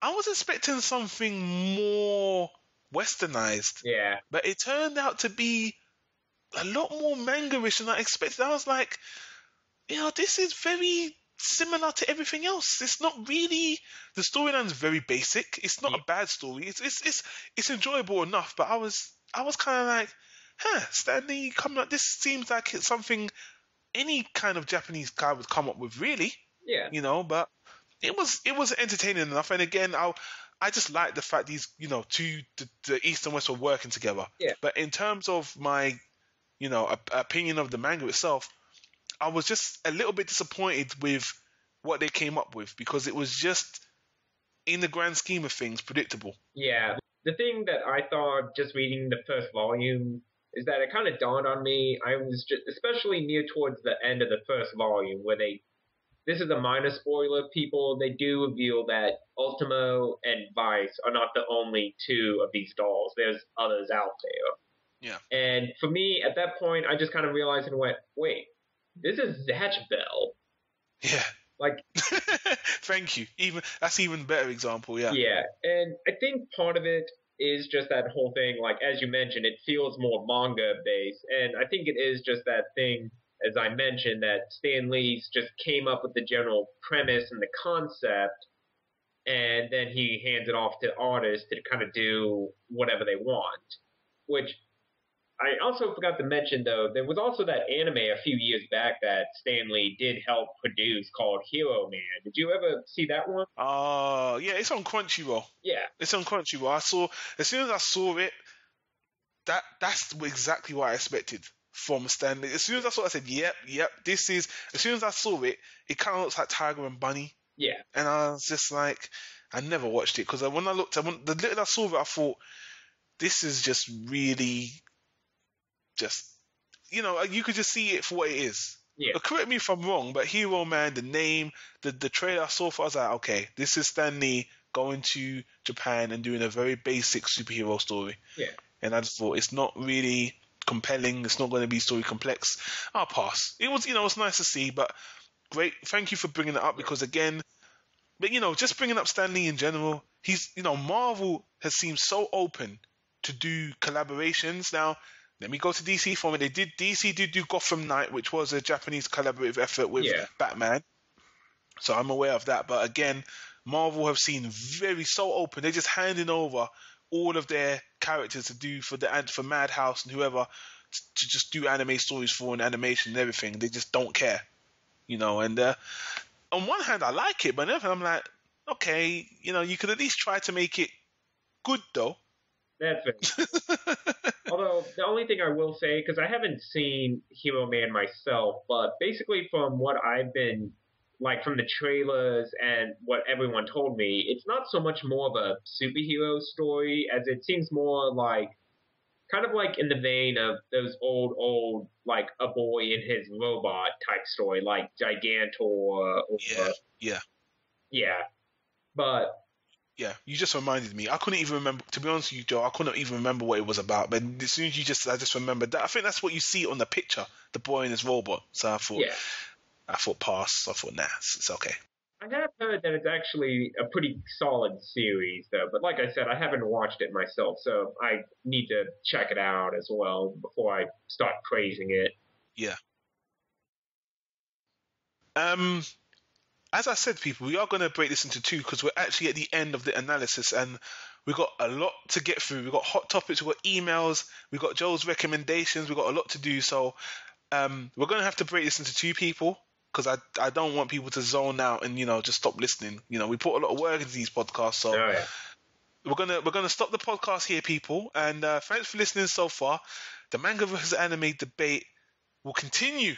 I was expecting something more westernized. Yeah. But it turned out to be a lot more manga-ish than I expected. I was like, this is very similar to everything else. It's not really, the storyline's very basic. It's not a bad story. It's enjoyable enough, but I was kind of like, Stan Lee coming up, this seems like it's something any kind of Japanese guy would come up with, really. Yeah. But it was entertaining enough. And again, I just like the fact these, the East and West were working together. Yeah. But in terms of my, opinion of the manga itself, I was just a little bit disappointed with what they came up with, because it was just, in the grand scheme of things, predictable. Yeah. The thing that I thought just reading the first volume is that it kind of dawned on me. I was just, especially near towards the end of the first volume, where this is a minor spoiler, people, they do reveal that Ultimo and Vice are not the only two of these dolls. There's others out there. Yeah. And for me, at that point, I just kind of realized and went, wait, this is Zatch Bell. Yeah. Like, thank you. That's even better example, yeah. Yeah, and I think part of it is just that whole thing, like, as you mentioned, it feels more manga-based, and I think it is just that thing, as I mentioned, that Stan Lee's just came up with the general premise and the concept, and then he hands it off to artists to kind of do whatever they want. Which I also forgot to mention, though, there was also that anime a few years back that Stan Lee did help produce called Hero Man. Did you ever see that one? Yeah, it's on Crunchyroll. Yeah. It's on Crunchyroll. As soon as I saw it, that's exactly what I expected from Stanley. As soon as I saw it, I said, yep, this is. As soon as I saw it, it kind of looks like Tiger and Bunny. Yeah. And I was just like, I never watched it because when I looked, the little I saw it, I thought, this is just really, just, you could just see it for what it is. Yeah. Correct me if I'm wrong, but Hero Man, the name, the trailer I saw for, I was like, okay, this is Stan Lee going to Japan and doing a very basic superhero story. Yeah. And I just thought, it's not really compelling. It's not going to be story complex. I'll pass. It was, it's nice to see, but great. Thank you for bringing it up because again, but just bringing up Stan Lee in general, he's, Marvel has seemed so open to do collaborations. Now, let me go to DC for me. DC did do Gotham Knight, which was a Japanese collaborative effort with Batman. So I'm aware of that. But again, Marvel have seen so open. They're just handing over all of their characters to do for Madhouse and whoever to just do anime stories for and animation and everything. They just don't care, And on one hand, I like it, but on the other hand, I'm like, okay, you could at least try to make it good though. That's it. Although, the only thing I will say, because I haven't seen Hero Man myself, but basically from what I've been, from the trailers and what everyone told me, it's not so much more of a superhero story as it seems more kind of like in the vein of those old, a boy and his robot type story, like Gigantor or... Yeah. But... Yeah, you just reminded me. I couldn't even remember. To be honest with you, Joe, I couldn't even remember what it was about. But as soon as I just remembered that. I think that's what you see on the picture, the boy and his robot. So I thought pass. I thought nah, it's okay. I have heard that it's actually a pretty solid series, though. But like I said, I haven't watched it myself, so I need to check it out as well before I start praising it. Yeah. As I said, people, we are going to break this into two because we're actually at the end of the analysis and we've got a lot to get through. We've got hot topics, we've got emails, we've got Joe's recommendations, we've got a lot to do. So we're going to have to break this into two people because I don't want people to zone out and, just stop listening. We put a lot of work into these podcasts. So we're gonna stop the podcast here, people. And thanks for listening so far. The manga versus anime debate will continue